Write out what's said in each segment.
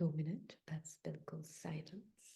2 minute बस बिल्कुल silence.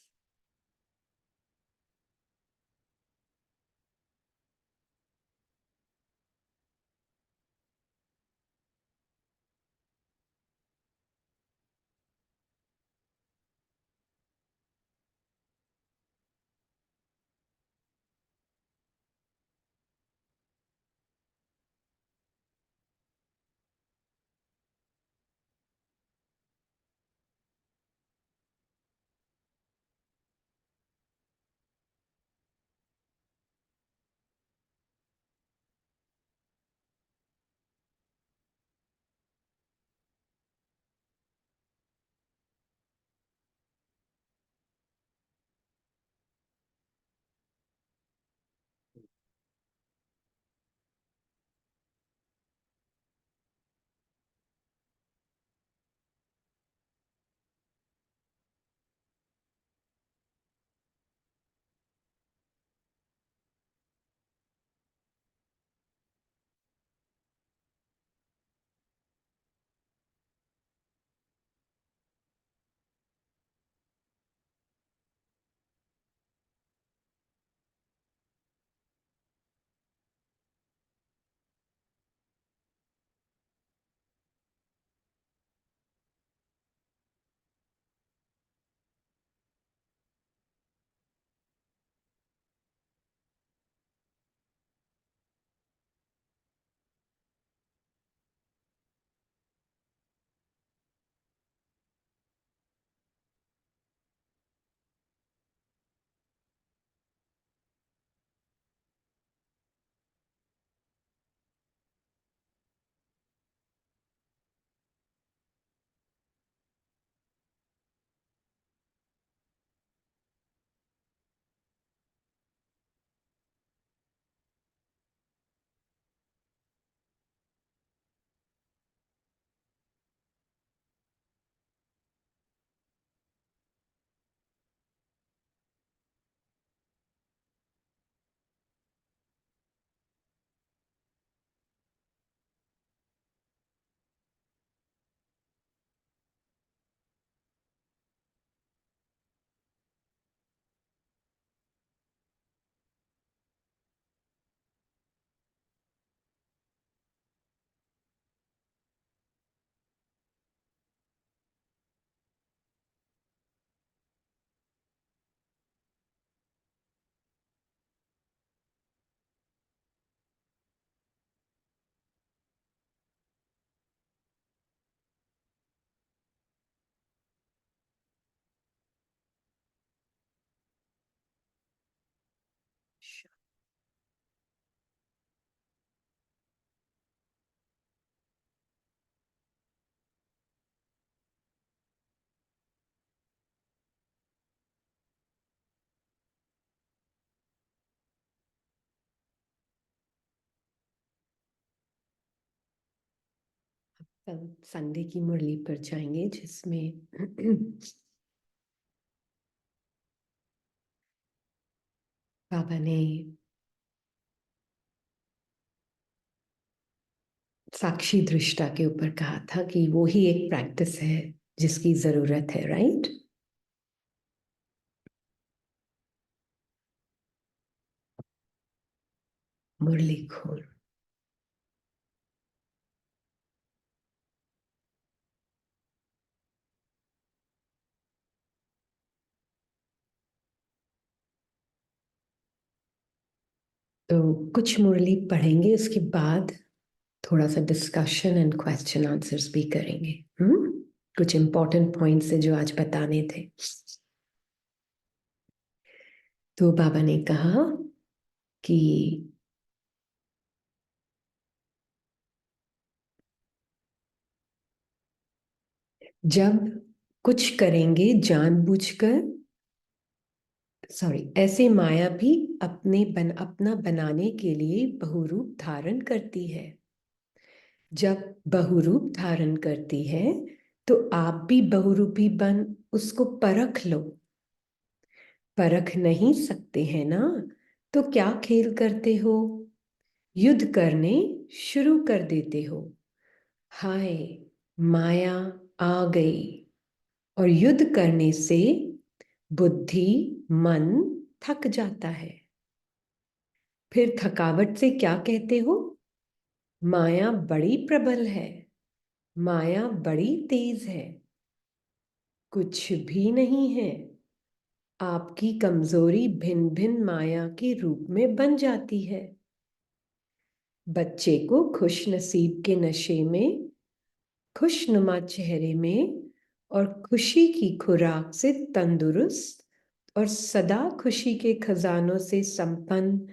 कल संडे की मुरली पर जाएंगे जिसमें बाबा ने साक्षी दृष्टा के ऊपर कहा था कि वो ही एक प्रैक्टिस है जिसकी जरूरत है, राइट? मुरली खोल। तो कुछ मुरली पढ़ेंगे, उसके बाद थोड़ा सा डिस्कशन एंड क्वेश्चन आंसर्स भी करेंगे। कुछ इंपॉर्टेंट पॉइंट्स है जो आज बताने थे। तो बाबा ने कहा कि जब कुछ करेंगे जानबूझकर, ऐसे माया भी अपना बनाने के लिए बहुरूप धारण करती है। जब बहुरूप धारण करती है तो आप भी बहुरूपी बन उसको परख लो। परख नहीं सकते हैं ना, तो क्या खेल करते हो? युद्ध करने शुरू कर देते हो। हाय, माया आ गई। और युद्ध करने से बुद्धि मन थक जाता है। फिर थकावट से क्या कहते हो? माया बड़ी प्रबल है, माया बड़ी तेज है। कुछ भी नहीं है, आपकी कमजोरी भिन्न भिन्न माया के रूप में बन जाती है। बच्चे को खुश नसीब के नशे में, खुशनुमा चेहरे में और खुशी की खुराक से तंदुरुस्त और सदा खुशी के खजानों से संपन्न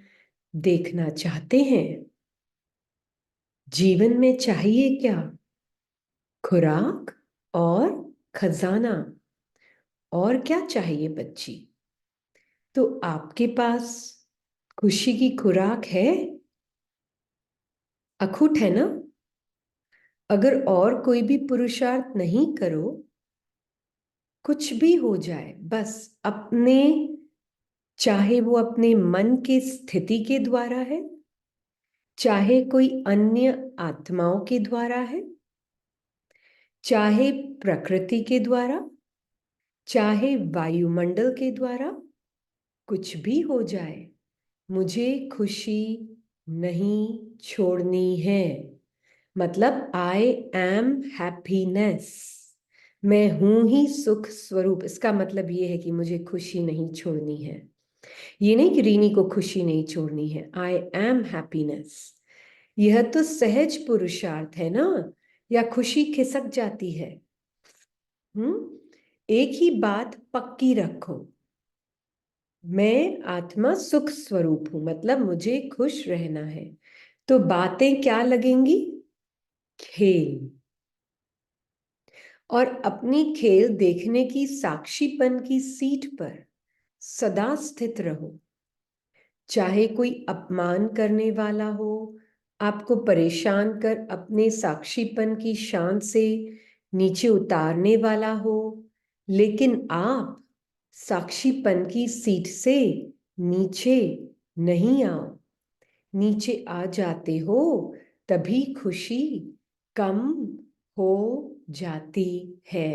देखना चाहते हैं। जीवन में चाहिए क्या? खुराक और खजाना। और क्या चाहिए बच्ची? तो आपके पास खुशी की खुराक है, अखुट है ना? अगर और कोई भी पुरुषार्थ नहीं करो, कुछ भी हो जाए, बस अपने, चाहे वो अपने मन के स्थिति के द्वारा है, चाहे कोई अन्य आत्माओं के द्वारा है, चाहे प्रकृति के द्वारा, चाहे वायुमंडल के द्वारा, कुछ भी हो जाए, मुझे खुशी नहीं छोड़नी है। मतलब आई एम हैप्पीनेस, मैं हूं ही सुख स्वरूप। इसका मतलब ये है कि मुझे खुशी नहीं छोड़नी है। ये नहीं कि रीनी को खुशी नहीं छोड़नी है, आई एम हैप्पीनेस। यह तो सहज पुरुषार्थ है ना, या खुशी खिसक जाती है? एक ही बात पक्की रखो, मैं आत्मा सुख स्वरूप हूं, मतलब मुझे खुश रहना है। तो बातें क्या लगेंगी? खेल। और अपनी खेल देखने की साक्षीपन की सीट पर सदा स्थित रहो। चाहे कोई अपमान करने वाला हो, आपको परेशान कर अपने साक्षीपन की शान से नीचे उतारने वाला हो, लेकिन आप साक्षीपन की सीट से नीचे नहीं आओ। नीचे आ जाते हो तभी खुशी कम हो जाती है।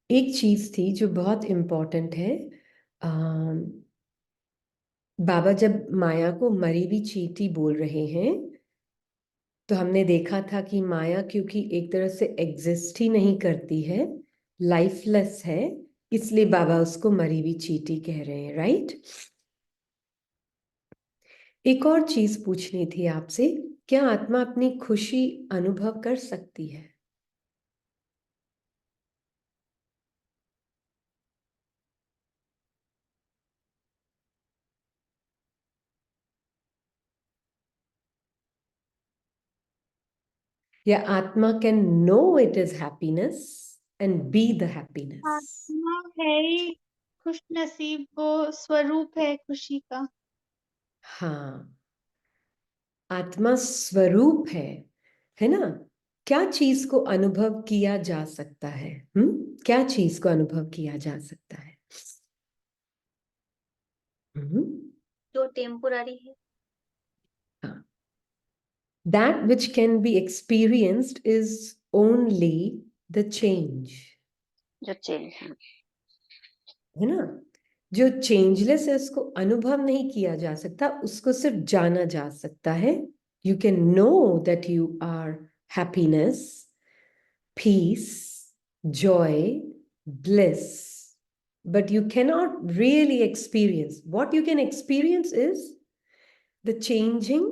एक चीज थी जो बहुत इंपॉर्टेंट है। बाबा जब माया को मरी हुई चींटी बोल रहे हैं, तो हमने देखा था कि माया क्योंकि एक तरह से एग्जिस्ट ही नहीं करती है, लाइफलेस है, इसलिए बाबा उसको मरी हुई चींटी कह रहे हैं, राइट? एक और चीज पूछनी थी आपसे, क्या आत्मा अपनी खुशी अनुभव कर सकती है? या आत्मा can know it is happiness and be the happiness? आत्मा है ही खुश नसीब, वो स्वरूप है खुशी का। हाँ, आत्मा स्वरूप है ना? क्या चीज को अनुभव किया जा सकता है? क्या चीज को अनुभव किया जा सकता है? जो टेम्पोररी है। हाँ, that which can be experienced is only the change, जो चेंज है। है ना? जो चेंजलेस है उसको अनुभव नहीं किया जा सकता, उसको सिर्फ जाना जा सकता है। You can know that you are happiness, peace, joy, bliss, but you cannot really experience. What you can experience is the changing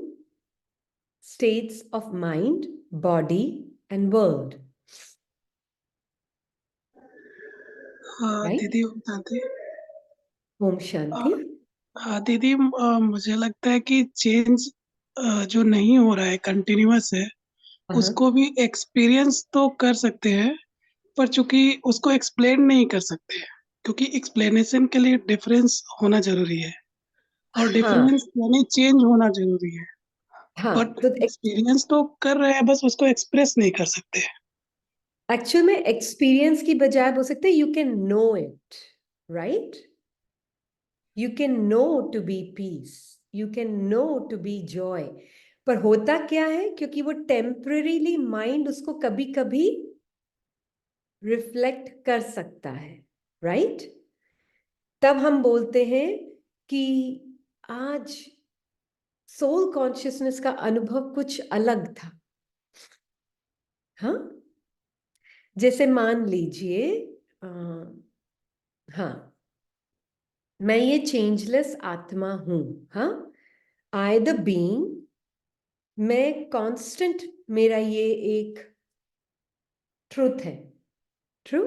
states of mind, body, and world. हाँ Right? दीदी, ओम शांति। ओम शांति। हाँ दीदी, मुझे लगता है कि चेंज जो नहीं हो रहा है, कंटिन्यूअस है, हाँ, उसको भी एक्सपीरियंस तो कर सकते हैं, पर चूंकि उसको एक्सप्लेन नहीं कर सकते हैं, क्योंकि एक्सप्लेनेशन के लिए डिफरेंस होना जरूरी है, और हाँ, डिफरेंस यानी चेंज होना जरूरी है। हाँ। बट तो एक्सपीरियंस तो कर रहे हैं, बस उसको एक्सप्रेस नहीं कर सकते। एक्चुअल में एक्सपीरियंस की बजाय बोल सकते हैं you can know it, right? You can know to be peace, you can know to be joy. पर होता क्या है, क्योंकि वो टेम्पररीली माइंड उसको कभी कभी रिफ्लेक्ट कर सकता है, राइट? तब हम बोलते हैं कि आज सोल कॉन्शियसनेस का अनुभव कुछ अलग था। हाँ, जैसे मान लीजिए हाँ, मैं ये चेंजलेस आत्मा हूं। हाँ, आई द बीइंग, मैं कांस्टेंट, मेरा ये एक ट्रूथ है। ट्रू,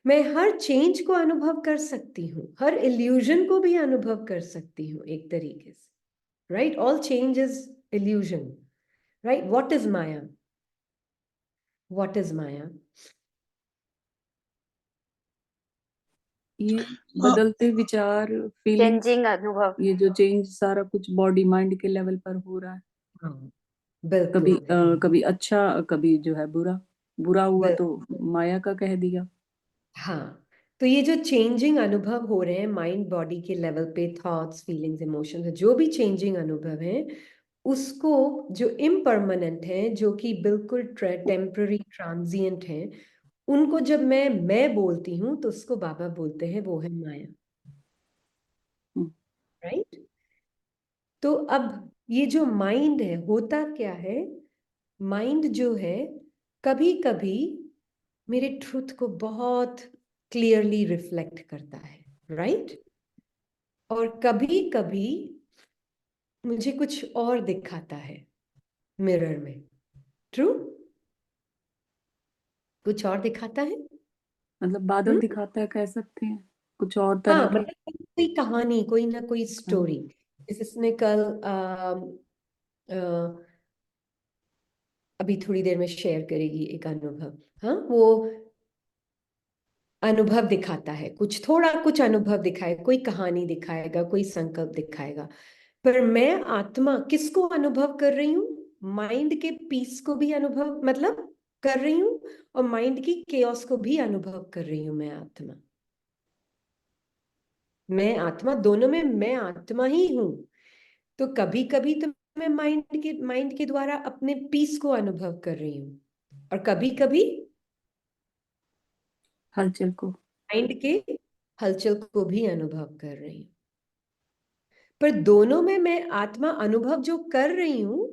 मैं हर चेंज को अनुभव कर सकती हूँ, हर इल्यूजन को भी अनुभव कर सकती हूँ एक तरीके से, right? All change is illusion, right? What is maya? What is maya? ये बदलते विचार, फीलिंग्स, चेंजिंग अनुभव। ये जो चेंज सारा कुछ बॉडी माइंड के लेवल पर हो रहा है। हाँ, कभी बिल्कुल कभी अच्छा, कभी जो है बुरा। बुरा हुआ तो बिल्कुल। माया का कह दिया। हाँ, तो ये जो चेंजिंग अनुभव हो रहे हैं माइंड बॉडी के लेवल पे, थॉट्स, फीलिंग्स, इमोशंस, जो भी चेंजिंग अनुभव है, उसको जो इम्परमानेंट है, जो कि बिल्कुल टेम्पररी ट्रांजिएंट है, उनको जब मैं बोलती हूँ तो उसको बाबा बोलते हैं वो है माया, हम्म, राइट? तो अब ये जो माइंड है, होता क्या है, माइंड जो है कभी कभी मेरे ट्रुथ को बहुत क्लियरली रिफ्लेक्ट करता है, राइट? और कभी कभी मुझे कुछ और दिखाता है मिरर में। ट्रू, कुछ और दिखाता है। मतलब बादल दिखाता है, कह सकते हैं, कुछ और तरह हाँ, की। मतलब कोई कहानी, कोई ना कोई स्टोरी। इसने कल अभी थोड़ी देर में शेयर करेगी एक अनुभव। हाँ, वो अनुभव दिखाता है, कुछ थोड़ा कुछ अनुभव दिखाएगा, कोई कहानी दिखाएगा, कोई संकल्प दिखाएगा। पर मैं आत्मा किसको अनुभव कर रही हूँ? माइंड के पीस को भी अनुभव मतलब कर रही हूँ, और माइंड की केओस को भी अनुभव कर रही हूँ। मैं आत्मा दोनों में मैं आत्मा ही हूं। तो कभी कभी तो मैं माइंड के द्वारा अपने पीस को अनुभव कर रही हूँ, और कभी कभी हलचल को। माइंड के हलचल को भी अनुभव कर रही हूँ। पर दोनों में मैं आत्मा अनुभव जो कर रही हूं,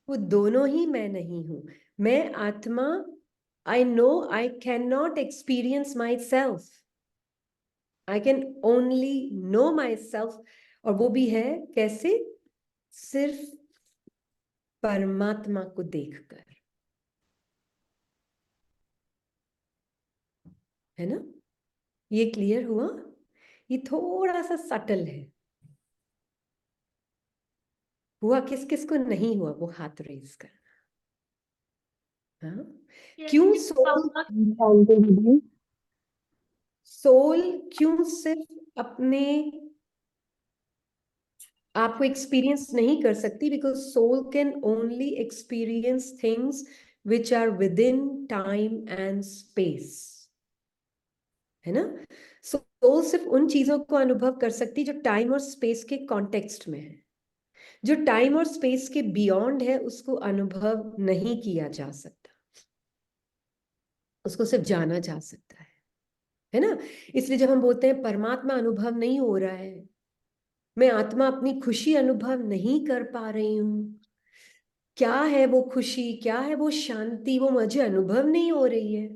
वो दोनों ही मैं नहीं हूं। मैं आत्मा, I know I can not experience my self, I can only know my self. और वो भी है कैसे? सिर्फ परमात्मा को देखकर, है ना? ये क्लियर हुआ? ये थोड़ा सा सटल है। हुआ? किस किस को नहीं हुआ वो हाथ रेज कर। हाँ, क्यों सोल, सोल क्यों सिर्फ अपने आप को एक्सपीरियंस नहीं कर सकती? Because soul can only experience things which are within time and space, है ना? सोल सिर्फ उन चीजों को अनुभव कर सकती जो टाइम और स्पेस के कॉन्टेक्स्ट में है। जो टाइम और स्पेस के बियॉन्ड है उसको अनुभव नहीं किया जा सकता, उसको सिर्फ जाना जा सकता है ना? इसलिए जब हम बोलते हैं परमात्मा अनुभव नहीं हो रहा है, मैं आत्मा अपनी खुशी अनुभव नहीं कर पा रही हूं, क्या है वो खुशी, क्या है वो शांति, वो मुझे अनुभव नहीं हो रही है,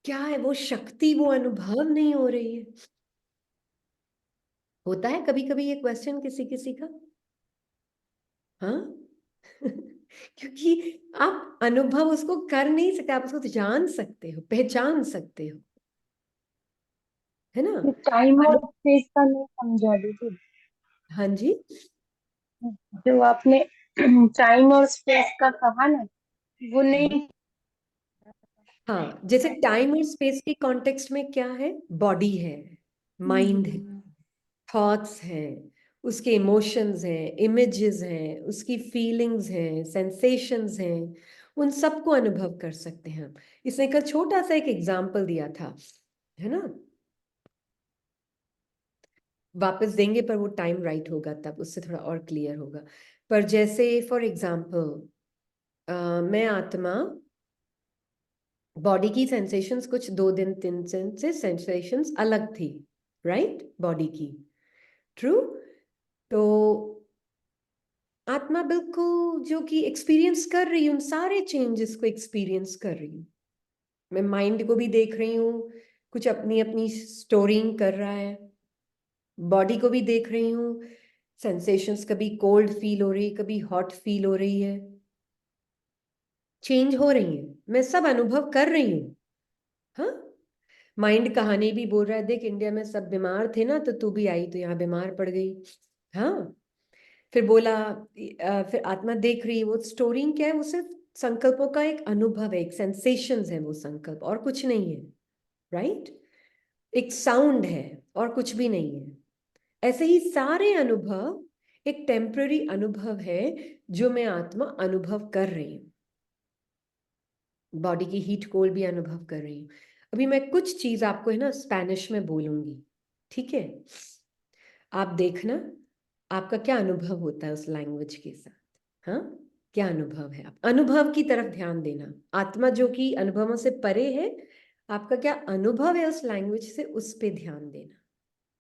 क्या है वो शक्ति, वो अनुभव नहीं हो रही है। होता है कभी कभी ये क्वेश्चन किसी किसी का? हाँ क्योंकि आप अनुभव उसको कर नहीं सकते, आप उसको जान सकते हो, पहचान सकते हो, है ना? टाइम और स्पेस का नहीं समझा दीजिए। हाँ जी, जो आपने टाइम और स्पेस का कहा ना, वो नहीं। हाँ, जैसे टाइम और स्पेस के कॉन्टेक्स्ट में क्या है? बॉडी है, माइंड है, थॉट्स हैं, उसके इमोशंस हैं, इमेजेस हैं, उसकी फीलिंग्स हैं, सेंसेशंस हैं, उन सबको अनुभव कर सकते हैं हम। इसने कल छोटा सा एक एग्जाम्पल दिया था, है ना? वापस देंगे पर वो टाइम राइट होगा, तब उससे थोड़ा और क्लियर होगा। पर जैसे फॉर एग्जाम्पल मैं आत्मा, बॉडी की सेंसेशंस कुछ 2 दिन 3 दिन से सेंसेशंस अलग थी, राइट, बॉडी की, ट्रू। तो आत्मा बिल्कुल जो कि एक्सपीरियंस कर रही हूँ, सारे चेंजेस को एक्सपीरियंस कर रही हूँ। मैं माइंड को भी देख रही हूँ, कुछ अपनी अपनी स्टोरिंग कर रहा है, बॉडी को भी देख रही हूँ, सेंसेशंस कभी कोल्ड फील हो रही, कभी हॉट फील हो रही है, चेंज हो रही है, मैं सब अनुभव कर रही हूँ। हाँ, माइंड कहानी भी बोल रहा है, देख इंडिया में सब बीमार थे ना, तो तू भी आई तो यहाँ बीमार पड़ गई। हाँ, फिर बोला फिर आत्मा देख रही है, वो स्टोरिंग क्या है, वो सिर्फ संकल्पों का एक अनुभव है, एक सेंसेशंस है वो संकल्प, और कुछ नहीं है, राइट। एक साउंड है और कुछ भी नहीं है। ऐसे ही सारे अनुभव एक टेम्पररी अनुभव है जो मैं आत्मा अनुभव कर रही हूँ। बॉडी की हीट कोल्ड भी अनुभव कर रही हूँ। अभी मैं कुछ चीज आपको है ना स्पेनिश में बोलूंगी, ठीक है, आप देखना आपका क्या अनुभव होता है उस लैंग्वेज के साथ। हाँ, क्या अनुभव है, आप अनुभव की तरफ ध्यान देना। आत्मा जो कि अनुभवों से परे है, आपका क्या अनुभव है उस लैंग्वेज से, उस पे ध्यान देना,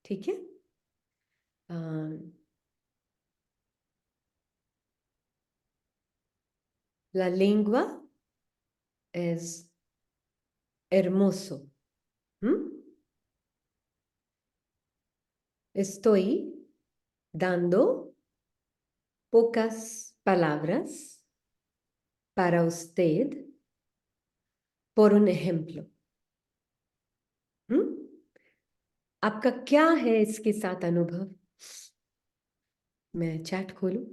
ठीक है। La lengua es hermoso. Estoy dando pocas palabras para usted por un ejemplo. आपका क्या है इसके साथ अनुभव? मैं चैट खोलूं?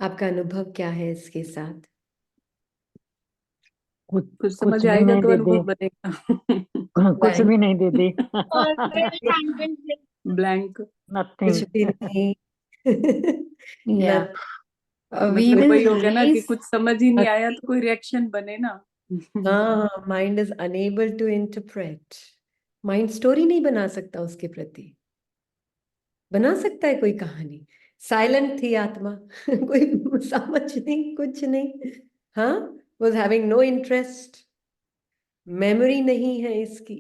आपका अनुभव क्या है इसके साथ? कुछ समझ कुछ भी आएगा नहीं तो दे अनुभव दे, बनेगा। कुछ भी नहीं दे दे। ब्लैंक, कुछ नथिंग। भी नहीं। Yeah. We मतलब will वही हो गया ना कि raise. कुछ समझ ही नहीं आया तो कोई रिएक्शन बने ना। हाँ, mind is unable to interpret. Mind story नहीं बना सकता उसके प्रति, बना सकता है कोई कहानी। साइलेंट थी आत्मा। कोई समझ नहीं, कुछ नहीं। हाँ, was having no interest, memory नहीं है इसकी।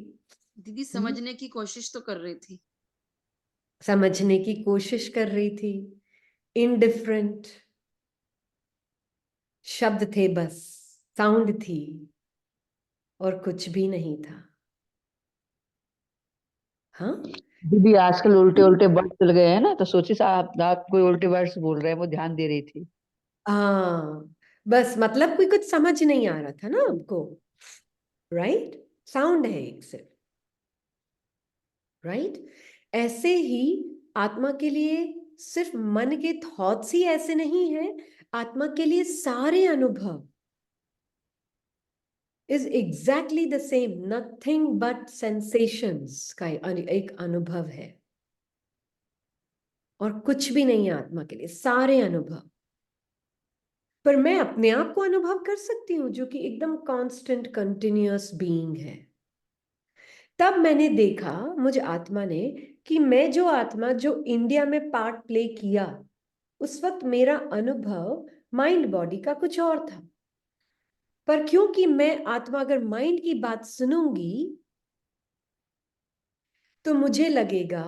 दीदी समझने की कोशिश तो कर रही थी, समझने की कोशिश कर रही थी, इनडिफरेंट शब्द थे बस, साउंड थी और कुछ भी नहीं था। हाँ, दीदी आजकल उल्टे उल्टे वर्ड चल गए हैं ना, तो सोची आप कोई उल्टे वर्ड्स बोल रहे हैं, वो ध्यान दे रही थी। हाँ, बस मतलब कोई कुछ समझ नहीं आ रहा था ना हमको, राइट। साउंड है एक सिर्फ, राइट। ऐसे ही आत्मा के लिए सिर्फ मन के थॉट्स ही ऐसे नहीं है, आत्मा के लिए सारे अनुभव is exactly the same, nothing but sensations का एक अनुभव है, और कुछ भी नहीं है आत्मा के लिए, सारे अनुभव। पर मैं अपने आप को अनुभव कर सकती हूँ जो कि एकदम कांस्टेंट कंटिन्यूअस बीइंग है। तब मैंने देखा, मुझे आत्मा ने, कि मैं जो आत्मा जो इंडिया में पार्ट प्ले किया, उस वक्त मेरा अनुभव माइंड बॉडी का कुछ और था। पर क्योंकि मैं आत्मा अगर माइंड की बात सुनूंगी तो मुझे लगेगा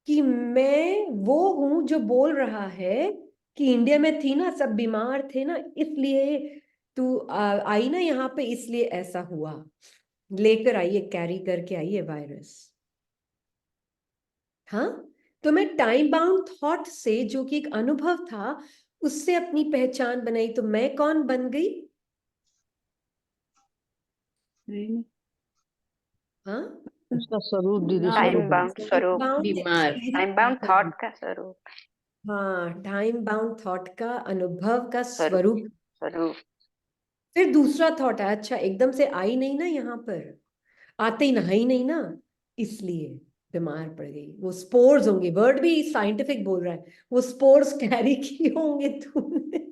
कि मैं वो हूं जो बोल रहा है कि इंडिया में थी ना, सब बीमार थे ना, इसलिए तू आई ना यहाँ पे, इसलिए ऐसा हुआ, लेकर आई है, कैरी करके आई है वायरस। हाँ, तो मैं टाइम बाउंड थॉट से, जो कि एक अनुभव था, उससे अपनी पहचान बनाई, तो मैं कौन बन गई? हाँ, उसका स्वरूप दीदी, Time स्वरूप। bound स्वरूप, बीमार, टाइम बाउंड थॉट का स्वरूप, हाँ, टाइम बाउंड थॉट का अनुभव का स्वरूप, स्वरूप। स्वरूप। फिर दूसरा थॉट है, अच्छा एकदम से आई नहीं ना यहाँ पर, आते ही नहाई नहीं ना, इसलिए बीमार पड़ गई। वो स्पोर्स होंगे, वर्ड भी साइंटिफिक बोल रहा है, वो स्पोर्स कैरी किए होंगे तूने।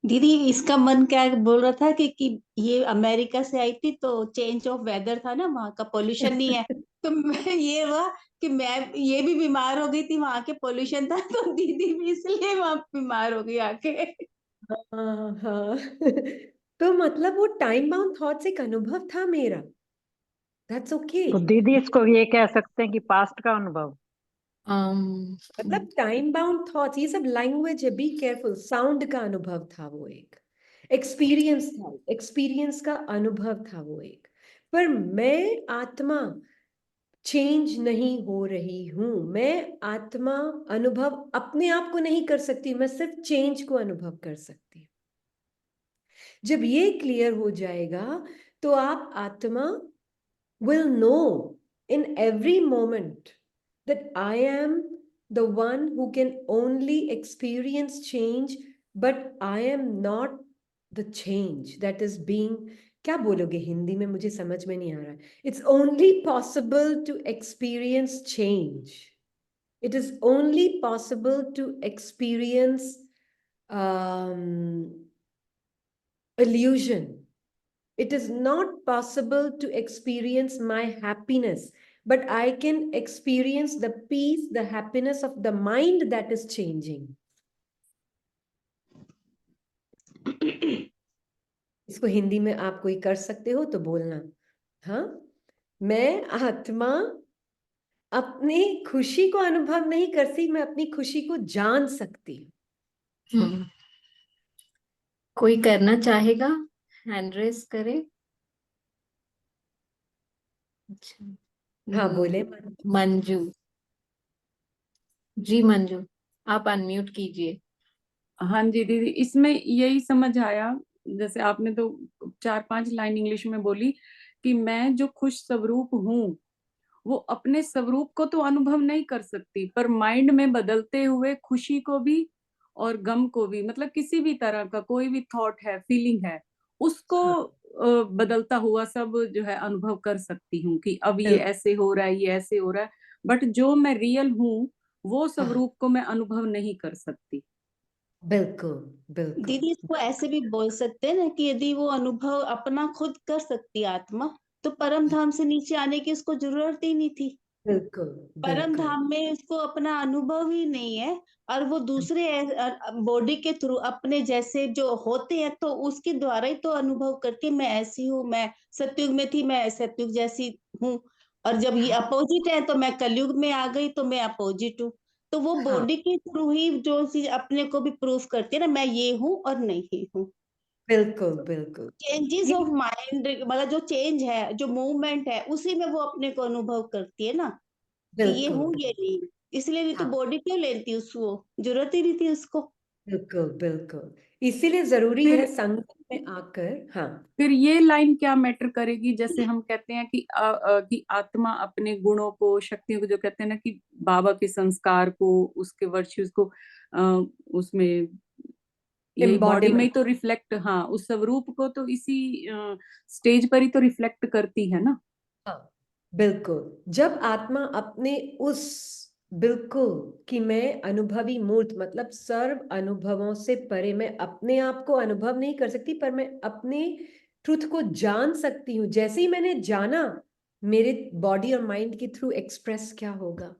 दीदी इसका मन क्या बोल रहा था कि ये अमेरिका से आई थी तो चेंज ऑफ वेदर था ना, वहां का पोल्यूशन नहीं है। तो मैं ये हुआ कि मैं ये भी बीमार हो गई थी, वहां के पोल्यूशन था, तो दीदी भी इसलिए वहां बीमार हो गई आके। हाँ हाँ तो मतलब वो टाइम बाउंड थॉट्स एक अनुभव था मेरा, दैट्स ओके। तो दीदी इसको ये कह सकते हैं कि पास्ट का अनुभव। मतलब टाइम बाउंड थॉट्स, ये सब लैंग्वेज है, बी केयरफुल। साउंड का अनुभव था वो एक, एक्सपीरियंस था, एक्सपीरियंस का अनुभव था वो एक। पर मैं आत्मा चेंज नहीं हो रही हूं, मैं आत्मा अनुभव अपने आप को नहीं कर सकती, मैं सिर्फ चेंज को अनुभव कर सकती हूँ। जब ये क्लियर हो जाएगा तो आप आत्मा will know in every moment that I am the one who can only experience change, but I am not the change that is being, क्या बोलोगे हिंदी में, मुझे समझ में नहीं आ रहा है। It's only possible to experience change. It is only possible to experience illusion. It is not possible to experience my happiness, but I can experience the peace, the happiness of the mind that is changing. इसको हिंदी में आप कोई कर सकते हो तो बोलना। हाँ, मैं आत्मा अपनी खुशी को अनुभव नहीं करती, मैं अपनी खुशी को जान सकती हूँ। कोई करना चाहेगा? हैंड रेस करे। अच्छा, हाँ बोले। मंजू जी, मंजू आप अनम्यूट कीजिए। हाँ जी दीदी, इसमें यही समझ आया, जैसे आपने तो 4-5 लाइन इंग्लिश में बोली कि मैं जो खुश स्वरूप हूँ वो अपने स्वरूप को तो अनुभव नहीं कर सकती, पर माइंड में बदलते हुए खुशी को भी और गम को भी, मतलब किसी भी तरह का कोई भी थॉट है, फीलिंग है, उसको बदलता हुआ सब जो है अनुभव कर सकती हूँ कि अब ये ऐसे हो रहा है, ये ऐसे हो रहा है, बट जो मैं रियल हूँ वो स्वरूप को मैं अनुभव नहीं कर सकती। बिल्कुल बिल्कुल। दीदी इसको ऐसे भी बोल सकते हैं ना कि यदि वो अनुभव अपना खुद कर सकती आत्मा, तो परम धाम से नीचे आने की उसको जरूरत ही नहीं थी। बिल्कुल परम बिल्कुल। धाम में उसको अपना अनुभव ही नहीं है, और वो दूसरे बॉडी के थ्रू अपने जैसे जो होते हैं तो उसके द्वारा ही तो अनुभव करके मैं ऐसी हूँ, मैं सतयुग में थी, मैं सतयुग जैसी हूँ, और जब ये अपोजिट है तो मैं कलयुग में आ गई तो मैं अपोजिट हूँ। तो वो बॉडी के थ्रू ही जो चीज अपने को भी प्रूफ करती है ना, मैं ये हूँ और नहीं हूँ। बिल्कुल बिल्कुल। चेंजेस ऑफ माइंड, मतलब जो चेंज है, जो मूवमेंट है, उसी में वो अपने को अनुभव करती है ना कि ये हूँ बिल्कुल ये नहीं। इसलिए नहीं तो हाँ बॉडी क्यों लेती उसको, जरूरत ही नहीं थी उसको। बिल्कुल बिल्कुल, इसीलिए जरूरी है फिर संगत में आकर। हाँ फिर ये लाइन क्या मैटर करेगी, जैसे हम कहते हैं कि आत्मा अपने गुणों को, शक्तियों को, जो कहते हैं ना कि बाबा के संस्कार को, उसके वर्च्यूज को उसमें यही बॉडी में ही एम्बॉडीमेंट। तो रिफ्लेक्ट, हाँ उस स्वरूप को तो इसी स्टेज पर ही तो रिफ्लेक्ट करती है ना। हाँ बिल्कुल, जब आत्मा अपने उस, बिल्कुल कि मैं अनुभवी मूर्त, मतलब सर्व अनुभवों से परे, मैं अपने आप को अनुभव नहीं कर सकती पर मैं अपने ट्रुथ को जान सकती हूँ। जैसे ही मैंने जाना, मेरे बॉडी और माइंड के थ्रू एक्सप्रेस क्या होगा,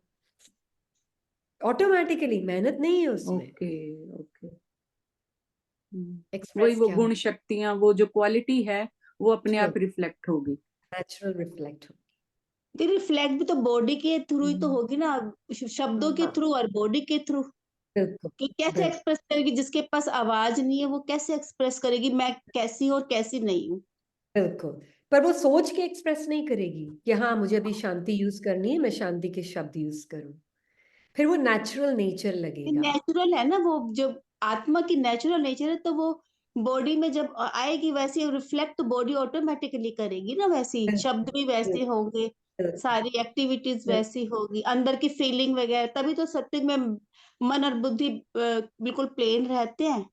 ऑटोमेटिकली, मेहनत नहीं है उसमें। Okay okay. वही एक्सप्रेस वो क्या गुण शक्तियां, वो जो क्वालिटी है वो अपने होगा, आप रिफ्लेक्ट होगी। नेचुरल रिफ्लेक्ट तो रिफ्लेक्ट भी तो बॉडी के थ्रू ही तो होगा। होगी ना, शब्दों के हाँ थ्रू और बॉडी के थ्रू। बिल्कुल कि कैसे बिल्कुल एक्सप्रेस करेगी, जिसके पास आवाज नहीं है वो कैसे एक्सप्रेस करेगी मैं कैसी हूँ और कैसी नहीं हूँ। बिल्कुल। पर वो सोच के एक्सप्रेस नहीं करेगी कि हाँ मुझे अभी शांति यूज करनी है, मैं शांति के शब्द यूज करूं, फिर वो नेचुरल नेचर लगेगा। नेचुरल है ना वो, जब आत्मा की नेचुरल नेचर है तो वो बॉडी में जब आएगी वैसे रिफ्लेक्ट बॉडी ऑटोमेटिकली करेगी ना, वैसी शब्द भी बिल्कुल वैसे होंगे, बिल्कुल सारी एक्टिविटीज बिल्कुल वैसी होगी, अंदर की फीलिंग वगैरह, तभी तो सत्य में मन और बुद्धि बिल्कुल प्लेन रहते हैं।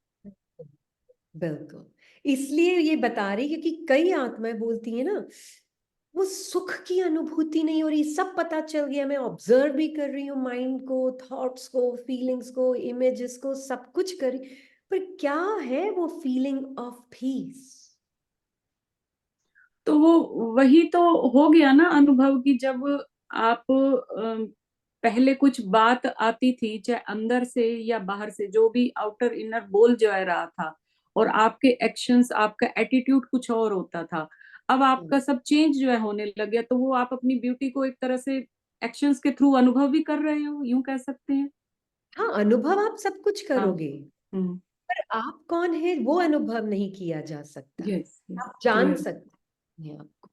बिल्कुल। इसलिए ये बता रही, क्योंकि कई आत्माएं बोलती है ना, वो सुख की अनुभूति नहीं हो रही, सब पता चल गया, मैं ऑब्जर्व भी कर रही हूँ माइंड को, थॉट्स को, फीलिंग्स को, इमेजेस को, सब कुछ कर रही, पर क्या है वो फीलिंग ऑफ पीस? तो वो वही तो हो गया ना अनुभव की, जब आप पहले कुछ बात आती थी, चाहे अंदर से या बाहर से, जो भी आउटर इनर बोल जा रहा था, और आपके एक्शंस, आपका एटीट्यूड कुछ और होता था। अब आपका सब चेंज जो है होने लग गया, तो वो आप अपनी ब्यूटी को एक तरह से एक्शंस के थ्रू अनुभव भी कर रहे हो, यूं कह सकते हैं। हाँ, अनुभव आप सब कुछ हाँ। करोगे, पर आप कौन है वो अनुभव नहीं किया जा सकता। यस, आप जान क्लियर। सकते हैं आपको,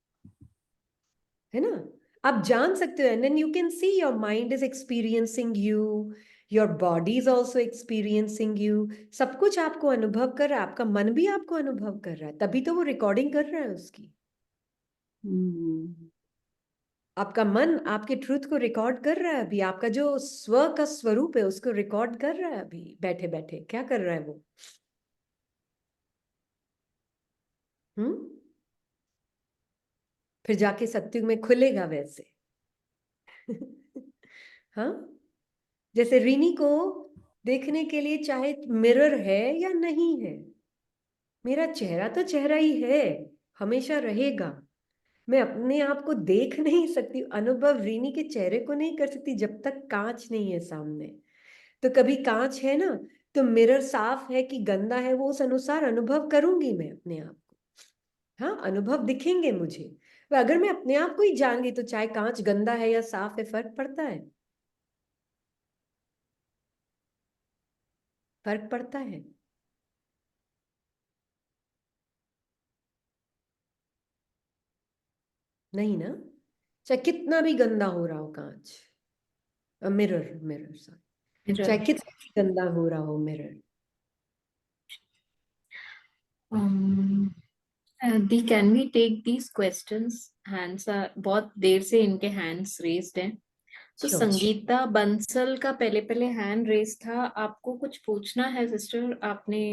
है ना? आप जान सकते हो, and then you can see your mind is experiencing you, your body is also experiencing you. सब कुछ आपको अनुभव कर रहा है, आपका मन भी आपको अनुभव कर रहा है, तभी तो वो रिकॉर्डिंग कर रहा है उसकी। आपका मन आपके ट्रूथ को रिकॉर्ड कर रहा है अभी, आपका जो स्व का स्वरूप है उसको रिकॉर्ड कर रहा है अभी बैठे बैठे। क्या कर रहा है वो? फिर जाके सत्युग में खुलेगा वैसे। हाँ, जैसे रीनी को देखने के लिए चाहे मिरर है या नहीं है, मेरा चेहरा तो चेहरा ही है, हमेशा रहेगा। मैं अपने आप को देख नहीं सकती, अनुभव रीनी के चेहरे को नहीं कर सकती जब तक कांच नहीं है सामने। तो कभी कांच है ना, तो मिरर साफ है कि गंदा है, वो उस अनुसार अनुभव करूंगी मैं अपने आप को। हाँ, अनुभव दिखेंगे मुझे। तो अगर मैं अपने आप को ही जान गई तो चाहे कांच गंदा है या साफ है, फर्क पड़ता है? फर्क पड़ता है? नहीं ना। चाहे कितना भी गंदा हो रहा हो कांच, मिरर मिरर सॉरी, चाहे Mirror. कितना भी गंदा हो रहा हो मिरर। दी can we take these questions? Hands बहुत देर से इनके हैंड्स रेज्ड हैं। तो Sure. संगीता बंसल का पहले पहले हैंड रेज था, आपको कुछ पूछना है सिस्टर? आपने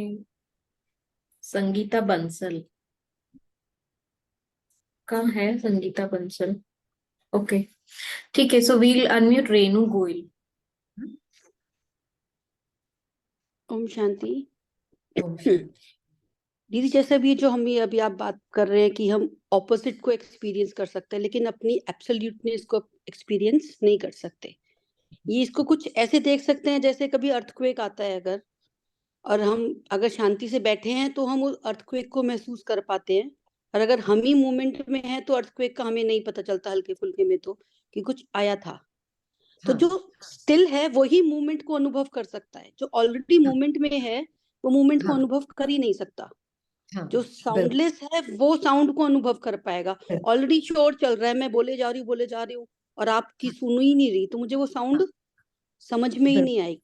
संगीता बंसल, कहाँ है संगीता बंसल? ओके, ठीक है, so we'll unmute Renu Goyal. ओम शांति। ओम शांति। दीदी, जैसे भी जो हम ये अभी आप बात कर रहे हैं कि हम ऑपोजिट को एक्सपीरियंस कर सकते हैं लेकिन अपनी एब्सोल्यूटनेस को एक्सपीरियंस नहीं कर सकते। ये इसको कुछ ऐसे देख सकते हैं जैसे कभी अर्थक्वेक आता है अगर, और हम अगर शांति से बैठे हैं तो हम उस अर्थक्वेक को महसूस कर पाते हैं, और अगर हम ही मूवमेंट में हैं तो अर्थक्वेक का हमें नहीं पता चलता हल्के फुल्के में तो कि कुछ आया था। तो हाँ, जो स्टिल है वही मूवमेंट को अनुभव कर सकता है, जो ऑलरेडी मूवमेंट में है वो मूवमेंट को हाँ, अनुभव कर ही नहीं सकता। हाँ, जो साउंडलेस है वो साउंड को अनुभव कर पाएगा। ऑलरेडी शोर चल रहा है, मैं बोले जा रही हूँ और आपकी सुन ही नहीं रही, तो मुझे वो साउंड समझ में ही नहीं आएगी।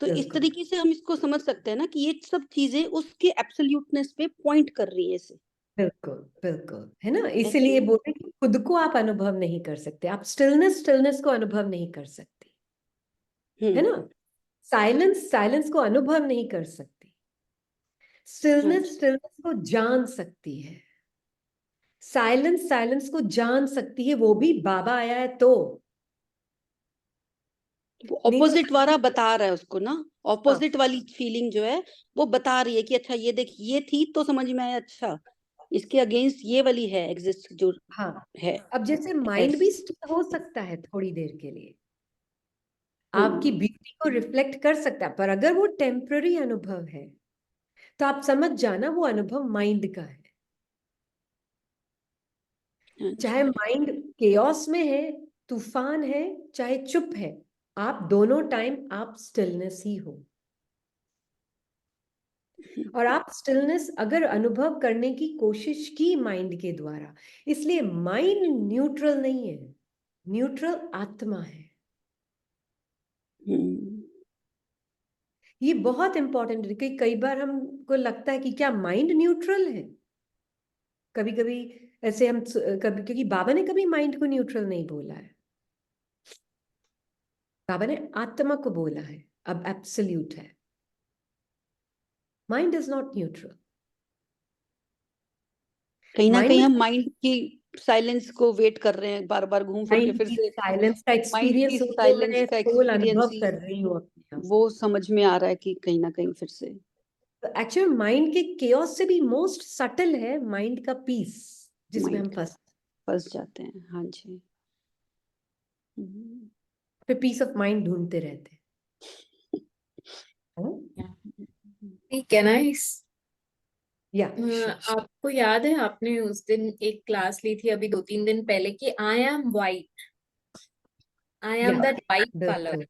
तो इस तरीके से हम इसको समझ सकते हैं ना कि ये सब चीजें उसके एब्सोल्यूटनेस पे पॉइंट कर रही है इसे। बिल्कुल बिल्कुल, है ना। इसीलिए बोलते हैं कि खुद को आप अनुभव नहीं कर सकते, आप स्टिलनेस को अनुभव नहीं कर सकते, है ना। साइलेंस को अनुभव नहीं कर सकती, स्टिलनेस को जान सकती है। साइलेंस को जान सकती है, वो भी बाबा आया है तो। ऑपोजिट वाला बता रहा है उसको ना, ऑपोजिट वाली फीलिंग जो है वो बता रही है कि अच्छा ये देख, ये थी तो समझ में आया, अच्छा इसके अगेंस्ट ये वाली है एग्जिस्ट जो है। अब जैसे माइंड भी स्टिल हो सकता है थोड़ी देर के लिए, आपकी ब्यूटी को रिफ्लेक्ट कर सकता है, पर अगर वो टेम्पररी अनुभव है तो आप समझ जाना वो अनुभव माइंड का है। चाहे माइंड केओस में है, तूफान है, चाहे चुप है, आप दोनों टाइम आप स्टिलनेस ही हो। और आप स्टिलनेस अगर अनुभव करने की कोशिश की माइंड के द्वारा, इसलिए माइंड न्यूट्रल नहीं है, न्यूट्रल आत्मा है। ये बहुत इंपॉर्टेंट है कि कई बार हमको लगता है कि क्या माइंड न्यूट्रल है। कभी कभी ऐसे हम कभी, क्योंकि बाबा ने कभी माइंड को न्यूट्रल नहीं बोला है, बाबा ने आत्मा को बोला है, अब एब्सोल्यूट है। Mind is not neutral. कहीं ना कहीं हम माइंड की साइलेंस को वेट कर रहे हैं, बार बार घूम फिर के फिर से साइलेंस का एक्सपीरियंस हो, साइलेंस का सोल एक्सपीरियंस अनुभव कर रही हूँ अपने आप। वो समझ में आ रहा है कि कहीं ना कहीं फिर से तो एक्चुअल माइंड के केओस से भी मोस्ट सटल है माइंड का पीस, जिसमें हम माइंड फंस जाते हैं। हाँ जी। फिर पीस ऑफ माइंड ढूंढते रहते हैं। ठीक है, नाइस। या आपको याद है आपने उस दिन एक क्लास ली थी अभी 2-3 दिन पहले कि I am white, I am that white colour.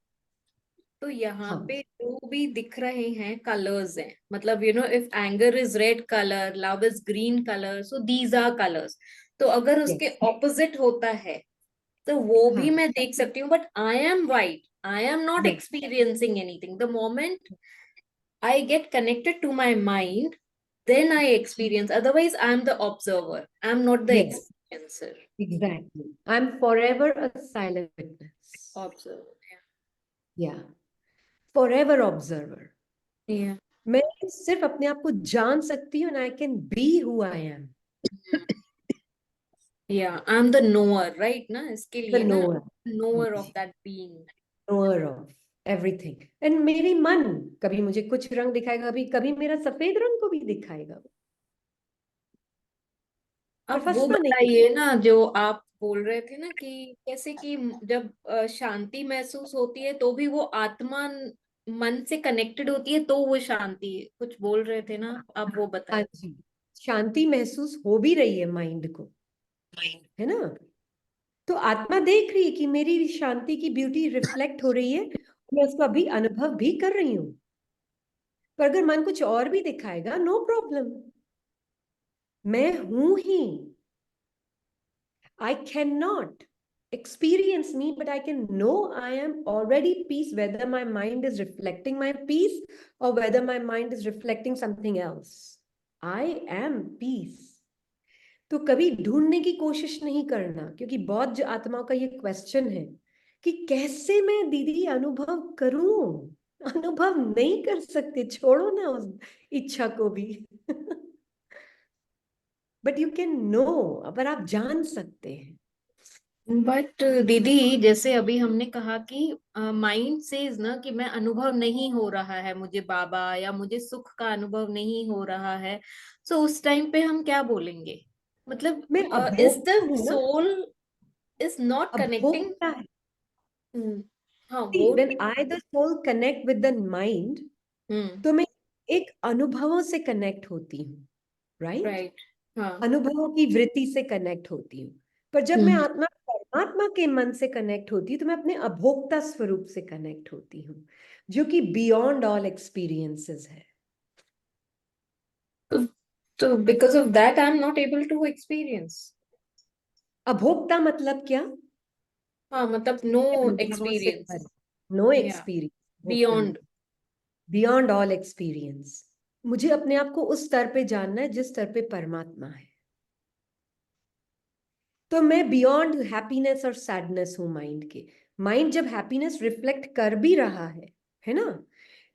तो यहाँ हाँ पे जो भी दिख रहे हैं कलर्स हैं, मतलब if anger is red colour, love is green colour, so these are colours. तो अगर उसके ऑपोजिट होता है तो वो भी हाँ मैं देख सकती हूँ, but I am white, I am not Yes. Experiencing anything. The moment I get connected to my mind, then I experience. Otherwise, I'm the observer. I'm not the Yes. experiencer. Exactly. I'm forever a silent witness. Observer. Yeah. Forever observer. Yeah. मैं सिर्फ अपने आप को जान सकती हूँ, and I can be who I am. Yeah, I'm the knower, right? ना इसके The लिए ना, knower. knower of that being. Knower of everything. And मेरी मन कभी मुझे कुछ रंग दिखाएगा, कभी मेरा सफेद रंग को भी दिखाएगा। अब वो बताइए ना, जो आप बोल रहे थे ना कि कैसे कि जब शांति महसूस होती है तो भी वो आत्मा मन से कनेक्टेड होती है, तो वो शांति, कुछ बोल रहे थे ना, आप वो बताइए। हाँ जी, शांति महसूस हो भी रही है माइंड को, है ना। तो आत्मा देख रही है कि मेरी शांति की ब्यूटी रिफ्लेक्ट हो रही है, मैं उसको अभी अनुभव भी कर रही हूं। पर अगर मन कुछ और भी दिखाएगा, नो प्रॉब्लम, मैं हूं ही। I cannot experience me, but I can know I am already peace, whether my mind is reflecting my peace or whether my mind is reflecting something else. I am peace. तो कभी ढूंढने की कोशिश नहीं करना, क्योंकि बहुत आत्माओं का ये क्वेश्चन है कि कैसे मैं दीदी अनुभव करूं। अनुभव नहीं कर सकते, छोड़ो ना उस इच्छा को भी। बट यू कैन नो, पर आप जान सकते हैं। बट दीदी, जैसे अभी हमने कहा कि माइंड सेज ना कि मैं अनुभव नहीं हो रहा है मुझे बाबा, या मुझे सुख का अनुभव नहीं हो रहा है, सो उस टाइम पे हम क्या बोलेंगे? मतलब मैं इज द अभोक्ता हूं ना, सोल इज नॉट कनेक्टिंग। अभोक्ता है। हाँ See, वो when I the soul connect with the mind, तो मैं एक अनुभवों से कनेक्ट होती हूँ, राइट? राइट। हाँ। अनुभवों की वृत्ति से कनेक्ट होती हूँ। पर जब मैं आत्मा परमात्मा के मन से कनेक्ट होती हूँ, तो मैं अपने अभोक्ता स्वरूप से कनेक्ट होती हूँ, जो कि बियॉन्ड ऑल एक्सपीरियंसेस है। तो because of that I am not able to experience. अभोक्ता मतलब क्या? हाँ, मतलब no experience. No experience, beyond beyond all experience. मुझे अपने आप को उस स्तर पे जानना है जिस स्तर पे परमात्मा है। तो मैं बियॉन्ड हैप्पीनेस और सैडनेस हूं माइंड के। माइंड जब हैप्पीनेस रिफ्लेक्ट कर भी रहा है ना,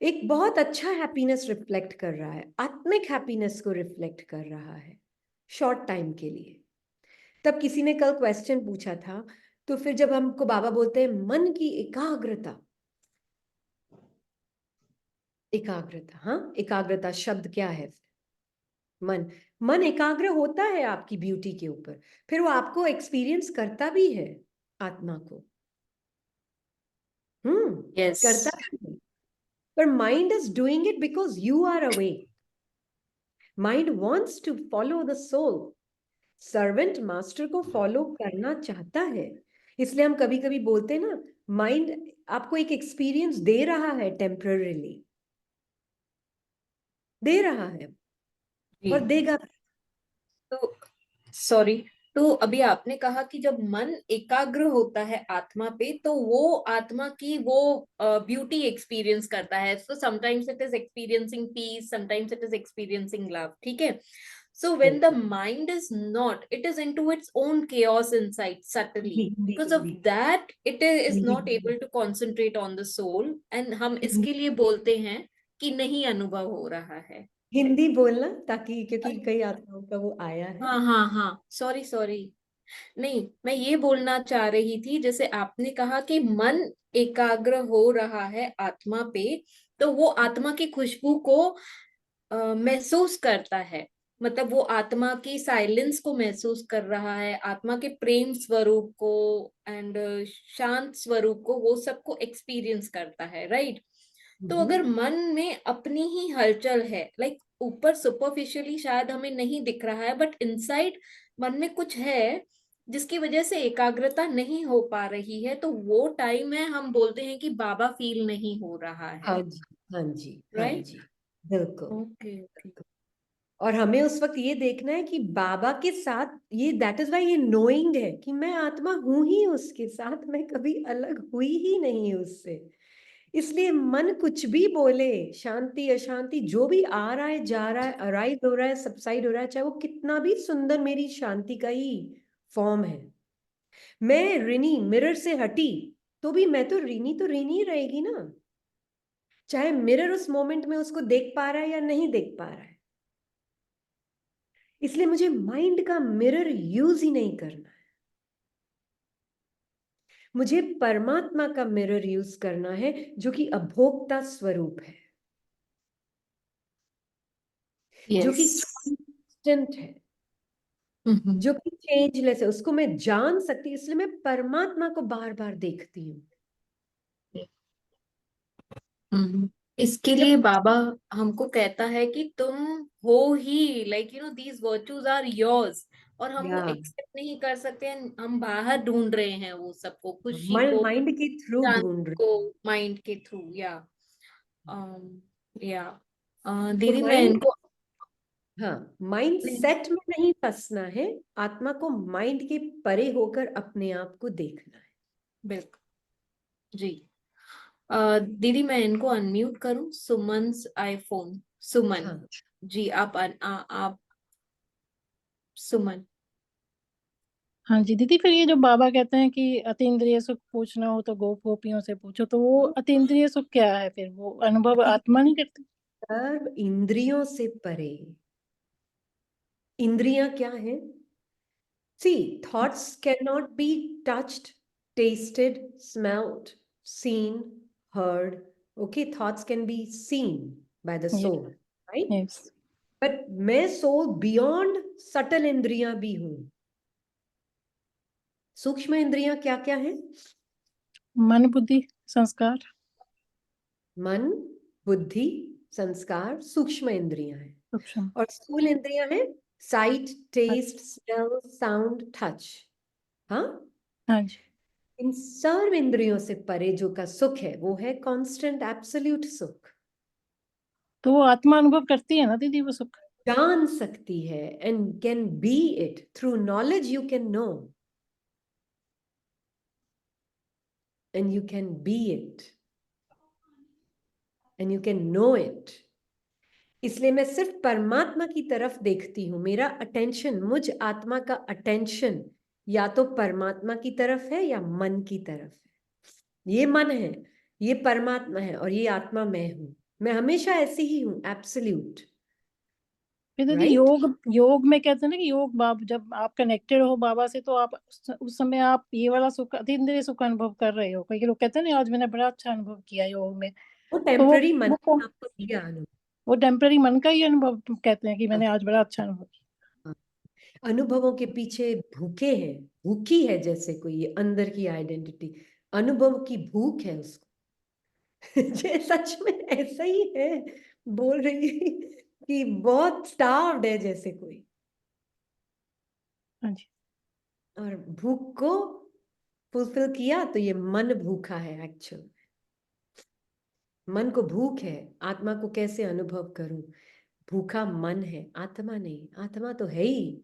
एक बहुत अच्छा हैप्पीनेस रिफ्लेक्ट कर रहा है, आत्मिक हैप्पीनेस को रिफ्लेक्ट कर रहा है शॉर्ट टाइम के लिए। तब किसी ने कल क्वेश्चन पूछा था, तो फिर जब हमको बाबा बोलते हैं मन की एकाग्रता, एकाग्रता, हाँ, एकाग्रता शब्द क्या है? मन एकाग्र होता है आपकी ब्यूटी के ऊपर, फिर वो आपको एक्सपीरियंस करता भी है, आत्मा को। Yes. करता है। पर mind is doing it because you are awake. Mind wants to follow the soul. Servant master को फॉलो करना चाहता है। इसलिए हम कभी कभी बोलते हैं ना, माइंड आपको एक एक्सपीरियंस दे रहा है, टेम्पररीली दे रहा है और देगा। तो सॉरी, तो अभी आपने कहा कि जब मन एकाग्र होता है आत्मा पे, तो वो आत्मा की वो ब्यूटी एक्सपीरियंस करता है। So sometimes it is experiencing peace, sometimes it is experiencing love. ठीक है। So when the mind is not, it is into its own chaos inside subtly. Because of that, it is not able to concentrate on the soul. And हम इसके लिए बोलते हैं कि नहीं अनुभव हो रहा है। हिंदी बोलना, ताकि क्योंकि कई आत्माओं का वो आया है। हाँ, सॉरी, नहीं, मैं ये बोलना चाह रही थी, जैसे आपने कहा कि मन एकाग्र हो रहा है आत्मा पे, तो वो आत्मा की खुशबू को महसूस करता है, मतलब वो आत्मा की साइलेंस को महसूस कर रहा है, आत्मा के प्रेम स्वरूप को एंड शांत स्वरूप को, वो सबको एक्सपीरियंस करता है, राइट? तो अगर मन में अपनी ही हलचल है, लाइक ऊपर सुपरफिशियली शायद हमें नहीं दिख रहा है, बट इनसाइड मन में कुछ है जिसकी वजह से एकाग्रता नहीं हो पा रही है, तो वो टाइम है हम बोलते हैं कि बाबा फील नहीं हो रहा है, हाँ जी, हाँ जी, हाँ राइट? जी, बिल्कुल। Okay okay. और हमें उस वक्त ये देखना है कि बाबा के साथ, ये दैट इज वाई ये नोइंग है कि मैं आत्मा हूं ही उसके साथ, मैं कभी अलग हुई ही नहीं उससे। इसलिए मन कुछ भी बोले, शांति अशांति जो भी आ रहा है जा रहा है, अराइज हो रहा है, सबसाइड हो रहा है, चाहे वो कितना भी सुंदर मेरी शांति का ही फॉर्म है, मैं ऋणी मिरर से हटी तो भी मैं तो ऋणी रहेगी ना, चाहे मिरर उस मोमेंट में उसको देख पा रहा है या नहीं देख पा रहा है। इसलिए मुझे माइंड का मिरर यूज ही नहीं करना है, मुझे परमात्मा का मिरर यूज करना है जो कि अभोक्ता स्वरूप है, जो कि कांस्टेंट है, जो कि चेंजलेस है, उसको मैं जान सकती, इसलिए मैं परमात्मा को बार बार देखती हूँ। इसके लिए बाबा हमको कहता है कि तुम हो ही, like you know these virtues are yours, और हम वो या एक्सेप्ट नहीं कर सकते हैं, हम बाहर ढूंढ रहे हैं वो सबको, खुशी को, माइंड के थ्रू शांति ढूंढ रहे। को, माइंड के थ्रू। या तो दीदी मैं माइंड, इनको, हाँ, माइंड सेट में नहीं फंसना है, आत्मा को माइंड के परे होकर अपने आप को देखना है। बिल्कुल जी। दीदी मैं इनको अनम्यूट करूं, सुमन्स आईफोन, सुमन हाँ जी, आप सुमन। हाँ जी दीदी, फिर ये जो बाबा कहते हैं कि अतीन्द्रिय सुख पूछना हो तो गोपियों से पूछो, तो वो अतीन्द्रिय सुख क्या है? फिर वो अनुभव आत्मा नहीं करती? सर्व इंद्रियों से परे। इंद्रियां क्या है? See, thoughts cannot be touched, tasted, smelled, seen, heard. Okay, thoughts can be seen by the soul, right? Yes. But मैं soul beyond subtle इंद्रियां भी हूं। सूक्ष्म इंद्रियां क्या क्या है? मन, बुद्धि, संस्कार। मन, बुद्धि, संस्कार सूक्ष्म इंद्रियां हैं, सूक्ष्म। और स्थूल इंद्रियां हैं sight, taste, smell, sound, touch. हाँ, हाँ जी। इन सर्व इंद्रियों से परे जो का सुख है वो है कांस्टेंट एब्सोल्यूट सुख। तो वो आत्मा अनुभव करती है ना दीदी वो सुख? जान सकती है, and can be it through knowledge, you can know and you can be it and you can know it. इसलिए मैं सिर्फ परमात्मा की तरफ देखती हूँ, मेरा अटेंशन, मुझ आत्मा का अटेंशन या तो परमात्मा की तरफ है या मन की तरफ है। ये मन है, ये परमात्मा है, और ये आत्मा मैं हूं, मैं हमेशा ऐसी ही हूं, एब्सोल्यूट। फिर दीदी राइट, योग में कहते हैं ना कि योग बाब जब आप कनेक्टेड हो बाबा से, तो आप उस समय आप ये वाला सुख, अतीन्द्रिय सुख अनुभव कर रहे हो। कई लोग कहते हैं ना आज मैंने बड़ा अच्छा अनुभव किया योग में, वो तो टेम्पररी मन वो आपको किया अनुभव। वो टेम्पररी मन का ही अनुभव कहते हैं कि मैंने आज बड़ा अच्छा अनुभव किया। अनुभवों के पीछे भूखे हैं, भूखी है जैसे कोई, ये अंदर की आइडेंटिटी अनुभव की भूख है उसको। ये सच में ऐसा ही है, बोल रही कि बहुत स्टार्व्ड है जैसे कोई, हाँ जी। और भूख को फुलफिल किया तो ये मन भूखा है। एक्चुअल मन को भूख है, आत्मा को कैसे अनुभव करूं? भूखा मन है, आत्मा नहीं, आत्मा तो है ही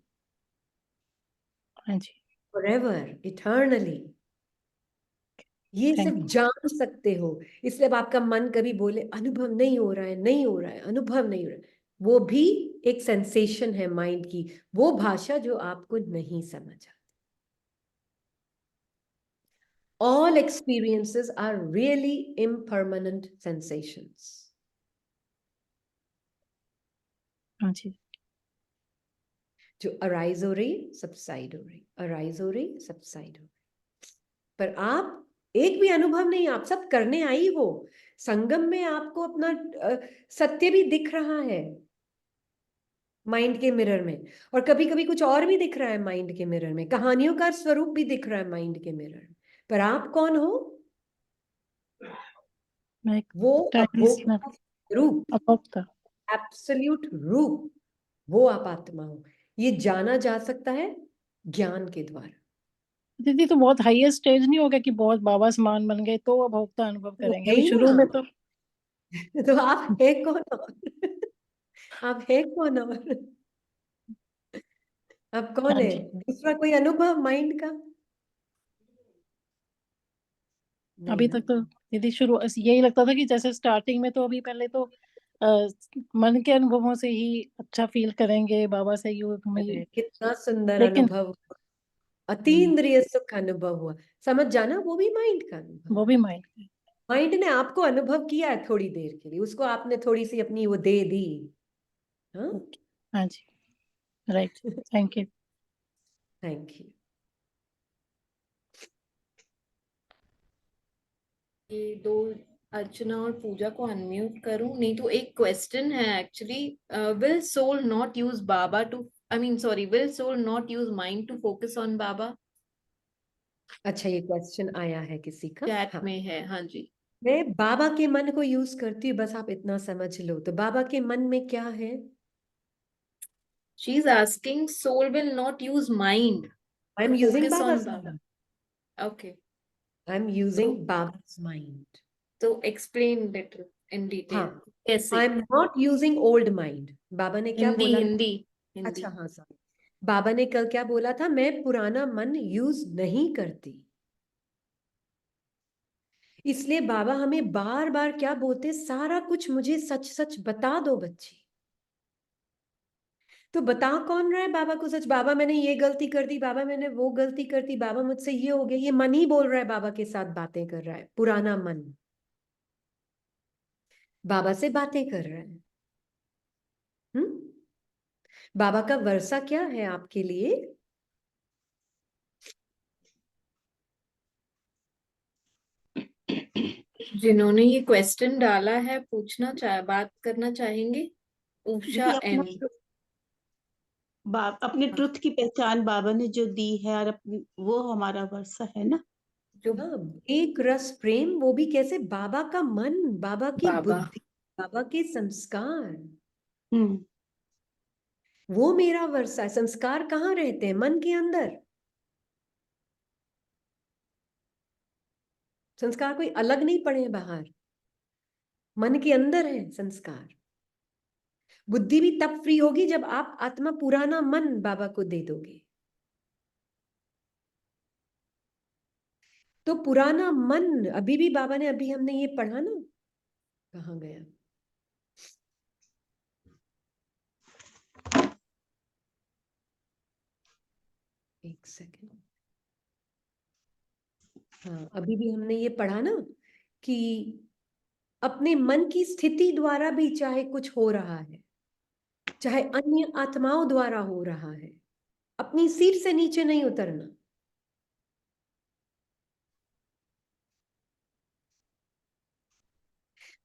हाँ जी। Forever, eternally. ये थैंक सिर्फ जान सकते हो। इसलिए अब आपका मन कभी बोले अनुभव नहीं हो रहा है, नहीं हो रहा है, अनुभव नहीं हो रहा है, वो भी एक सेंसेशन है माइंड की, वो भाषा जो आपको नहीं समझ आती। All experiences are really impermanent sensations. हाँ जी। जो अराइज हो रही, सबसाइड हो रही, अराइज हो रही, सबसाइड हो रही, पर आप एक भी अनुभव नहीं, आप सब करने आई हो। संगम में आपको अपना सत्य भी दिख रहा है, माइंड के मिरर में, और कभी कभी कुछ और भी दिख रहा है माइंड के मिरर में, कहानियों का स्वरूप भी दिख रहा है माइंड के मिरर में, पर आप कौन हो? मैं एक वो टाइमलेस अभोक्ता रूप, अभोक्ता। एब्सोल्यूट रूप, वो आप आत्मा हो। ये जाना जा सकता है ज्ञान के द्वारा। दीदी तो बहुत हाईएस्ट स्टेज नहीं हो गया कि बहुत बाबा समान बन गए तो अभोक्ता अनुभव तो करेंगे? है अभी ही शुरू ना। में तो तो आप है कौन और? आप है कौन और? आप कौन हाँ है? जी। दूसरा कोई अनुभव माइंड का? नहीं अभी ना। तक तो दीदी शुरू यही लगता था कि जैसे स्टार्टिंग में तो अभी पहले तो मन के अनुभवों से ही अच्छा फील करेंगे, बाबा से योग में अरे, कितना सुंदर लेकिन अनुभव हुआ, अतीन्द्रिय सुख अनुभव हुआ। समझ जाना, वो भी माइंड का अनुभव। वो भी माइंड। माइंड ने आपको अनुभव किया है थोड़ी देर के लिए, उसको आपने थोड़ी सी अपनी वो दे दी। हाँ, हाँ जी, right, thank you. Thank you. ये दो, अर्चना और पूजा को अनम्यूट करूं, नहीं तो एक क्वेश्चन है actually, will soul not use Baba to, I mean sorry, will soul not use mind to focus on Baba? अच्छा, ये क्वेश्चन आया है किसी का? चैट हाँ, में है, हाँ जी। मैं बाबा के मन को यूज करती हूँ, बस आप इतना समझ लो। तो बाबा के मन में क्या है? She is asking, soul will not use mind I to am using focus Baba, on Baba. Okay, I am तो यूजिंग बाबा's माइंड। तो एक्सप्लेन लिटिल इन डिटेल, हाँ, कैसे? I am not using old mind. Baba ने क्या हिंदी बोला? हिंदी अच्छा, हिंदी। हाँ सॉरी। बाबा ने कल क्या बोला था? मैं पुराना मन यूज नहीं करती। इसलिए बाबा हमें बार बार क्या बोलते? सारा कुछ मुझे सच सच बता दो बच्ची। तो बता कौन रहा है बाबा को सच? बाबा मैंने ये गलती कर दी, बाबा मैंने वो गलती कर दी, बाबा मुझसे ये हो गया। ये मन ही बोल रहा है, बाबा के साथ बातें कर रहा है, पुराना मन बाबा से बातें कर रहा है। बाबा का वर्षा क्या है आपके लिए? जिन्होंने ये क्वेश्चन डाला है, बात करना चाहेंगे? उषा दीदी अपना एम। अपने ट्रुथ की पहचान बाबा ने जो दी है, और वो हमारा वर्षा है ना। जो हाँ, एक रस प्रेम, वो भी कैसे? बाबा का मन, बाबा की बाबा, बुद्धि, बाबा के संस्कार, हम्म वो मेरा वर्षा है। संस्कार कहाँ रहते हैं? मन के अंदर। संस्कार कोई अलग नहीं पड़े हैं बाहर, मन के अंदर है संस्कार। बुद्धि भी तब फ्री होगी जब आप आत्मा पुराना मन बाबा को दे दोगे। तो पुराना मन अभी भी बाबा ने, अभी हमने ये पढ़ा ना, कहाँ गया? एक सेकंड। हाँ, अभी भी हमने ये पढ़ा ना कि अपने मन की स्थिति द्वारा भी चाहे कुछ हो रहा है, चाहे अन्य आत्माओं द्वारा हो रहा है, अपनी सीट से नीचे नहीं उतरना।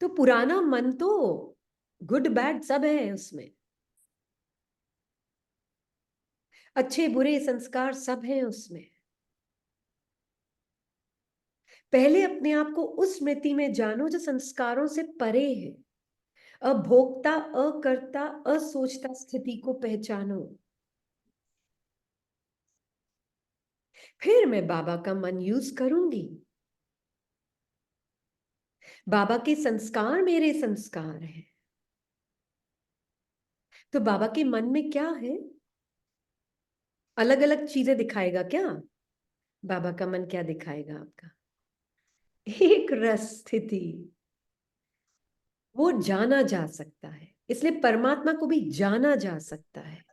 तो पुराना मन तो गुड बैड सब है उसमें, अच्छे बुरे संस्कार सब हैं उसमें। पहले अपने आप को उस स्मृति में जानो जो संस्कारों से परे है। अभोक्ता, अकर्ता, असोचता स्थिति को पहचानो। फिर मैं बाबा का मन यूज करूंगी। बाबा के संस्कार मेरे संस्कार हैं। तो बाबा के मन में क्या है? अलग अलग चीजें दिखाएगा क्या? बाबा का मन क्या दिखाएगा आपका? एक रस स्थिति, वो जाना जा सकता है। इसलिए परमात्मा को भी जाना जा सकता है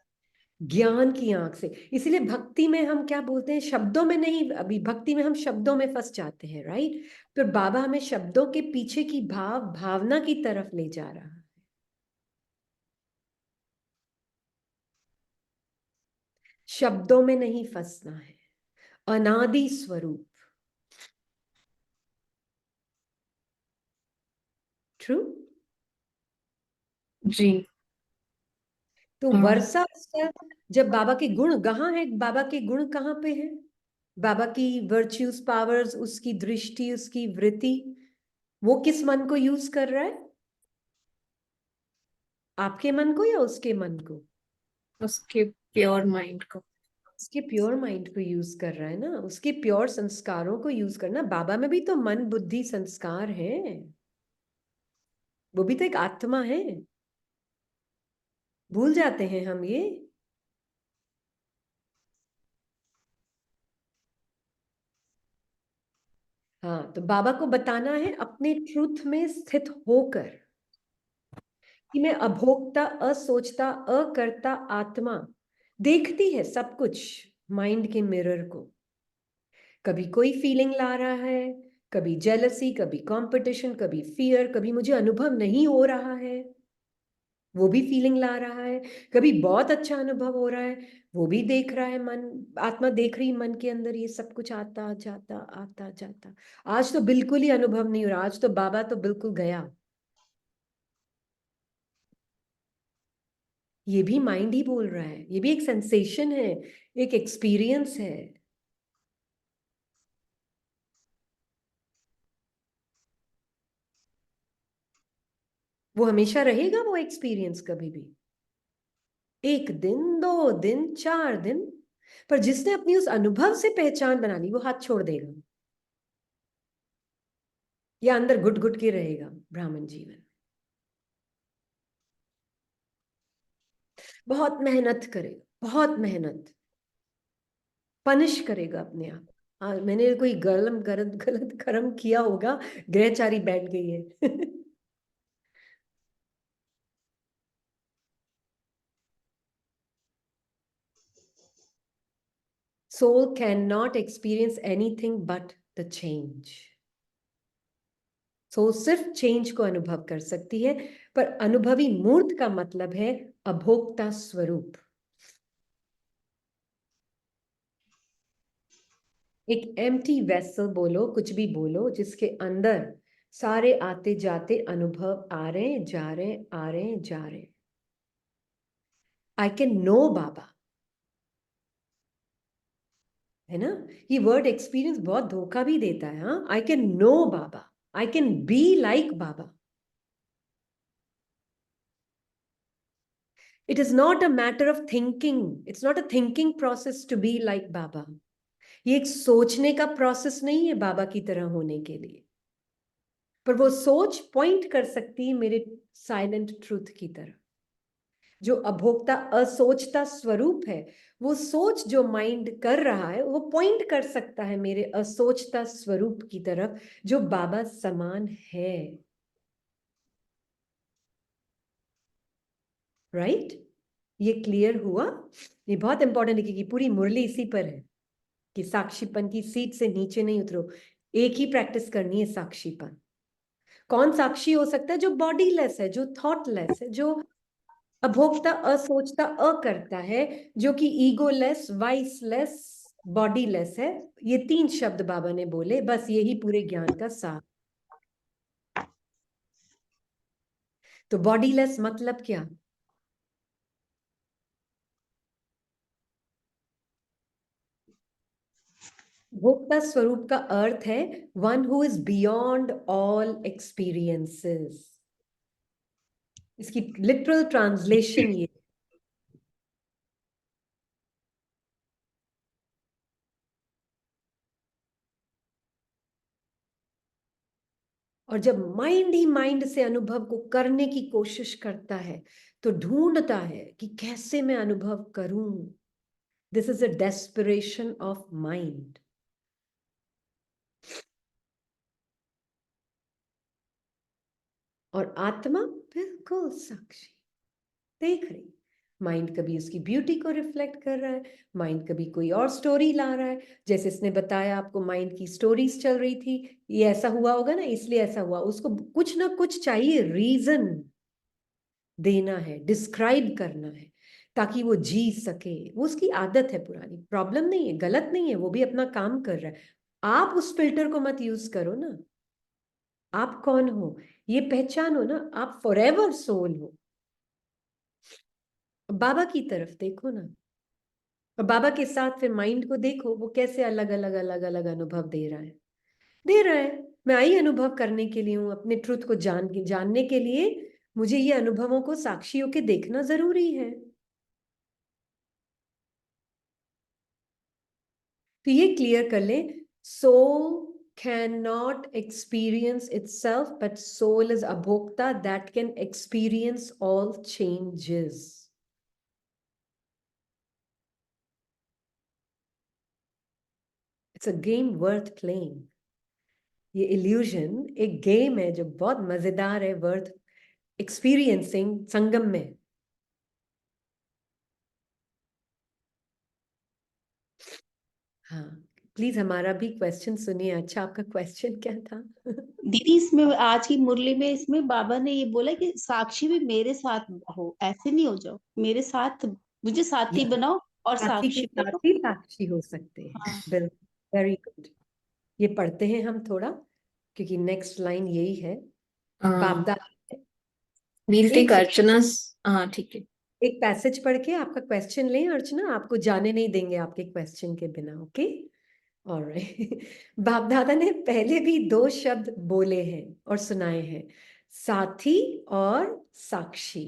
ज्ञान की आंख से। इसलिए भक्ति में हम क्या बोलते हैं? शब्दों में नहीं, अभी भक्ति में हम शब्दों में फंस जाते हैं, राइट? तो बाबा हमें शब्दों के पीछे की भावना की तरफ ले जा रहा है। शब्दों में नहीं फंसना है, अनादि स्वरूप। ट्रू जी। तो वर्षा उसका, जब बाबा के गुण कहाँ है, बाबा के गुण कहाँ पे है, बाबा की वर्च्यूज पावर्स, उसकी दृष्टि, उसकी वृत्ति, वो किस मन को यूज कर रहा है, आपके मन को या उसके मन को? उसके प्योर माइंड को। उसके प्योर माइंड को यूज कर रहा है ना, उसके प्योर संस्कारों को यूज करना। बाबा में भी तो मन बुद्धि संस्कार है, वो भी तो एक आत्मा है, भूल जाते हैं हम ये। हाँ, तो बाबा को बताना है अपने ट्रूथ में स्थित होकर कि मैं अभोक्ता, असोचता, अकर्ता आत्मा देखती है सब कुछ माइंड के मिरर को। कभी कोई फीलिंग ला रहा है, कभी जेलसी, कभी कंपटीशन, कभी फियर, कभी मुझे अनुभव नहीं हो रहा है, वो भी फीलिंग ला रहा है। कभी बहुत अच्छा अनुभव हो रहा है, वो भी देख रहा है, मन आत्मा देख रही मन के अंदर, ये सब कुछ आता जाता आता जाता। आज तो बिल्कुल ही अनुभव नहीं हो रहा, आज तो बाबा तो बिल्कुल गया। ये भी माइंड ही बोल रहा है, ये भी एक सेंसेशन है, एक एक्सपीरियंस है। वो हमेशा रहेगा वो एक्सपीरियंस, कभी भी 1 दिन 2 दिन 4 दिन, पर जिसने अपनी उस अनुभव से पहचान बना ली वो हाथ छोड़ देगा, या अंदर घुट घुट के रहेगा ब्राह्मण जीवन। बहुत मेहनत करेगा, बहुत मेहनत, पनिश करेगा अपने आप। हाँ, मैंने कोई गलत गलत गलत कर्म किया होगा, ग्रहचारी बैठ गई है। Soul cannot experience anything but the change. Soul सिर्फ चेंज को अनुभव कर सकती है, पर अनुभवी मूर्त का मतलब है अभोक्ता स्वरूप। एक एम्प्टी वेसल बोलो, कुछ भी बोलो, जिसके अंदर सारे आते जाते अनुभव आ रहे जा रहे, आ रहे जा रहे। आई कैन नो बाबा, है ना? ये वर्ड एक्सपीरियंस बहुत धोखा भी देता है। हाँ, I can know Baba, I can be like Baba. It is not a matter of thinking. It's not a thinking process to be like Baba. ये एक सोचने का प्रोसेस नहीं है बाबा की तरह होने के लिए, पर वो सोच पॉइंट कर सकती है मेरे साइलेंट ट्रूथ की तरफ। जो अभोक्ता असोचता स्वरूप है, वो सोच जो माइंड कर रहा है, वो पॉइंट कर सकता है मेरे असोचता स्वरूप की तरफ, जो बाबा समान है। राइट? ये क्लियर हुआ? ये बहुत इंपॉर्टेंट है, क्योंकि पूरी मुरली इसी पर है कि साक्षीपन की सीट से नीचे नहीं उतरो। एक ही प्रैक्टिस करनी है, साक्षीपन। कौन साक्षी हो सकता है? जो बॉडीलेस है, जो थॉटलेस है, जो अभोक्ता, असोचता, अकर्ता है, जो कि ईगोलेस, वाइसलेस, बॉडीलेस है। ये 3 शब्द बाबा ने बोले, बस यही पूरे ज्ञान का सार। तो बॉडीलेस मतलब क्या? भोक्ता स्वरूप का अर्थ है one who is beyond all experiences. इसकी लिटरल ट्रांसलेशन ये। और जब माइंड ही माइंड से अनुभव को करने की कोशिश करता है, तो ढूंढता है कि कैसे मैं अनुभव करूं। This is a desperation of mind. और आत्मा बिल्कुल साक्षी, देख रही। माइंड कभी उसकी ब्यूटी को रिफ्लेक्ट कर रहा है, माइंड कभी कोई और स्टोरी ला रहा है। जैसे इसने बताया आपको, माइंड की स्टोरीज चल रही थी, ये ऐसा हुआ होगा ना, इसलिए ऐसा हुआ। उसको कुछ ना कुछ चाहिए, रीजन देना है, डिस्क्राइब करना है, ताकि वो जी सके। वो उसकी आदत है पुरानी, प्रॉब्लम नहीं है, गलत नहीं है, वो भी अपना काम कर रहा है। आप उस फिल्टर को मत यूज करो ना। आप कौन हो ये पहचानो ना, आप फॉरएवर सोल हो। बाबा की तरफ देखो ना, और बाबा के साथ फिर माइंड को देखो, वो कैसे अलग अलग अलग अलग अनुभव दे रहा है। मैं आई अनुभव करने के लिए हूँ, अपने ट्रुथ को जानने के लिए मुझे ये अनुभवों को साक्षी होके देखना जरूरी है। तो ये क्लियर कर ले, soul cannot experience itself, but soul is abhokta that can experience all changes. It's a game worth playing. ये illusion एक गेम है जो बहुत मजेदार है, वर्थ एक्सपीरियंसिंग संगम में। हाँ, प्लीज हमारा भी क्वेश्चन सुनिए। अच्छा, आपका क्वेश्चन क्या था? दीदी इसमें आज की मुरली में इसमें बाबा ने ये बोला कि साक्षी भी मेरे साथ हो, ऐसे नहीं हो जाओ, मेरे साथ मुझे साथी बनाओ और साथी के साक्षी साथ बनो। ही साक्षी हो सकते हैं। हाँ। बिल्कुल, वेरी गुड। ये पढ़ते हैं हम थोड़ा, क्योंकि नेक्स्ट लाइन यही है। बाबदा वील टेक एक अर्चना's, हाँ ठीक है। एक पैसेज पढ़ के आपका क्वेश्चन लें अर्चना, आपको जाने नहीं देंगे आपके क्वेश्चन के बिना। Okay, alright. बाप दादा ने पहले भी 2 शब्द बोले हैं और सुनाए हैं, साथी और साक्षी।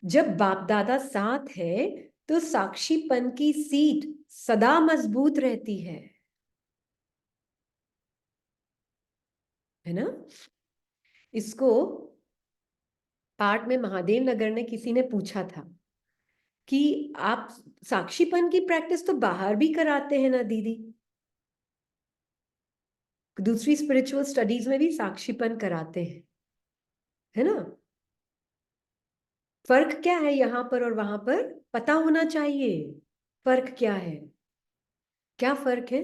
जब बाप दादा साथ है तो साक्षीपन की सीट सदा मजबूत रहती है ना। इसको पाठ में महादेव नगर ने किसी ने पूछा था कि आप साक्षीपन की प्रैक्टिस तो बाहर भी कराते हैं ना दीदी, दूसरी स्पिरिचुअल स्टडीज में भी साक्षीपन कराते हैं, है ना। फर्क क्या है यहाँ पर और वहां पर? पता होना चाहिए फर्क क्या है। क्या फर्क है?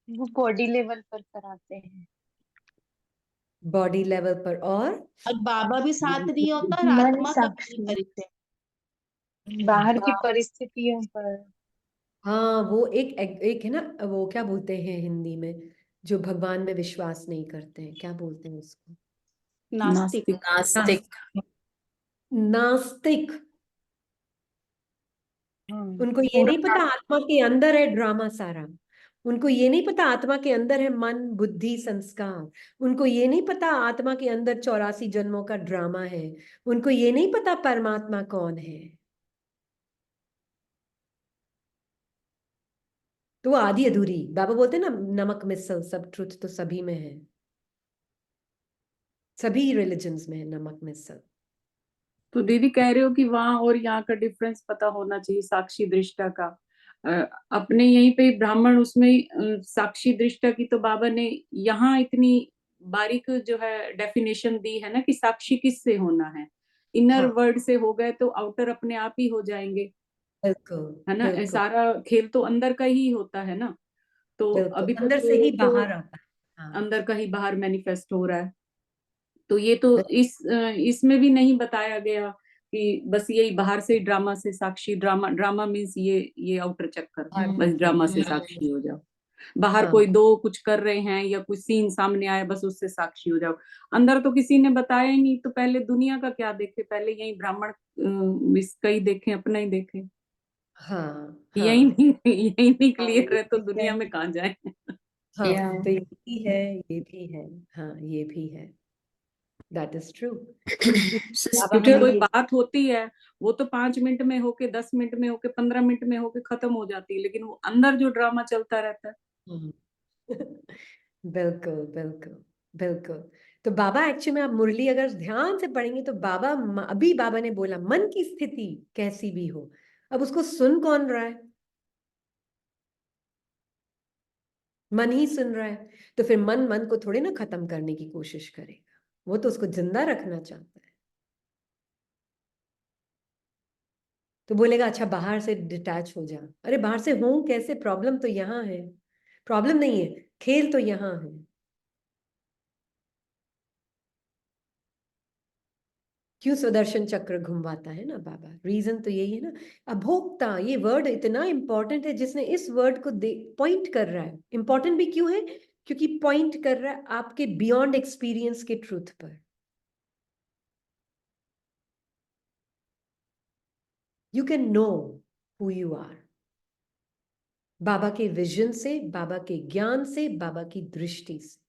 वो बॉडी लेवल पर कराते हैं, बॉडी लेवल पर, और बाबा भी साथ नहीं होता और मन आत्मा का भी साक्षी, परिचय। बाहर की परिस्थितियों पर। हाँ, वो एक है ना, वो क्या बोलते हैं हिंदी में, जो भगवान में विश्वास नहीं करते हैं, क्या बोलते हैं उसको? नास्तिक। नास्तिक। नास्तिक। उनको ये पूरा नहीं पता आत्मा के अंदर है ड्रामा सारा। उनको ये नहीं पता आत्मा के अंदर है मन बुद्धि संस्कार। उनको ये नहीं पता आत्मा के अंदर 84 जन्मों का ड्रामा है। उनको ये नहीं पता परमात्मा कौन है। तो वो आधी अधूरी, बाबा बोलते हैं ना, नमक मिसल सब ट्रुथ तो सभी में है, सभी रिलीजन्स में है नमक मिसल। तो दीदी कह रहे हो कि वहां और यहाँ का डिफरेंस पता होना चाहिए, साक्षी दृष्टा का। अपने यहीं पे ब्राह्मण उसमें साक्षी दृष्टा की तो बाबा ने यहाँ इतनी बारीक जो है डेफिनेशन दी है ना कि साक्षी किससे होना है। इनर हाँ, वर्ड से हो गए तो आउटर अपने आप ही हो जाएंगे, बिल्कुल है ना। बिल्कुल सारा खेल तो अंदर का ही होता है ना। तो बिल्कुल, अभी अंदर तक से ही तो बाहर आता है। हाँ, अंदर का ही बाहर मैनिफेस्ट हो रहा है। तो ये तो बिल्कुल, इसमें भी नहीं बताया गया कि बस यही बाहर से ड्रामा से साक्षी, ड्रामा ड्रामा मीन्स ये आउटर चक्कर, बस ड्रामा से साक्षी हो जाओ। बाहर हाँ, कोई दो कुछ कर रहे हैं या कुछ सीन सामने आया बस उससे साक्षी हो जाओ। अंदर तो किसी ने बताया ही नहीं, तो पहले दुनिया का क्या देखे, पहले यही ब्राह्मण इसका ही देखें, अपना ही देखें। हाँ, यही नहीं हाँ, क्लियर है तो ये भी है। दुनिया में कहाँ जाए। हाँ, तो ये भी है, ये भी है। हाँ, ये भी है, दैट इज ट्रू। बाबा क्योंकि हमें कोई ये बात होती है वो तो 5 मिनट में होके, 10 मिनट में होके, 15 मिनट में होके खत्म हो जाती है, लेकिन वो अंदर जो ड्रामा चलता रहता है। हम्म, बिल्कुल बिल्कुल बिल्कुल। तो बाबा एक्चुअली में आप मुरली अगर ध्यान से पढ़ेंगे तो बाबा अभी बाबा ने बोला मन की स्थिति कैसी भी हो, अब उसको सुन कौन रहा है? मन ही सुन रहा है। तो फिर मन को थोड़ी ना खत्म करने की कोशिश करेगा, वो तो उसको जिंदा रखना चाहता है। तो बोलेगा अच्छा बाहर से डिटैच हो जा। अरे बाहर से हूं कैसे? प्रॉब्लम तो यहाँ है। प्रॉब्लम नहीं है, खेल तो यहाँ है। क्यों सुदर्शन चक्र घुमवाता है ना बाबा? रीजन तो यही है ना। अभोक्ता ये वर्ड इतना इंपॉर्टेंट है, जिसने इस वर्ड को पॉइंट कर रहा है। इंपॉर्टेंट भी क्यों है? क्योंकि पॉइंट कर रहा है आपके बियॉन्ड एक्सपीरियंस के ट्रूथ पर। You can know who you are, Baba के विजन से, बाबा के ज्ञान से, बाबा की दृष्टि से।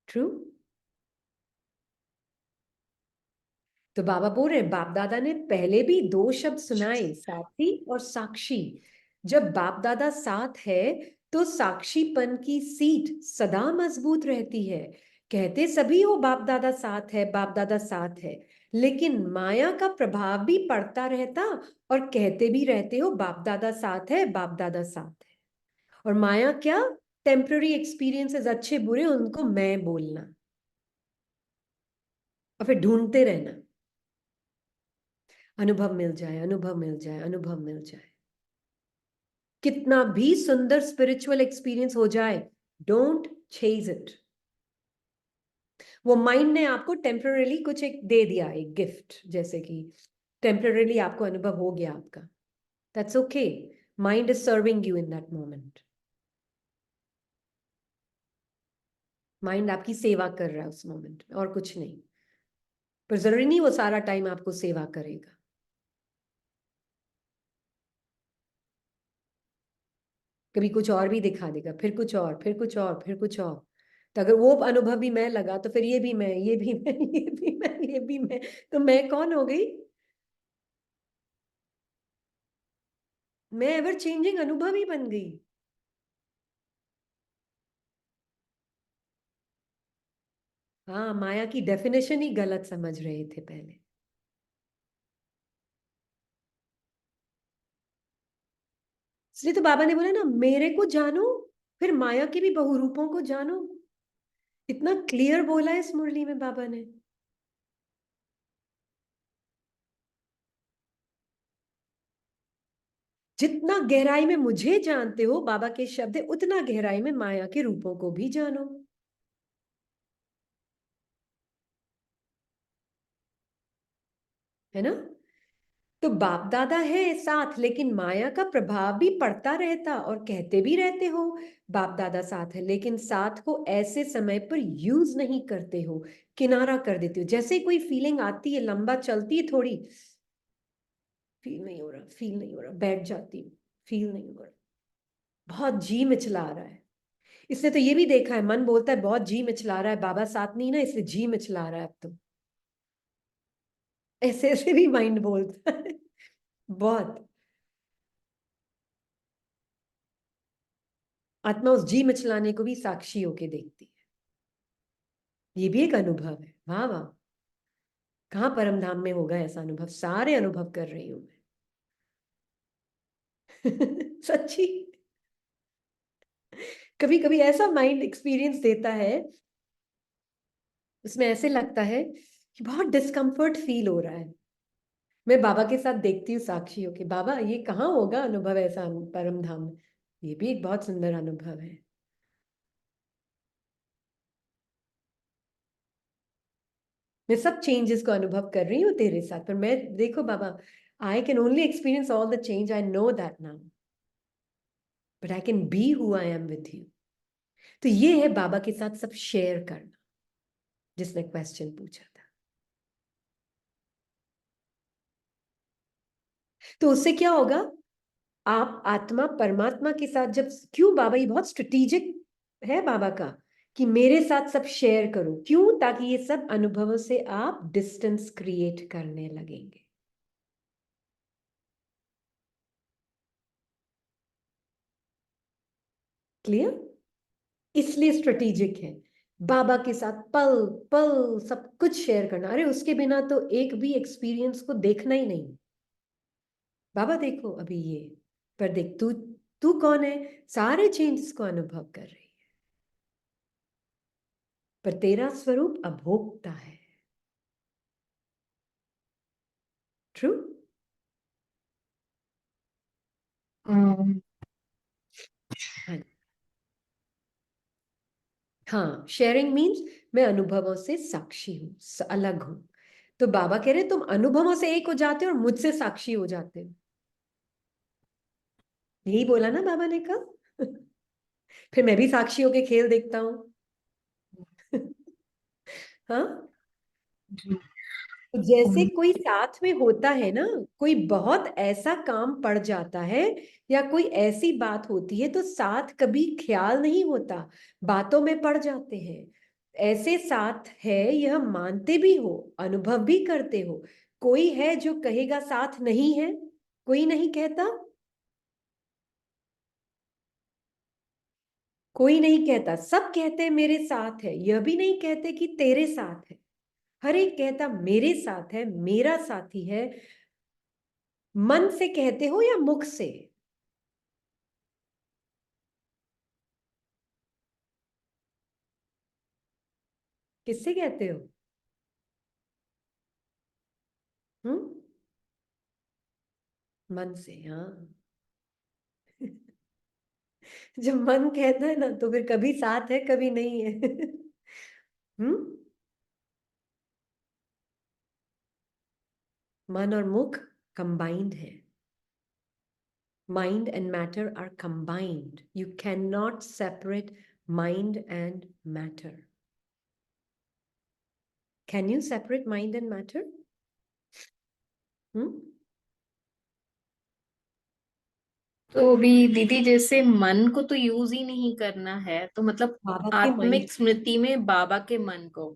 ट्रू। तो बाबा बोल रहे, बाप दादा ने पहले भी 2 शब्द सुनाए, साथी और साक्षी। जब बाप दादा साथ है तो साक्षीपन की सीट सदा मजबूत रहती है। कहते सभी हो बाप दादा साथ है, बाप दादा साथ है, लेकिन माया का प्रभाव भी पड़ता रहता और कहते भी रहते हो बाप दादा साथ है, बाप दादा साथ है। और माया क्या? टेम्पररी एक्सपीरियंसेस, अच्छे बुरे, उनको मैं बोलना और फिर ढूंढते रहना, अनुभव मिल जाए, अनुभव मिल जाए, अनुभव मिल जाए। कितना भी सुंदर स्पिरिचुअल एक्सपीरियंस हो जाए, डोंट चेज इट। वो माइंड ने आपको टेम्पररीली कुछ एक दे दिया, एक गिफ्ट, जैसे कि टेम्पररीली आपको अनुभव हो गया आपका, that's okay. Mind is serving you in that moment. Mind आपकी सेवा कर रहा है उस मोमेंट में, और कुछ नहीं। पर जरूरी नहीं वो सारा टाइम आपको सेवा करेगा। कभी कुछ और भी दिखा देगा, फिर कुछ और, फिर कुछ और, फिर कुछ और। तो अगर वो अनुभव भी मैं लगा तो फिर ये भी मैं, ये भी मैं, ये भी मैं, ये भी मैं, तो मैं कौन हो गई? मैं एवर चेंजिंग अनुभव ही बन गई। हाँ, माया की डेफिनेशन ही गलत समझ रहे थे पहले। इसलिए तो बाबा ने बोला ना, मेरे को जानो, फिर माया के भी बहुरूपों को जानो। इतना क्लियर बोला है इस मुरली में बाबा ने। जितना गहराई में मुझे जानते हो, बाबा के शब्द है, उतना गहराई में माया के रूपों को भी जानो। है ना? तो बाप दादा है साथ, लेकिन माया का प्रभाव भी पड़ता रहता और कहते भी रहते हो बाप दादा साथ है, लेकिन साथ को ऐसे समय पर यूज नहीं करते हो, किनारा कर देते हो। जैसे कोई फीलिंग आती है, लंबा चलती है थोड़ी, फील नहीं हो रहा, फील नहीं हो रहा, बैठ जाती हूँ, फील नहीं हो रहा, बहुत जी मिचला रहा है। इसने तो ये भी देखा है, मन बोलता है बहुत जी मिचला रहा है, बाबा साथ नहीं ना, इसलिए जी मिचला रहा है अब तो। ऐसे ऐसे भी माइंड बोलता है बहुत। आत्मा उस जी मिचलाने को भी साक्षी होके देखती है। ये भी एक अनुभव है। वाह वाह, कहाँ परम धाम में होगा ऐसा अनुभव? सारे अनुभव कर रही हूं मैं सच्ची। कभी कभी ऐसा माइंड एक्सपीरियंस देता है, उसमें ऐसे लगता है कि बहुत डिस्कम्फर्ट फील हो रहा है। मैं बाबा के साथ देखती हूँ साक्षी होके, बाबा ये कहाँ होगा अनुभव ऐसा परम धाम में? ये भी एक बहुत सुंदर अनुभव है। मैं सब चेंजेस को अनुभव कर रही हूँ तेरे साथ, पर मैं देखो Baba, I can only experience all the change, I know that now, but I can be who I am with you. तो ये है बाबा के साथ सब शेयर करना, जिसने क्वेश्चन पूछा था। तो उससे क्या होगा? आप आत्मा परमात्मा के साथ जब, क्यों बाबा, ये बहुत स्ट्रेटेजिक है बाबा का कि मेरे साथ सब शेयर करो। क्यों? ताकि ये सब अनुभवों से आप डिस्टेंस क्रिएट करने लगेंगे। क्लियर? इसलिए स्ट्रेटेजिक है बाबा के साथ पल पल सब कुछ शेयर करना। अरे उसके बिना तो एक भी एक्सपीरियंस को देखना ही नहीं। बाबा देखो अभी ये, पर देख तू, तू कौन है? सारे चेंजेस को अनुभव कर रही है, पर तेरा स्वरूप अभोक्ता है। ट्रू? हाँ, शेयरिंग मीन्स मैं अनुभवों से साक्षी हूं, अलग हूं। तो बाबा कह रहे तुम अनुभवों से एक हो जाते हो और मुझसे साक्षी हो जाते हो। यही बोला ना बाबा ने कहा फिर मैं भी साक्षी होके खेल देखता हूँ हाँ, तो जैसे कोई साथ में होता है ना, कोई बहुत ऐसा काम पड़ जाता है या कोई ऐसी बात होती है तो साथ कभी ख्याल नहीं होता, बातों में पड़ जाते हैं। ऐसे साथ है, यह मानते भी हो, अनुभव भी करते हो। कोई है जो कहेगा साथ नहीं है? कोई नहीं कहता, कोई नहीं कहता। सब कहते हैं मेरे साथ है, यह भी नहीं कहते कि तेरे साथ है। हर एक कहता मेरे साथ है, मेरा साथी है। मन से कहते हो या मुख से? किससे कहते हो? मन से, हाँ। जब मन कहता है ना तो फिर कभी साथ है कभी नहीं है। मन और मुख कंबाइंड है। Mind and matter are combined. You cannot separate mind and matter. Can you separate mind and matter? तो अभी दीदी जैसे मन को तो यूज ही नहीं करना है, तो मतलब बाबा के mind। आत्मिक स्मृति में बाबा के मन को,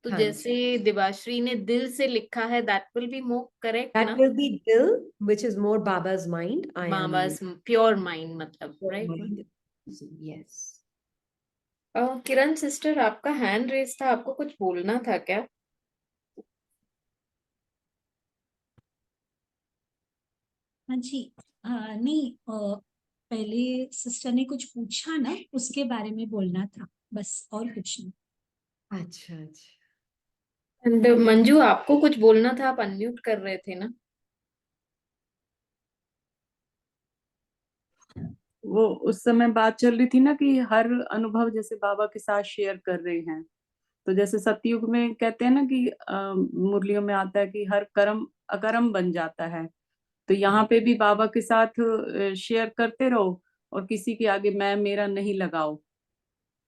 तो हाँ जैसे जी। दिवाश्री ने दिल से लिखा है, that will be more correct That ना? will be dil, which is more Baba's mind. I am Baba's pure mind मतलब, pure right? mind. Yes. Kiran sister, आपका हैंड रेस था, आपको कुछ बोलना था क्या? हाँ जी। नहीं, पहले सिस्टर ने कुछ पूछा ना, उसके बारे में बोलना था बस, और कुछ नहीं। अच्छा अच्छा। एंड मंजू, आपको कुछ बोलना था, आप अनम्यूट कर रहे थे ना? वो उस समय बात चल रही थी ना कि हर अनुभव जैसे बाबा के साथ शेयर कर रहे हैं, तो जैसे सतयुग में कहते हैं ना कि मुरलियों में आता है कि हर कर्म अकर्म बन जाता है, तो यहाँ पे भी बाबा के साथ शेयर करते रहो और किसी के आगे मैं मेरा नहीं लगाओ,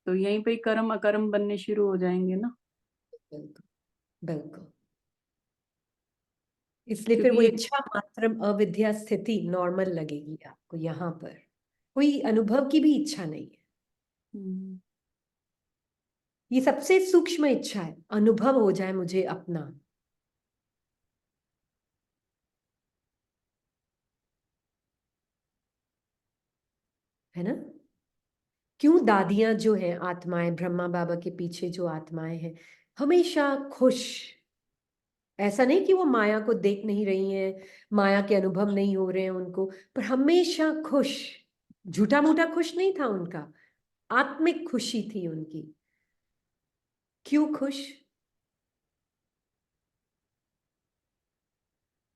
तो यहीं पे कर्म अकर्म बनने शुरू हो जाएंगे ना। बिल्कुल बिल्कुल। इसलिए फिर वो क्योंकि इच्छा मात्र अविद्या स्थिति नॉर्मल लगेगी आपको। यहाँ पर कोई अनुभव की भी इच्छा नहीं है। ये सबसे सूक्ष्म इच्छा है, अनुभव हो जाए मुझे अपना। है ना? क्यों दादियां जो हैं, आत्माएं, ब्रह्मा बाबा के पीछे जो आत्माएं हैं, हमेशा खुश। ऐसा नहीं कि वो माया को देख नहीं रही हैं, माया के अनुभव नहीं हो रहे हैं उनको, पर हमेशा खुश। झूठा मूठा खुश नहीं था उनका, आत्मिक खुशी थी उनकी। क्यों खुश?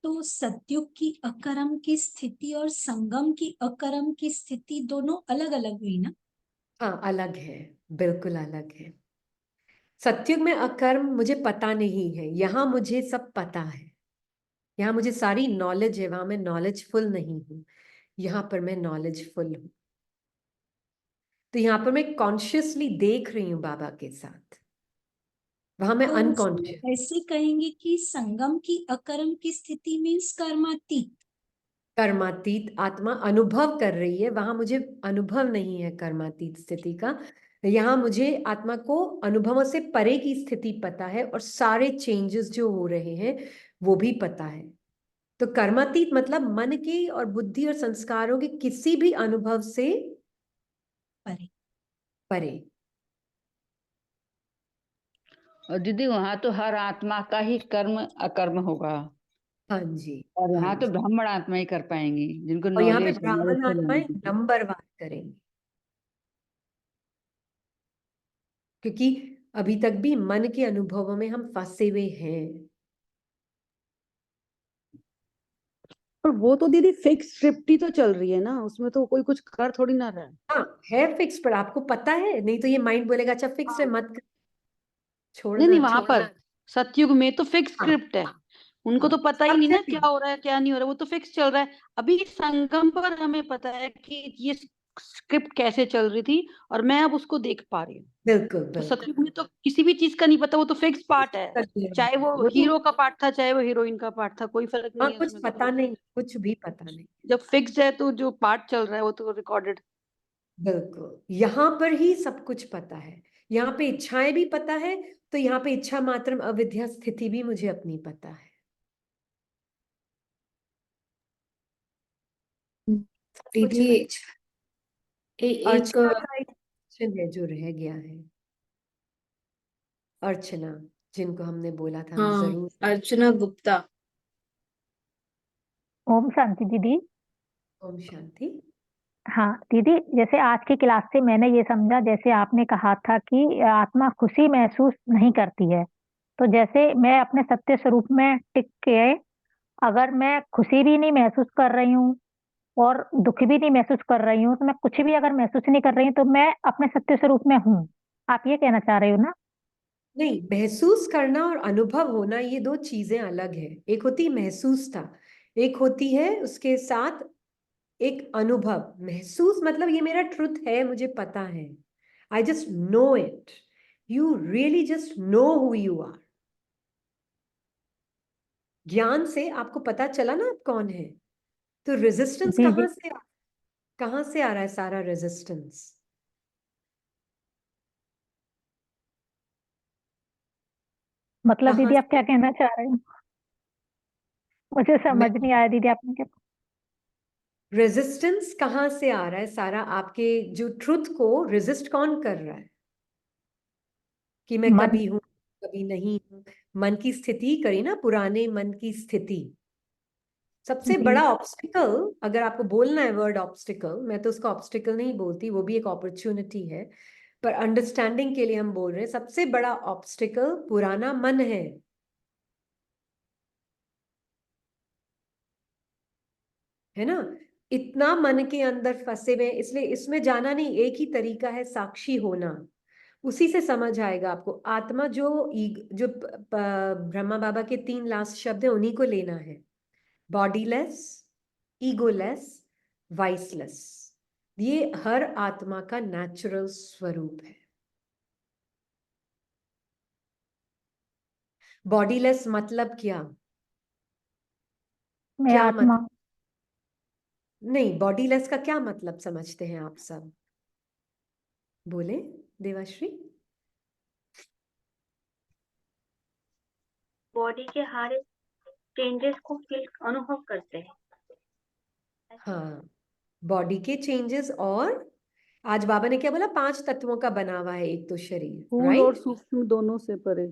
तो सतयुग की अकर्म की स्थिति और संगम की अकर्म की स्थिति दोनों अलग अलग हुई ना? हाँ, अलग है, बिल्कुल अलग है। सतयुग में अकर्म मुझे पता नहीं है, यहाँ मुझे सब पता है। यहाँ मुझे सारी नॉलेज है, वहां मैं नॉलेजफुल नहीं हूँ, यहाँ पर मैं नॉलेजफुल हूँ। तो यहाँ पर मैं कॉन्शियसली देख रही हूँ बाबा के साथ, वहां मैं तो अनकॉन्शियस। ऐसे कहेंगे कि संगम की अकर्म की स्थिति मीन्स कर्मातीत। कर्मातीत आत्मा अनुभव कर रही है, वहां मुझे अनुभव नहीं है कर्मातीत स्थिति का। यहाँ मुझे आत्मा को अनुभवों से परे की स्थिति पता है, और सारे चेंजेस जो हो रहे हैं वो भी पता है। तो कर्मातीत मतलब मन के और बुद्धि और संस्कारों के किसी भी अनुभव से परे। परे। और दीदी वहां तो हर आत्मा का ही कर्म अकर्म होगा, हाँ जी, और हाँ यहाँ तो जी। ब्राह्मण आत्मा ही कर पाएंगी जिनको और यहाँ पे नॉलेज ब्राह्मण आत्माएं है। नंबरवार करेंगी, क्योंकि अभी तक भी मन के अनुभवों में हम फंसे हुए हैं। पर वो तो दीदी फिक्स स्क्रिप्ट ही तो चल रही है ना, उसमें तो कोई कुछ कर थोड़ी ना रहा है। हाँ है फिक्स, पर आपको पता है, नहीं तो ये माइंड बोलेगा अच्छा फिक्स है, मत कर, नहीं छोड़ना नहीं, वहां पर सतयुग में तो फिक्स हाँ स्क्रिप्ट है, उनको हाँ, तो पता ही सब नहीं ना जगह। क्या हो रहा है क्या नहीं हो रहा है, वो तो फिक्स चल रहा है। अभी संगम पर हमें पता है कि ये स्क्रिप्ट कैसे चल रही थी और मैं अब उसको देख पा रही हूँ। बिल्कुल तो बिल्कुल सतयुग में तो किसी भी चीज का नहीं पता, वो तो फिक्स पार्ट है, चाहे वो वो तो हीरो का पार्ट था चाहे वो हीरोइन का पार्ट था, कोई फर्क नहीं है कुछ उसमें। पता नहीं, कुछ भी पता नहीं। जब फिक्स्ड है तो जो पार्ट चल रहा है वो तो रिकॉर्डेड। बिल्कुल, यहाँ पर ही सब कुछ पता है। यहाँ पे इच्छाएं भी पता है, तो यहाँ पे इच्छा मात्रम अविद्या स्थिति भी मुझे अपनी पता है। दीदी अर्चना एक का एक क्वेश्चन है जो रह गया है। अर्चना, जिनको हमने बोला था हम हाँ, जरूर। अर्चना गुप्ता। ओम शांति दीदी। ओम शांति। हाँ दीदी, जैसे आज की क्लास से मैंने ये समझा, जैसे आपने कहा था कि आत्मा खुशी महसूस नहीं करती है, तो जैसे मैं अपने सत्य स्वरूप में टिक के अगर मैं खुशी भी नहीं महसूस कर रही हूँ और दुख भी नहीं महसूस कर रही हूँ, तो मैं कुछ भी अगर महसूस नहीं कर रही हूँ तो मैं अपने सत्य स्वरूप में हूँ। आप ये कहना चाह रहे हो ना? नहीं, महसूस करना और अनुभव होना ये दो चीजें अलग है। एक होती है महसूसता, एक होती है उसके साथ एक अनुभव। महसूस मतलब ये मेरा ट्रुथ है, मुझे पता है, I just know it. You really just know who you are. ज्ञान से आपको पता चला ना आप कौन है। तो रेजिस्टेंस जी कहाँ जी, से कहाँ से आ रहा है सारा रेजिस्टेंस? मतलब कहाँ दीदी आप से? क्या कहना चाह रहे हो? मुझे समझ नहीं आया दीदी आपने क्या। रेजिस्टेंस कहाँ से आ रहा है सारा? आपके जो ट्रुथ को रेजिस्ट कौन कर रहा है कि मैं मन। कभी हूं कभी नहीं हूं? मन की स्थिति करी ना, पुराने मन की स्थिति। सबसे जी बड़ा ऑब्स्टिकल, अगर आपको बोलना है वर्ड ऑब्स्टिकल, मैं तो उसको ऑब्स्टिकल नहीं बोलती, वो भी एक अपॉर्चुनिटी है, पर अंडरस्टैंडिंग के लिए हम बोल रहे हैं सबसे बड़ा ऑब्स्टिकल पुराना मन है ना? इतना मन के अंदर फंसे हुए, इसलिए इसमें जाना नहीं। एक ही तरीका है, साक्षी होना। उसी से समझ आएगा आपको। आत्मा जो ब्रह्मा बाबा के 3 लास्ट शब्द है, उन्हीं को लेना है। Bodiless, egoless, viceless. ये हर आत्मा का नेचुरल स्वरूप है। बॉडीलेस मतलब क्या? मैं क्या आत्मा। मतलब? नहीं, बॉडीलेस का क्या मतलब समझते हैं आप सब? बोले देवाश्री। बॉडी के हर चेंजेस को फील अनुभव करते हैं। हाँ, बॉडी के चेंजेस। और आज बाबा ने क्या बोला? 5 तत्वों का बना हुआ है एक तो शरीर, स्थूल और राइट? सूक्ष्म दोनों से परे।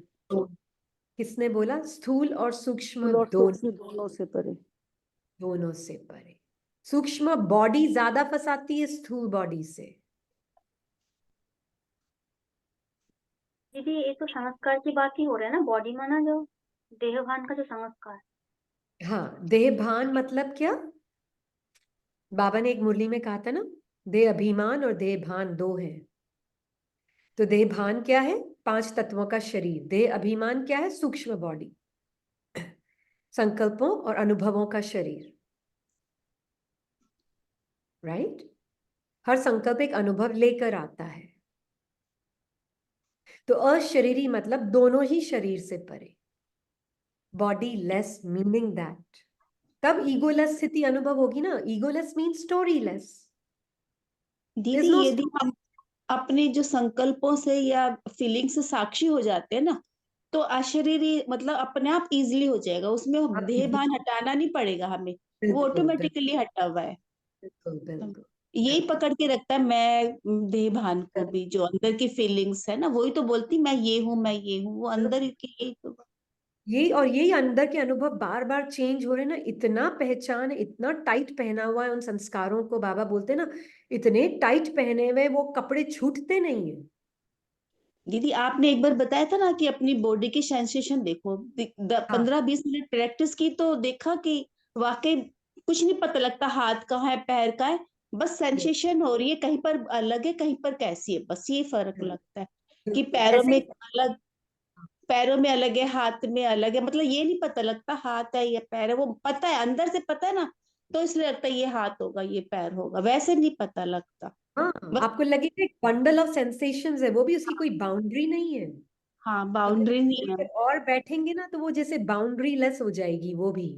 किसने बोला? स्थूल और सूक्ष्म स्थूल और दोनों, सूक्ष्म दोनों से परे। दोनों से परे। सूक्ष्म बॉडी ज्यादा फंसाती है स्थूल बॉडी से। दीदी ये तो संस्कार की बात ही हो रहा है ना, बॉडी माना जो देहभान का जो संस्कार। हाँ, देह भान मतलब क्या? बाबा ने एक मुरली में कहा था ना, देह अभिमान और देह भान 2 है। तो देह भान क्या है? 5 तत्वों का शरीर। देह अभिमान क्या है? सूक्ष्म बॉडी, संकल्पों और अनुभवों का शरीर, राइट? हर संकल्प एक अनुभव लेकर आता है। तो अशरीरी मतलब दोनों ही शरीर से परे। बॉडी लेस मीनिंग दैट तब ईगोलेस स्थिति अनुभव होगी ना। Egoless means story less. दीदी यदि हम अपने जो संकल्पों से या फीलिंग से साक्षी हो जाते हैं ना, तो अशरीरी मतलब अपने आप इजीली हो जाएगा, उसमें देह भान हटाना नहीं पड़ेगा हमें, वो ऑटोमेटिकली हटा हुआ है। बिल्कुल बिल्कुल। यही पकड़ के रखता है मैं देह भान को भी, जो अंदर की फीलिंग्स है ना, वही तो बोलती मैं ये हूँ मैं ये हूँ, वो अंदर की यही तो। यही, और यही अंदर के अनुभव बार बार चेंज हो रहे हैं ना। इतना पहचान, इतना टाइट पहना हुआ है उन संस्कारों को। बाबा बोलते हैं ना, इतने टाइट पहने हुए वो कपड़े छूटते नहीं है। दीदी आपने एक बार बताया था ना कि अपनी बॉडी की सेंसेशन देखो, 15-20 मिनट प्रैक्टिस की तो देखा कि वाकई कुछ नहीं पता लगता, हाथ कहाँ है पैर का है, बस सेंसेशन हो रही है, कहीं पर अलग है कहीं पर कैसी है, बस ये फर्क लगता है कि पैरों ऐसे में ही अलग, पैरों में अलग है हाथ में अलग है, मतलब ये नहीं पता लगता हाथ है या पैर है, वो पता है अंदर से पता है ना, तो इसलिए लगता है ये हाथ होगा ये पैर होगा, वैसे नहीं पता लगता। हाँ, बस आपको लगेगा एक बंडल ऑफ सेंसेशंस है, वो भी उसकी कोई बाउंड्री नहीं है। हाँ अगर बाउंड्री नहीं थोड़ी है। देर और बैठेंगे ना तो वो जैसे बाउंड्री लेस हो जाएगी वो भी।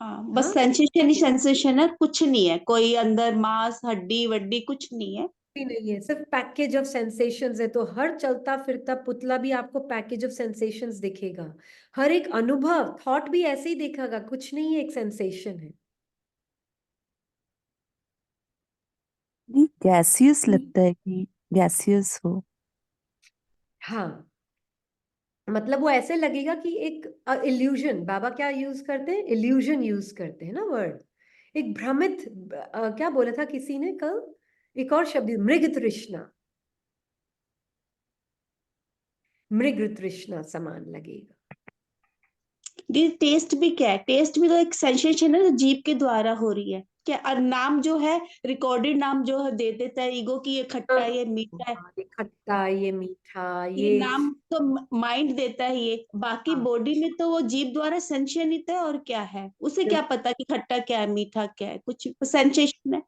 हाँ बस हाँ, सेंसेशन ही सेंसेशन है, कुछ नहीं है, कोई अंदर मांस हड्डी वड्डी कुछ नहीं है। भी नहीं है, सिर्फ पैकेज ऑफ सेंसेशंस है। तो हर चलता फिरता पुतला भी आपको पैकेज ऑफ सेंसेशंस दिखेगा, हर एक अनुभव थॉट भी ऐसे ही दिखेगा, कुछ नहीं है, एक सेंसेशन है। नहीं, गैसियस लगता है कि गैसियस हो। हाँ, मतलब वो ऐसे लगेगा कि एक इल्यूजन, बाबा क्या यूज करते हैं, इल्यूजन यूज करते हैं ना वर्ड, एक भ्रमित क्या बोला था किसी ने कल, एक और शब्द, मृग तृष्णा, मृग तृष्णा समान लगेगा। ये टेस्ट भी क्या है, टेस्ट भी तो एक सेंसेशन है जो जीभ के द्वारा हो रही है क्या। और नाम जो है रिकॉर्डेड नाम जो है दे देता है ईगो की, ये खट्टा है, ये मीठा है, ये खट्टा, ये मीठा, ये ये नाम तो माइंड देता है ये। बाकी हाँ, बॉडी में तो वो जीभ द्वारा सेंसेशनित है, और क्या है उसे क्या पता कि खट्टा क्या है मीठा क्या है, कुछ सेंसेशन है।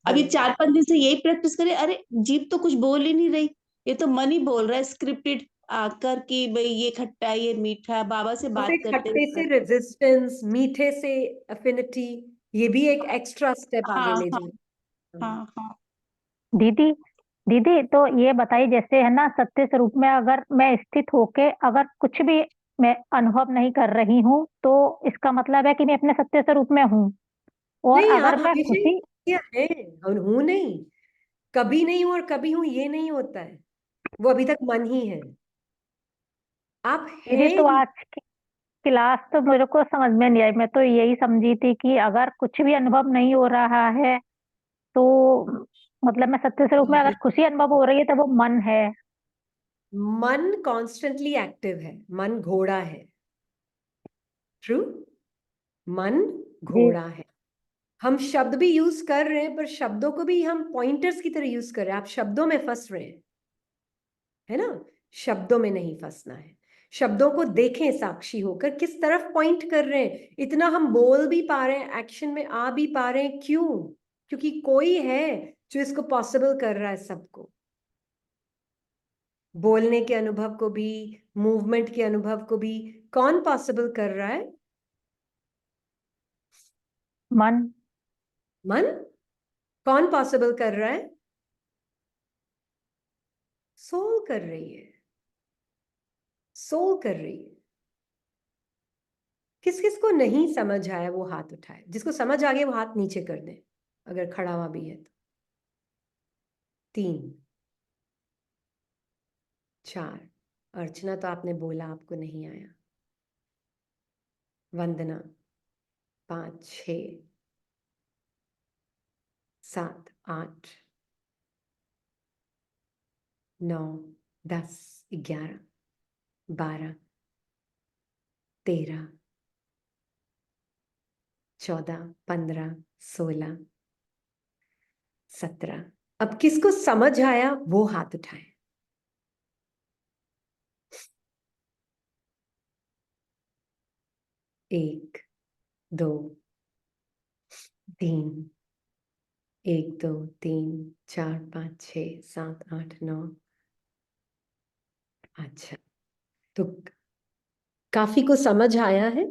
अभी बिल्कुल 4-5 दिन से यही प्रैक्टिस करे, अरे जीभ तो कुछ बोल ही नहीं रही, ये तो मन ही बोल रहा है स्क्रिप्टेड आकर कि भाई ये खट्टा है ये मीठा है, बाबा से और बात फिर करते खट्टे से हुए। रेजिस्टेंस, मीठे से अफिनिटी, ये भी एक एक्स्ट्रा स्टेप आगे हाँ ले हाँ जाए। हाँ हाँ। दीदी दीदी तो ये बताइए, जैसे है ना सत्य स्वरूप में अगर मैं स्थित होके अगर कुछ भी मैं अनुभव नहीं कर रही हूँ, तो इसका मतलब है कि मैं अपने सत्य स्वरूप में हूँ। और नहीं, अगर आप मैं हमेशा ही खुशी, क्या है, और हूं नहीं, कभी नहीं हूं और कभी हूं ये नहीं होता है, वो अभी तक मन ही है, आप है दीदी तो ही। आज की क्लास तो मेरे को समझ में नहीं आई। मैं तो यही समझी थी कि अगर कुछ भी अनुभव नहीं हो रहा है तो मतलब मैं सत्य स्वरूप में अगर खुशी अनुभव हो रही है तो वो मन है। मन कॉन्स्टेंटली एक्टिव है, मन घोड़ा है। ट्रू, मन जी। घोड़ा है। हम शब्द भी यूज कर रहे हैं, पर शब्दों को भी हम पॉइंटर्स की तरह यूज कर रहे हैं। आप शब्दों में फंस रहे हैं, है ना, शब्दों में नहीं फंसना है। शब्दों को देखें साक्षी होकर, किस तरफ पॉइंट कर रहे हैं। इतना हम बोल भी पा रहे हैं, एक्शन में आ भी पा रहे हैं, क्यों? क्योंकि कोई है जो इसको पॉसिबल कर रहा है, सबको, बोलने के अनुभव को भी, मूवमेंट के अनुभव को भी। कौन पॉसिबल कर रहा है? मन। मन। कौन पॉसिबल कर रहा है? सोल कर रही है, सोल कर रही है। किस किस को नहीं समझ आया वो हाथ उठाए, जिसको समझ आ गया वो हाथ नीचे कर दे, अगर खड़ा हुआ भी है तो। 3 4, अर्चना तो आपने बोला आपको नहीं आया। वंदना 5 6 7 8 9 10 11 12 13 14 15 16 17। अब किसको समझ आया वो हाथ उठाए। 1 2 3 1 2 3 4 5 6 7 8 9। अच्छा, तो काफी को समझ आया है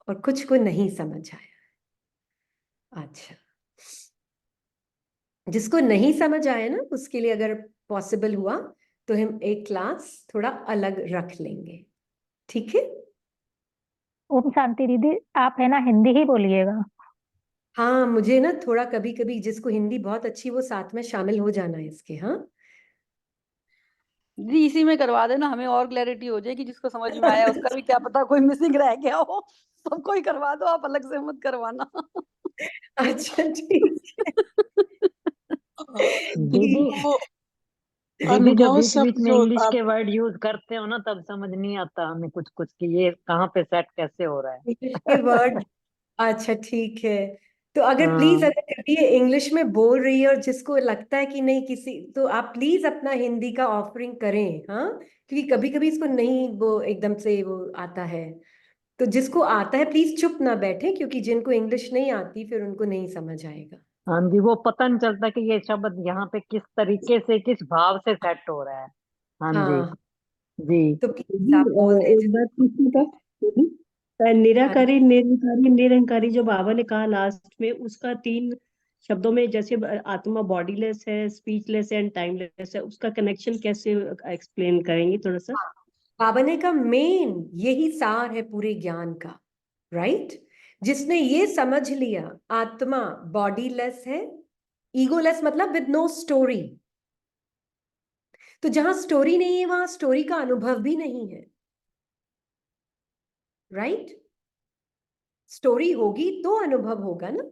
और कुछ को नहीं समझ आया। अच्छा, जिसको नहीं समझ आया ना, उसके लिए अगर पॉसिबल हुआ तो हम एक क्लास थोड़ा अलग रख लेंगे, ठीक है? ओम शांति दीदी, आप है ना हिंदी ही बोलिएगा। हाँ, मुझे ना थोड़ा कभी कभी, जिसको हिंदी बहुत अच्छी वो साथ में शामिल हो जाना है इसके। हाँ जी इसी में करवा देना, हमें और क्लैरिटी हो जाए कि जिसको समझ में आया उसका भी क्या पता कोई मिसिंग रह गया हो। सबको ही करवा दो, आप अलग से मत करवाना। अच्छा ठीक है। दीदी ठीक। वो दीदी जो अनुभव बीच बीच शब्द में जो इंग्लिश आप के वर्ड यूज करते हो ना, तब समझ नहीं आता हमें कुछ कुछ कि ये कहाँ पे सेट कैसे हो रहा इंग्लिश के वर्ड, है। अच्छा ठीक है। तो अगर प्लीज, हाँ अगर कभी ये इंग्लिश में बोल रही है और जिसको लगता है कि नहीं किसी, तो आप प्लीज अपना हिंदी का ऑफरिंग करें। हाँ, क्योंकि कभी कभी इसको नहीं वो एकदम से वो आता है। तो जिसको आता है प्लीज चुप ना बैठे, क्योंकि जिनको इंग्लिश नहीं आती फिर उनको नहीं समझ आएगा। हाँ जी, वो पता नहीं चलता कि ये शब्द यहाँ पे किस तरीके से किस भाव से सेट हो रहा है। हाँ जी हाँ, जी। तो प्लीज दीदी आप बोल एक दीजिए। बात पूछना था दीदी। हाँ निराकारी निरंकारी निरंकारी जो बाबा ने कहा लास्ट में, उसका 3 शब्दों में, जैसे आत्मा बॉडीलेस है, स्पीचलेस है एंड टाइमलेस है, उसका कनेक्शन कैसे एक्सप्लेन करेंगी थोड़ा सा? बाबा ने कहा मेन यही सार है पूरे ज्ञान का, राइट? जिसने ये समझ लिया आत्मा बॉडीलेस है, ईगोलेस मतलब विद नो स्टोरी। तो जहां स्टोरी नहीं है वहां स्टोरी का अनुभव भी नहीं है, राइट? स्टोरी होगी तो अनुभव होगा ना।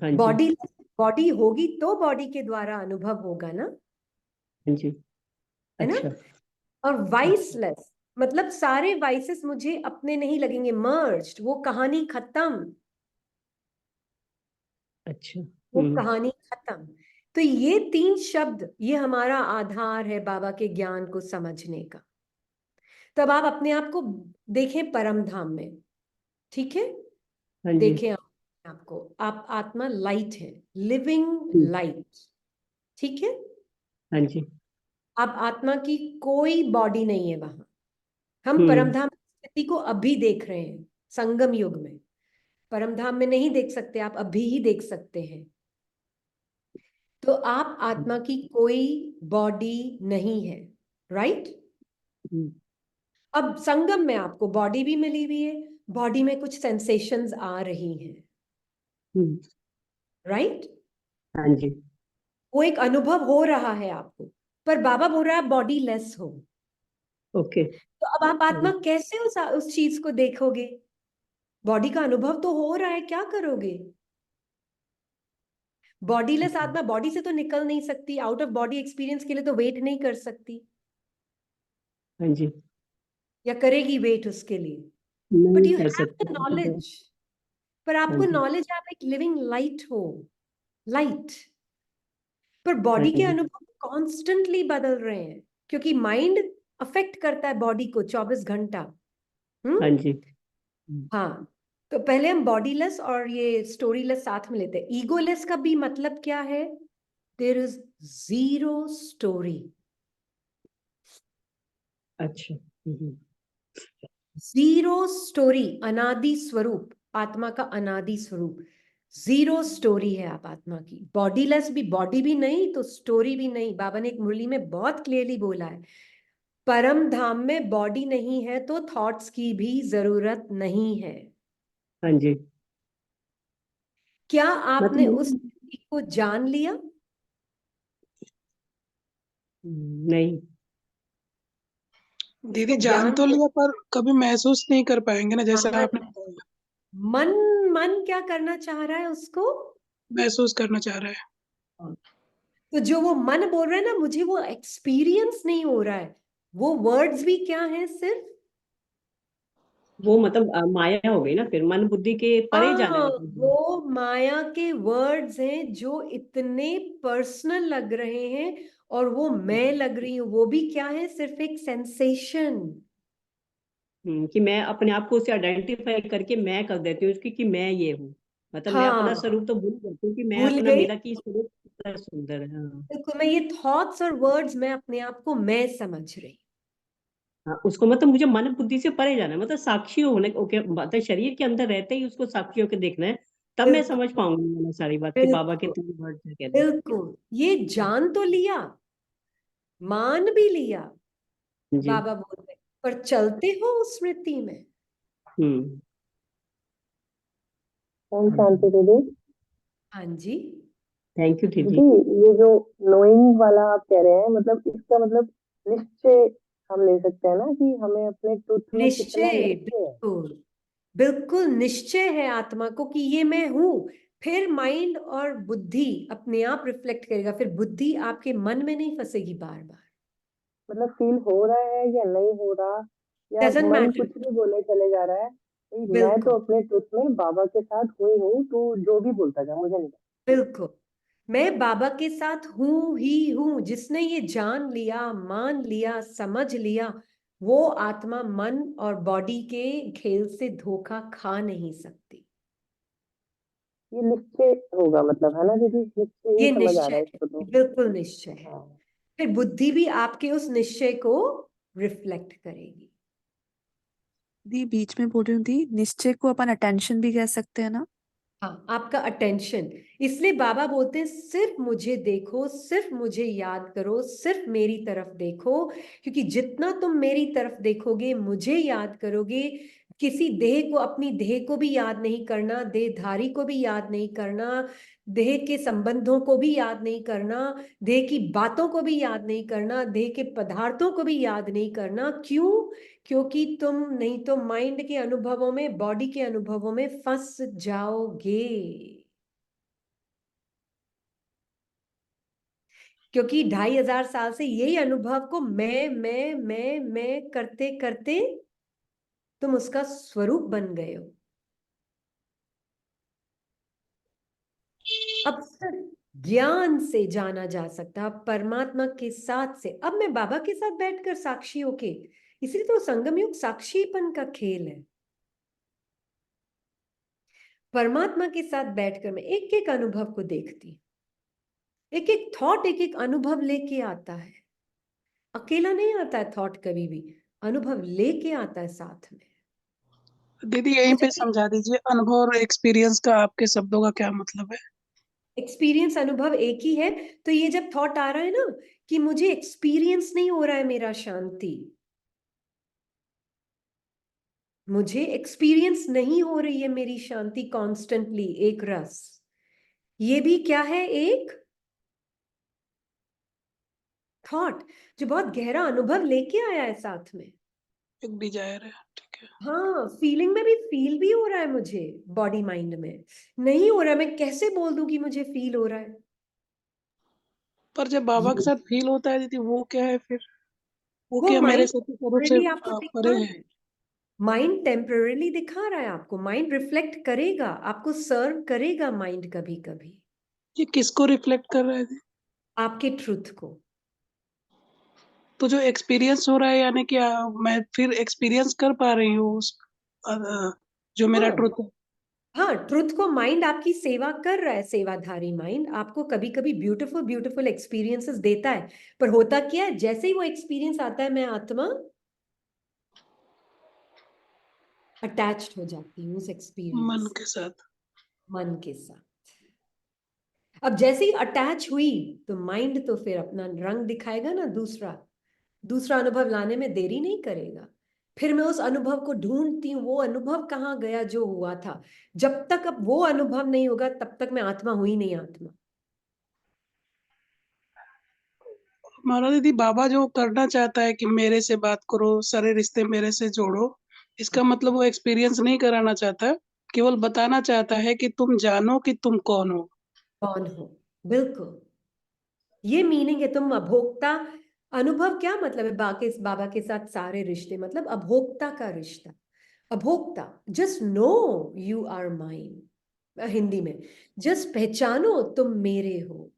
हाँ जी। बॉडी बॉडी होगी तो बॉडी के द्वारा अनुभव होगा ना, हाँ जी। है ना? अच्छा। और वाइसलेस मतलब सारे वाइसेस मुझे अपने नहीं लगेंगे, मर्ज्ड, वो कहानी खत्म, अच्छा। वो कहानी खत्म। तो ये 3 शब्द ये हमारा आधार है बाबा के ज्ञान को समझने का। तब आप अपने आप को देखें परम धाम में, ठीक है? हाँ जी। देखें आपको, आप आत्मा लाइट है, लिविंग लाइट, ठीक है? हाँ जी। आप आत्मा की कोई बॉडी नहीं है वहां। हम परमधाम स्थिति को अभी देख रहे हैं, संगम युग में। परमधाम में नहीं देख सकते, आप अभी ही देख सकते हैं। तो आप आत्मा की कोई बॉडी नहीं है, राइट? अब संगम में आपको बॉडी भी मिली हुई है, बॉडी में कुछ सेंसेशंस आ रही हैं, राइट? हाँ जी। वो एक अनुभव हो रहा है आपको, पर बाबा बोल रहा है बॉडी लेस हो। ओके। तो अब आप आत्मा कैसे उस चीज को देखोगे? बॉडी का अनुभव तो हो रहा है, क्या करोगे? बॉडीलेस आत्मा बॉडी से तो निकल नहीं सकती, आउट ऑफ बॉडी एक्सपीरियंस के लिए तो वेट नहीं कर सकती, हाँ जी। या करेगी वेट उसके लिए? बट नहीं यू कर हैव द सकते। नॉलेज। पर हाँ आपको जी। नॉलेज आप एक लिविंग लाइट हो, लाइट। पर हाँ बॉडी के जी। अनुभव कॉन्स्टेंटली बदल रहे हैं, क्योंकि माइंड अफेक्ट करता है बॉडी को 24 घंटा। हाँ जी। हाँ, तो पहले हम बॉडीलेस और ये स्टोरीलेस साथ में लेते हैं। ईगोलेस का भी मतलब क्या है? There is zero story. अच्छा। जीरो स्टोरी, अनादि स्वरूप, आत्मा का अनादि स्वरूप। जीरो स्टोरी है आप आत्मा की। बॉडीलेस भी, बॉडी भी नहीं तो स्टोरी भी नहीं। बाबा ने एक मुरली में बहुत क्लियरली बोला है, परम धाम में बॉडी नहीं है तो थॉट्स की भी जरूरत नहीं है। हाँ जी। क्या आपने उस मतलब स्थिति को जान लिया? नहीं। दीदी जान तो लिया पर कभी महसूस नहीं कर पाएंगे ना, जैसे आपने बताया। मन मन क्या करना चाह रहा है उसको? महसूस करना चाह रहा है। तो जो वो मन बोल रहा है ना, मुझे वो एक्सपीरियंस नहीं हो रहा है, वो वर्ड्स भी क्या है? सिर्फ वो मतलब माया हो गई ना, फिर मन बुद्धि के परे जाना है मतलब। वो माया के वर्ड्स हैं जो इतने पर्सनल लग रहे हैं, और वो मैं लग रही हूँ, वो भी क्या है? सिर्फ एक सेंसेशन। कि मैं अपने आप को उससे आइडेंटिफाई करके मैं कर देती हूँ उसकी कि मैं ये हूँ। मतलब मैं अपना हाँ, स्वरूप तो भूल जाती हूँ कि मैं भूल अपना गई। मेरा की स्वरूप कितना सुंदर है। हाँ। देखो, मैं ये थॉट्स और वर्ड्स में अपने आप को मैं समझ रही। हाँ, उसको मतलब मुझे मन बुद्धि से परे जाना है, मतलब साक्षी होने ओके, मतलब शरीर के अंदर रहते ही उसको साक्षी होकर देखना है, तब मैं समझ पाऊंगी मैंने सारी बात कि बाबा के बिल्कुल 3 वर्ड कह रहे हैं। बिल्कुल, ये जान तो लिया, मान भी लिया, जी। बाबा बोल रहे, पर चलते हो उस स्मृति में। हम्म। ओम शांति दीदी। हाँ जी। थैंक यू दीदी। दीदी ये जो नोइंग वाला आप कह रहे हैं, मतलब इसका मतलब निश्चय हम ले सकते हैं ना कि हमें अपने ट्रुथ में कितना निश्चय, निश्चय है। बिल्कुल बिल्कुल निश्चय है आत्मा को कि ये मैं हूं। फिर माइंड और बुद्धि अपने आप रिफ्लेक्ट करेगा, फिर बुद्धि आपके मन में नहीं फंसेगी बार बार। मतलब फील हो रहा है या नहीं हो रहा, या डजंट मन मैटर। कुछ भी बोले चले जा रहा है, मैं बिल्कुल तो अपने ट्रुथ में बाबा के साथ हुई हूँ, तो जो भी बोलता जा मुझे नहीं। बिल्कुल, मैं बाबा के साथ हूं ही हूं। जिसने ये जान लिया, मान लिया, समझ लिया, वो आत्मा मन और बॉडी के खेल से धोखा खा नहीं सकती। ये निश्चय होगा, मतलब है ना दीदी, निश्चय ही ये समझ आ निश्चय रहा है है, इसको तो। बिल्कुल निश्चय है। हाँ फिर बुद्धि भी आपके उस निश्चय को रिफ्लेक्ट करेगी। दी बीच में बोल रही हूँ दी, निश्चय को अपन अटेंशन भी कह सकते हैं ना? हाँ, आपका अटेंशन। इसलिए बाबा बोलते हैं सिर्फ मुझे देखो, सिर्फ मुझे याद करो, सिर्फ मेरी तरफ देखो, क्योंकि जितना तुम मेरी तरफ देखोगे, मुझे याद करोगे, किसी देह को, अपनी देह को भी याद नहीं करना, देहधारी को भी याद नहीं करना, देह के संबंधों को भी याद नहीं करना, देह की बातों को भी याद नहीं करना, देह के पदार्थों को भी याद नहीं करना। क्यों? क्योंकि तुम नहीं तो माइंड के अनुभवों में, बॉडी के अनुभवों में फंस जाओगे। क्योंकि 2500 साल से यही अनुभव को मैं करते करते तुम उसका स्वरूप बन गए हो। अब सिर्फ ज्ञान से जाना जा सकता है, परमात्मा के साथ से। अब मैं बाबा के साथ बैठकर साक्षी होके, इसलिए तो संगम युग साक्षीपन का खेल है। परमात्मा के साथ बैठकर मैं एक एक अनुभव को देखती, एक एक थॉट, एक एक अनुभव लेके आता है। अकेला नहीं आता है थॉट, कभी भी अनुभव लेके आता है साथ में। दीदी यहीं पे समझा दीजिए, अनुभव और एक्सपीरियंस का आपके शब्दों का क्या मतलब है? एक्सपीरियंस अनुभव एक ही है। तो ये जब थॉट आ रहा है ना कि मुझे एक्सपीरियंस नहीं हो रहा है मेरा शांति, मुझे एक्सपीरियंस नहीं हो रही है मेरी शांति कॉन्स्टेंटली एक रस, ये भी क्या है? एक थॉट जो बहुत गहरा अनुभव लेके आया है साथ में। एक डिजायर है, ठीक है। हाँ, फीलिंग में भी फील भी हो रहा है मुझे, बॉडी माइंड में नहीं हो रहा है। मैं कैसे बोल दूं कि मुझे फील हो रहा है? पर जब बाबा के ये साथ फील होता है दीदी, वो क्या है फिर? वो वो क्या मेरे माइंड से स्वरूप से आपको परे दिखा रहा है? है, माइंड टेम्पररीली दिखा रहा है आपको। माइंड रिफ्लेक्ट करेगा, आपको सर्व करेगा माइंड कभी कभी, ये किसको रिफ्लेक्ट कर रहा है जी? आपके ट्रुथ को। तो जो एक्सपीरियंस हो रहा है, यानी कि मैं फिर एक्सपीरियंस कर पा रही हूँ उस जो मेरा हाँ ट्रुथ है। हाँ, ट्रुथ को माइंड आपकी सेवा कर रहा है। सेवाधारी माइंड आपको कभी कभी ब्यूटीफुल ब्यूटीफुल एक्सपीरियंसेस देता है। पर होता क्या है, जैसे ही वो एक्सपीरियंस आता है, मैं आत्मा अटैच्ड हो जाती हूँ उस एक्सपीरियंस मन से, के साथ। मन के साथ। अब जैसे ही अटैच हुई तो माइंड तो फिर अपना रंग दिखाएगा ना, दूसरा दूसरा अनुभव लाने में देरी नहीं करेगा। फिर मैं उस अनुभव को ढूंढती हूँ, वो अनुभव कहाँ गया जो हुआ था। जब तक अब वो अनुभव नहीं होगा, तब तक मैं आत्मा हुई नहीं आत्मा। हमारा दीदी बाबा जो करना चाहता है कि मेरे से बात करो, सारे रिश्ते मेरे से जोड़ो, इसका मतलब वो एक्सपीरियंस नहीं कराना चाहता, केवल बताना चाहता है कि तुम जानो कि तुम कौन हो। कौन हो, बिल्कुल ये मीनिंग है। तुम अभोक्ता, अनुभव क्या मतलब है? बाबा के साथ सारे रिश्ते मतलब अभोक्ता का रिश्ता। अभोक्ता, just know you are mine. Hindi में जस्ट पहचानो तुम मेरे हो।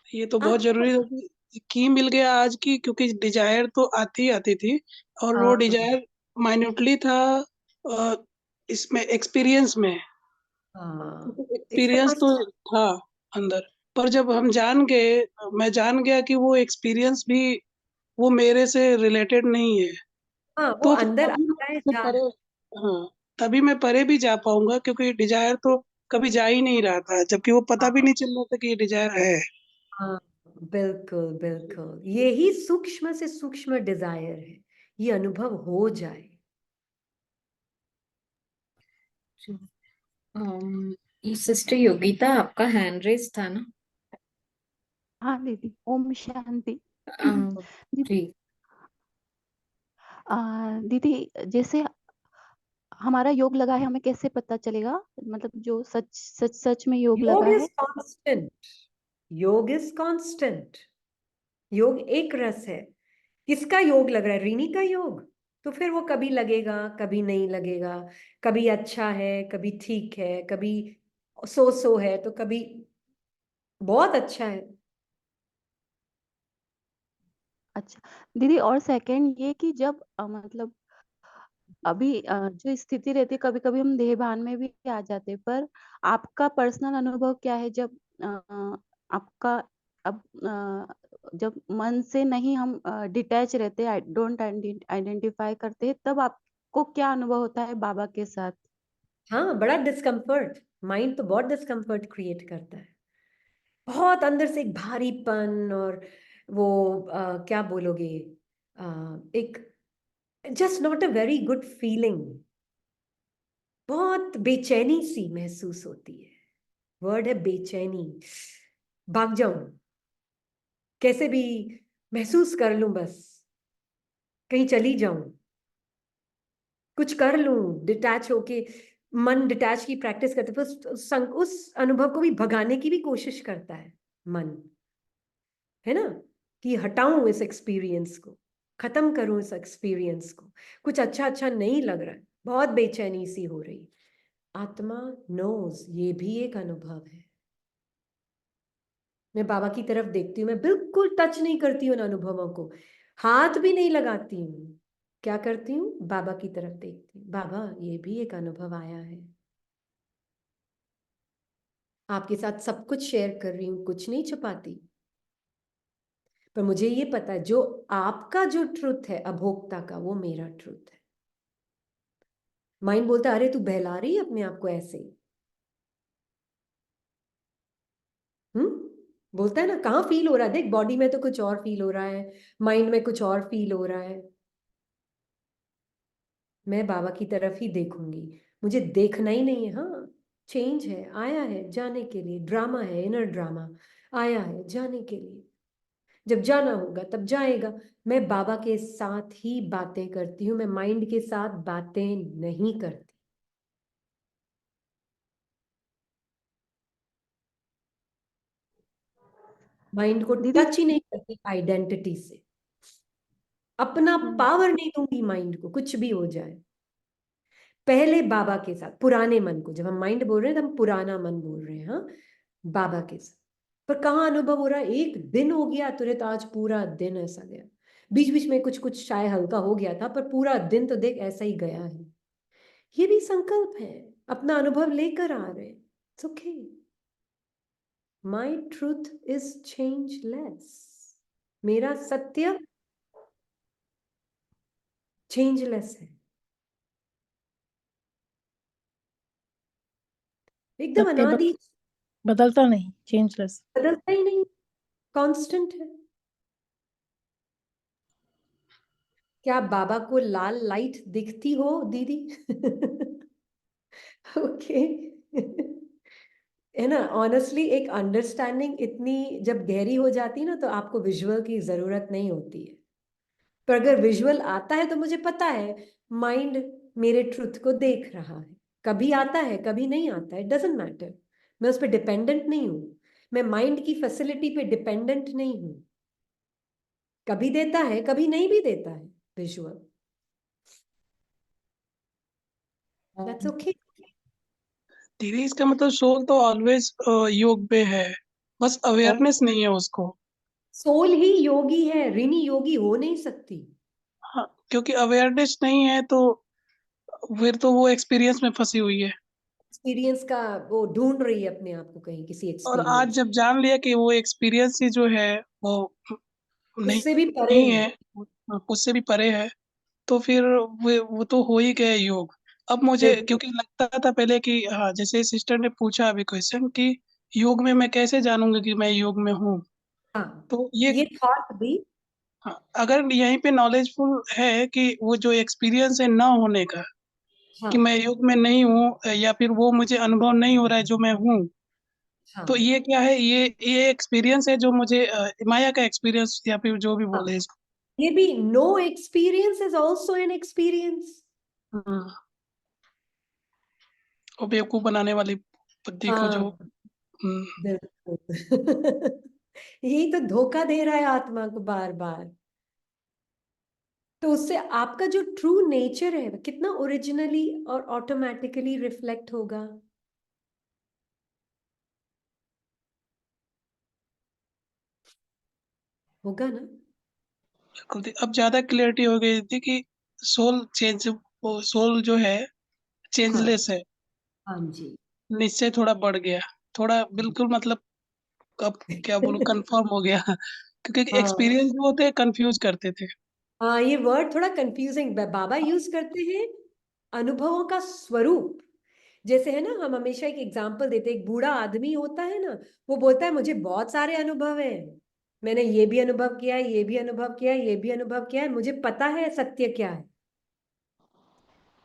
ये तो बहुत आपको जरूरी है कि मिल गया आज की, क्योंकि डिजायर तो आती ही आती थी, और वो हाँ डिजायर माइन्यूटली था इसमें एक्सपीरियंस में। हाँ, इसको एक्सपीरियंस तो मस्त। था अंदर, पर जब हम जान गए, मैं जान गया कि वो एक्सपीरियंस भी वो मेरे से रिलेटेड नहीं है, हाँ, वो तो अंदर तभी मैं आता है उससे परे, हाँ, तभी मैं परे भी जा पाऊंगा, क्योंकि डिजायर तो कभी जा ही नहीं रहा था, जबकि वो पता भी हाँ नहीं चल रहा था कि ये डिजायर है। हाँ, बिल्कुल बिल्कुल, यही सूक्ष्म से सूक्ष्म डिजायर है, ये अनुभव हो जाए। ये सिस्टर योगिता, आपका हैंड रेस था ना? हाँ दीदी, ओम शांति। दीदी, जी। दीदी जैसे हमारा योग लगा है, हमें कैसे पता चलेगा, मतलब जो सच सच सच में योग योग लगा इज है? कांस्टेंट, योग इज कांस्टेंट, योग एक रस है। किसका योग लग रहा है? रीनी का योग, तो फिर वो कभी लगेगा, कभी नहीं लगेगा, कभी अच्छा है, कभी ठीक है, कभी सो है, तो कभी बहुत अच्छा है। अच्छा दीदी, और सेकंड ये कि जब मतलब अभी जो स्थिति रहती है कभी कभी हम देह भान में भी आ जाते हैं, पर आपका पर्सनल अनुभव क्या है जब आपका अब जब मन से नहीं हम डिटैच रहते, डोंट आइडेंटिफाई करते, तब आपको क्या अनुभव होता है बाबा के साथ? हाँ, बड़ा डिस्कम्फर्ट, माइंड तो बहुत डिस्कम्फर्ट क्रिएट करता है, बहुत अंदर से एक भारीपन, और वो क्या बोलोगे, एक just not a very good feeling, बहुत बेचैनी सी महसूस होती है। वर्ड है बेचैनी, भाग जाऊं, कैसे भी महसूस कर लूं, बस कहीं चली जाऊं, कुछ कर लूं, डिटैच होके, मन डिटैच की प्रैक्टिस करते, पर उस अनुभव को भी भगाने की भी कोशिश करता है मन, है ना, कि हटाऊं इस एक्सपीरियंस को, खत्म करूं इस एक्सपीरियंस को, कुछ अच्छा अच्छा नहीं लग रहा है, बहुत बेचैनी सी हो रही। आत्मा नोज, ये भी एक अनुभव है। मैं बाबा की तरफ देखती हूँ, मैं बिल्कुल टच नहीं करती हूँ उन अनुभवों को, हाथ भी नहीं लगाती हूँ। क्या करती हूँ, बाबा की तरफ देखती हूँ, बाबा ये भी एक अनुभव आया है, आपके साथ सब कुछ शेयर कर रही हूँ, कुछ नहीं छुपाती, पर मुझे ये पता है जो आपका जो ट्रुथ है अभोक्ता का, वो मेरा ट्रुथ है। माइंड बोलता है अरे तू बहला रही है अपने आप को ऐसे, बोलता है ना, कहाँ फील हो रहा है, देख बॉडी में तो कुछ और फील हो रहा है, माइंड में कुछ और फील हो रहा है। मैं बाबा की तरफ ही देखूंगी, मुझे देखना ही नहीं है। हाँ, चेंज है, आया है जाने के लिए, ड्रामा है, इनर ड्रामा आया है जाने के लिए, जब जाना होगा तब जाएगा। मैं बाबा के साथ ही बातें करती हूँ, मैं माइंड के साथ बातें नहीं करती। माइंड को दीदी टच ही नहीं करती आइडेंटिटी से, अपना पावर नहीं दूंगी माइंड को, कुछ भी हो जाए। पहले बाबा के साथ, पुराने मन को, जब हम माइंड बोल रहे हैं तो हम पुराना मन बोल रहे हैं, हाँ, बाबा के साथ। पर कहाँ अनुभव हो रहा है, एक दिन हो गया तुरंत, आज पूरा दिन ऐसा गया, बीच बीच में कुछ कुछ शायद हल्का हो गया था, पर पूरा दिन तो देख ऐसा ही गया है। ये भी संकल्प है, अपना अनुभव लेकर आ रहे हैं। It's okay, my truth is changeless, मेरा सत्य चेंजलेस है, एकदम सत्य अनादि, बदलता नहीं, चेंजलेस। बदलता ही नहीं, कांस्टेंट है। क्या बाबा को लाल लाइट दिखती हो दीदी? ओके, है ना, ऑनेस्टली एक अंडरस्टैंडिंग इतनी जब गहरी हो जाती है ना, तो आपको विजुअल की जरूरत नहीं होती है। पर अगर विजुअल आता है तो मुझे पता है माइंड मेरे ट्रुथ को देख रहा है, कभी आता है कभी नहीं आता है, डजेंट मैटर, मैं उस पर डिपेंडेंट नहीं हूं, मैं माइंड की फैसिलिटी पे डिपेंडेंट नहीं हूं, कभी देता है कभी नहीं भी देता है विजुअल, दैट्स ओके। दीदी इसका मतलब सोल तो ऑलवेज योग में है, बस अवेयरनेस नहीं है उसको। सोल ही योगी है, ऋणी योगी हो नहीं सकती। हाँ, क्योंकि अवेयरनेस नहीं है तो फिर तो वो एक्सपीरियंस में फंसी हुई है। एक्सपीरियंस का वो ढूंढ रही है अपने आप को कहीं, किसी और आज एक्सपीरियंस, जब जान लिया कि वो एक्सपीरियंस ही जो है वो नहीं उससे भी परे नहीं है। है, उससे भी परे है, तो फिर वो तो हो ही गया योग। अब मुझे बिल्कुल, क्योंकि लगता था पहले कि हाँ, जैसे सिस्टर ने पूछा अभी क्वेश्चन कि योग में मैं कैसे जानूंगा कि मैं योग में हूँ, हाँ, तो ये ये थॉट भी, हाँ, अगर यहीं पे नॉलेजफुल है कि वो जो एक्सपीरियंस है ना होने का, हाँ कि मैं योग में नहीं हूँ या फिर वो मुझे अनुभव नहीं हो रहा है जो मैं हूँ, तो हाँ ये क्या है, ये एक्सपीरियंस है जो मुझे माया का एक्सपीरियंस या फिर जो भी हाँ, बोले इसको। ये भी, no experience is also an experience. हाँ, वो बेवकूफ बनाने वाली बुद्धि को जो हाँ बिल्कुल। यही तो धोखा दे रहा है आत्मा को बार बार। तो उससे आपका जो ट्रू नेचर है कितना ओरिजिनली और ऑटोमेटिकली रिफ्लेक्ट होगा। होगा ना। बिल्कुल अब ज्यादा क्लियरिटी हो गई थी कि सोल चेंज वो सोल जो है हाँ चेंजलेस है, हाँ जी निश्चय थोड़ा बढ़ गया, थोड़ा बिल्कुल मतलब अब क्या बोलूं कंफर्म हो गया क्योंकि हाँ एक्सपीरियंस जो होते हैं कंफ्यूज करते थे। हाँ, ये वर्ड थोड़ा कंफ्यूजिंग बाबा यूज करते हैं अनुभवों का स्वरूप। जैसे है ना, हम हमेशा एक एग्जाम्पल देते हैं, एक बूढ़ा आदमी होता है ना, वो बोलता है मुझे बहुत सारे अनुभव हैं, मैंने ये भी अनुभव किया है, ये भी अनुभव किया है, ये भी अनुभव किया है, मुझे पता है सत्य क्या है।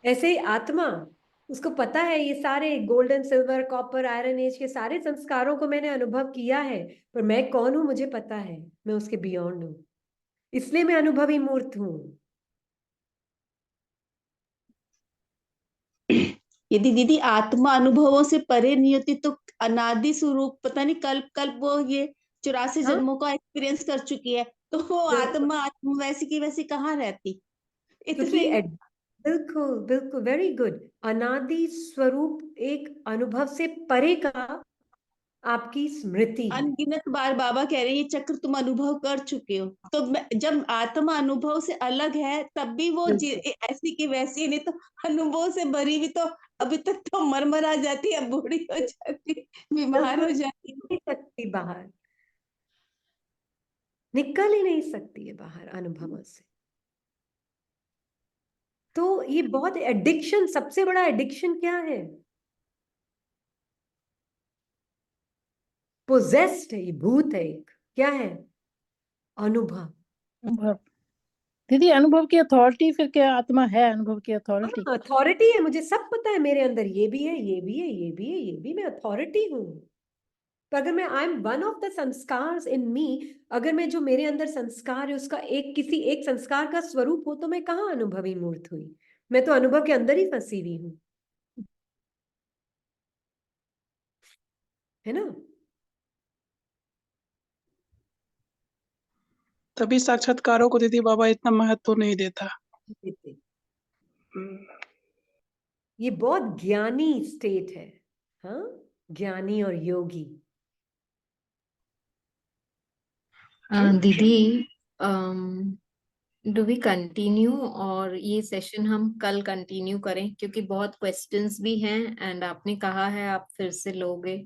ऐसे ही आत्मा, उसको पता है ये सारे golden silver copper iron age के सारे संस्कारों को मैंने अनुभव किया है, पर मैं कौन हूं मुझे पता है, मैं उसके बियॉन्ड हूं, इसलिए मैं अनुभवी मूर्त हूं। यदि दीदी आत्मा अनुभवों से परे नहीं होती तो अनादि स्वरूप पता नहीं कल कल वो ये 84 हाँ जन्मों का एक्सपीरियंस कर चुकी है, तो वो बिल्कुल, आत्मा वैसी की वैसी कहाँ रहती क्योंकि इतने। बिल्कुल बिल्कुल वेरी गुड, अनादि स्वरूप एक अनुभव से परे का आपकी स्मृति है। अनगिनत बार बाबा कह रहे हैं ये चक्र तुम अनुभव कर चुके हो, तो जब आत्मा अनुभव से अलग है तब भी वो बिल्कुल ऐसी की वैसी है, नहीं तो अनुभव से भरी भी तो अभी तक तो मर आ जाती है, बूढ़ी हो जाती, बीमार बिल्कुल हो जाती है। नहीं सकती बाहर, निकल ही नहीं सकती है बाहर अनुभवों से। तो ये बहुत एडिक्शन, सबसे बड़ा एडिक्शन क्या है? पोजेस्ड है, ये भूत है एक, क्या है? अनुभव। अनुभव। दीदी अनुभव की अथॉरिटी फिर क्या आत्मा है अनुभव की अथॉरिटी? हाँ अथॉरिटी है, मुझे सब पता है, मेरे अंदर ये भी है, ये भी है, ये भी है, ये भी, मैं अथॉरिटी हूँ। तो अगर मैं I am one of the संस्कार इन मी, अगर मैं जो मेरे अंदर संस्कार है उसका एक किसी एक संस्कार का स्वरूप हो, तो मैं कहाँ अनुभवी मूर्त हुई? मैं तो अनुभव के अंदर ही फंसी हुई हूँ, है ना? तभी साक्षात्कारों को दीदी बाबा इतना महत्व नहीं देता। हम्म, ये बहुत ज्ञानी स्टेट है, हाँ, ज्ञानी और योगी है। दीदी डू वी कंटिन्यू, और ये सेशन हम कल कंटिन्यू करें क्योंकि बहुत क्वेश्चंस भी हैं एंड आपने कहा है आप फिर से लोगे,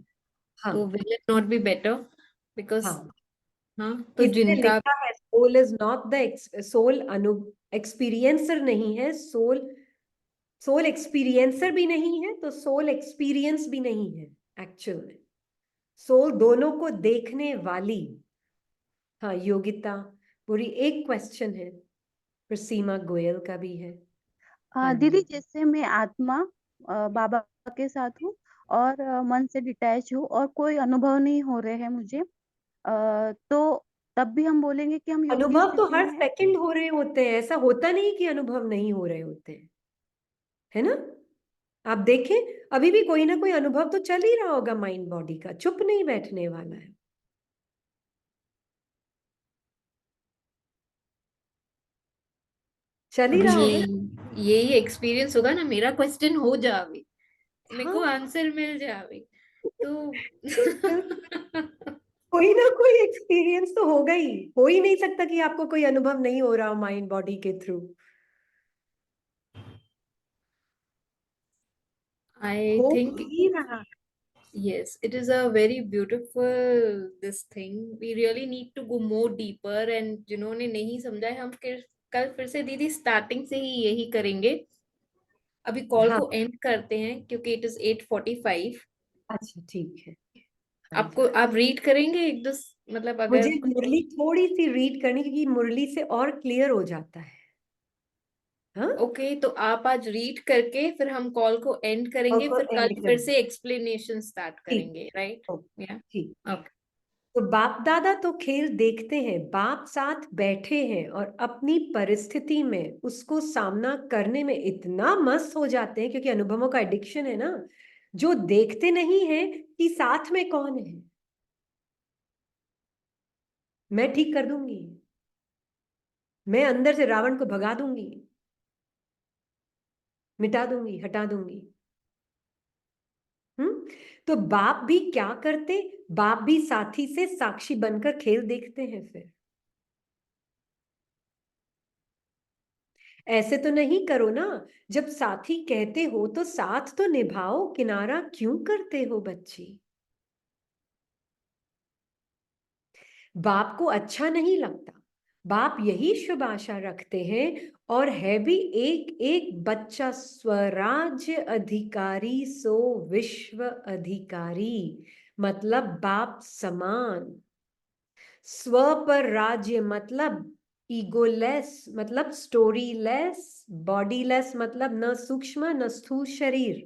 हाँ तो will it not be better? Because हाँ, हाँ, तो इसमें जिनका लिखा है soul is not the soul, an experiencer नहीं है सोल, सोल एक्सपीरियंसर भी नहीं है, तो सोल एक्सपीरियंस भी नहीं है एक्चुअल में। सोल दोनों को देखने वाली, हाँ, योगिता पूरी एक क्वेश्चन है, फिर सीमा गोयल का भी है। हाँ दीदी जी, जैसे मैं आत्मा बाबा के साथ हूँ और मन से डिटैच हूँ और कोई अनुभव नहीं हो रहे हैं मुझे, तो तब भी हम बोलेंगे कि हम योग की अनुभव तो स्थिति हर में हैं। सेकंड हो रहे होते हैं, ऐसा होता नहीं कि अनुभव नहीं हो रहे होते हैं, है ना? आप देखें, अभी भी कोई ना कोई अनुभव तो चल ही रहा होगा माइंड बॉडी का, चुप नहीं बैठने वाला है। चल ही अब रहा होगा ना? यही एक्सपीरियंस होगा ना, मेरा क्वेश्चन हो जावे, मेरे को हाँ आंसर मिल जावे, तो कोई ना कोई एक्सपीरियंस तो होगा ही, हो ही नहीं सकता कि आपको कोई अनुभव नहीं हो रहा माइंड बॉडी के थ्रू, आई हो थिंक ही रहा। yes, it is a very beautiful this thing, we really need to go more deeper, and जिन्होंने नहीं समझा है हम कल फिर से दीदी स्टार्टिंग से ही यही करेंगे। अभी कॉल हाँ को एंड करते हैं क्योंकि इट इज 8:45। अच्छा ठीक है। हाँ आपको जी, आप रीड करेंगे एक दो, मतलब मुझे अगर मुरली थोड़ी सी रीड करनी, क्योंकि मुरली से और क्लियर हो जाता है। हाँ ओके, तो आप आज रीड करके फिर हम कॉल को एंड और करेंगे, को फिर कल एंड कर फिर से एक्सप्लेनेशन स्टार्ट ठीक, करेंगे, राइट? ओके या ठीक। ओके। तो बाप दादा तो खेल देखते हैं, बाप साथ बैठे हैं और अपनी परिस्थिति में उसको सामना करने में इतना मस्त हो जाते हैं, क्योंकि अनुभवों का एडिक्शन है ना, जो देखते नहीं है कि साथ में कौन है। मैं ठीक कर दूंगी, मैं अंदर से रावण को भगा दूंगी, मिटा दूंगी, हटा दूंगी। तो बाप भी क्या करते, बाप भी साथी से साक्षी बनकर खेल देखते हैं फिर। ऐसे तो नहीं करो ना, जब साथी कहते हो तो साथ तो निभाओ, किनारा क्यों करते हो बच्ची? बाप को अच्छा नहीं लगता, बाप यही शुभ आशा रखते हैं, और है भी एक एक बच्चा स्वराज्य अधिकारी सो विश्व अधिकारी, मतलब बाप समान। स्व पर राज्य मतलब ईगोलेस, मतलब स्टोरीलेस, बॉडीलेस मतलब न सूक्ष्म न स्थूल शरीर,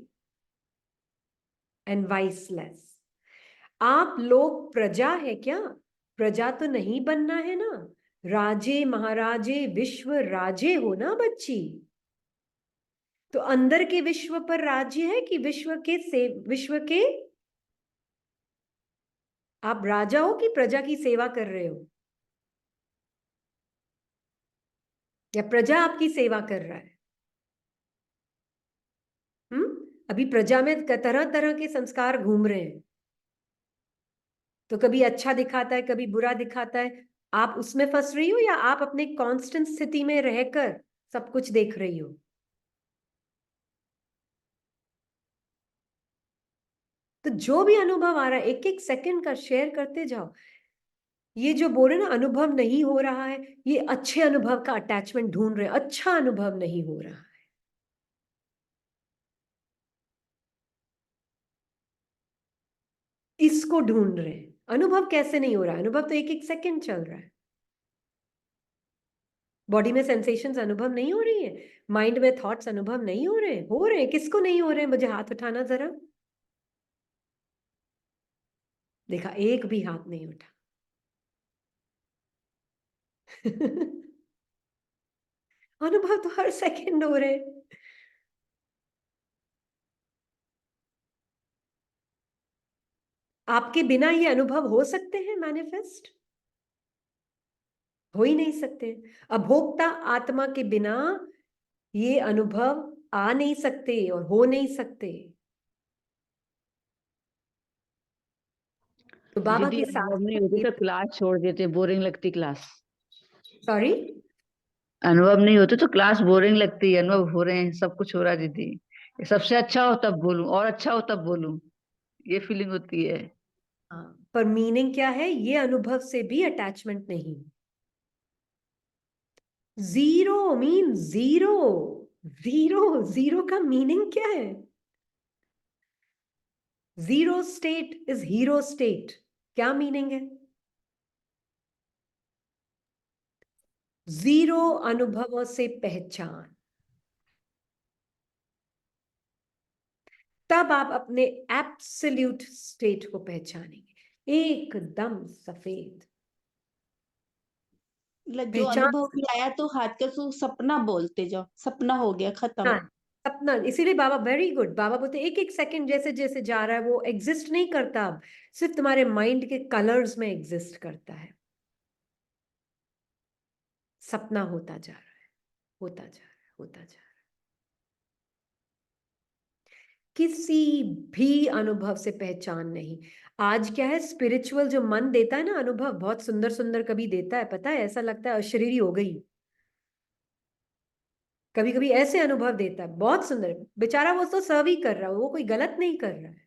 एंड वाइसलेस। आप लोग प्रजा है क्या? प्रजा तो नहीं बनना है ना, राजे महाराजे विश्व राजे हो ना बच्ची। तो अंदर के विश्व पर राज्य है कि विश्व के आप राजा हो कि प्रजा की सेवा कर रहे हो, या प्रजा आपकी सेवा कर रहा है? अभी प्रजा में तरह तरह के संस्कार घूम रहे हैं, तो कभी अच्छा दिखाता है कभी बुरा दिखाता है। आप उसमें फंस रही हो या आप अपने कांस्टेंट स्थिति में रहकर सब कुछ देख रही हो? तो जो भी अनुभव आ रहा है एक एक सेकंड का शेयर करते जाओ। ये जो बोल रहे ना अनुभव नहीं हो रहा है, ये अच्छे अनुभव का अटैचमेंट ढूंढ रहे हैं, अच्छा अनुभव नहीं हो रहा है। इसको ढूंढ रहे हैं। अनुभव कैसे नहीं हो रहा है? अनुभव तो एक एक सेकंड चल रहा है। बॉडी में सेंसेशंस अनुभव नहीं हो रही है, माइंड में थॉट्स अनुभव नहीं हो रहे हैं? हो रहे हैं। किसको नहीं हो रहे हैं? मुझे हाथ उठाना जरा। देखा, एक भी हाथ नहीं उठा। अनुभव तो हर सेकंड हो रहे हैं। आपके बिना ये अनुभव हो सकते हैं मैनिफेस्ट? हो ही नहीं सकते। अभोक्ता आत्मा के बिना ये अनुभव आ नहीं सकते और हो नहीं सकते। तो बाबा दीदी के अनुभव साथ नहीं होते तो क्लास छोड़ देते, बोरिंग लगती क्लास। सॉरी, अनुभव नहीं होते तो क्लास बोरिंग लगती है। अनुभव हो रहे हैं, सब कुछ हो रहा है दीदी। सबसे अच्छा हो तब बोलूं, और अच्छा हो तब बोलूं, ये फीलिंग होती है। हाँ, पर मीनिंग क्या है? ये अनुभव से भी अटैचमेंट नहीं। Zero mean zero. Zero, zero का मीनिंग क्या है? Zero state is hero state. क्या मीनिंग है? जीरो अनुभवों से पहचान, तब आप अपने एब्सोल्यूट स्टेट को पहचानेंगे, एकदम सफेद। जो पहचान अनुभव में आया तो हाथ का सपना बोलते जाओ, सपना हो गया खत्म। हाँ, सपना। इसीलिए बाबा वेरी गुड, बाबा बोलते एक एक सेकंड जैसे जैसे जा रहा है वो एग्जिस्ट नहीं करता, अब सिर्फ तुम्हारे माइंड के कलर्स में एग्जिस्ट करता है। सपना होता जा रहा है, होता जा रहा है, होता जा रहा है। किसी भी अनुभव से पहचान नहीं। आज क्या है, स्पिरिचुअल जो मन देता है ना अनुभव, बहुत सुंदर सुंदर कभी देता है, पता है, ऐसा लगता है अशरीरी हो गई। कभी कभी ऐसे अनुभव देता है बहुत सुंदर, बेचारा वो तो सर्व ही कर रहा है, वो कोई गलत नहीं कर रहा है।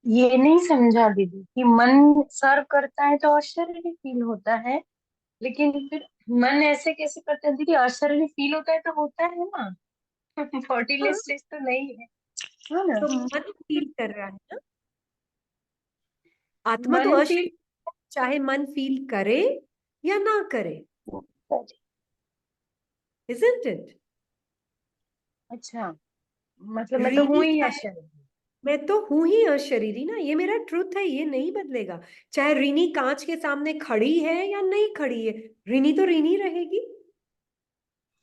ये नहीं समझा दीदी कि मन सर्व करता है तो अशरीरी फील होता है, लेकिन फिर मन ऐसे कैसे करता है दीदी? अशरीरी फील होता है तो होता है ना, हाँ, बॉडीलेस चीज तो नहीं है, है ना? तो मन फील कर रहा है ना, आत्मा तो मन फील, अशरीरी, चाहे मन फील करे या ना करे, isn't it? अच्छा, मतलब मैं तो हूं रीनी ही चाहे, अशरीरी। मैं तो हूं ही अशरीरी ना, ये मेरा ट्रुथ है, ये नहीं बदलेगा। चाहे रीनी कांच के सामने खड़ी है या नहीं खड़ी है, रीनी तो रीनी रहेगी।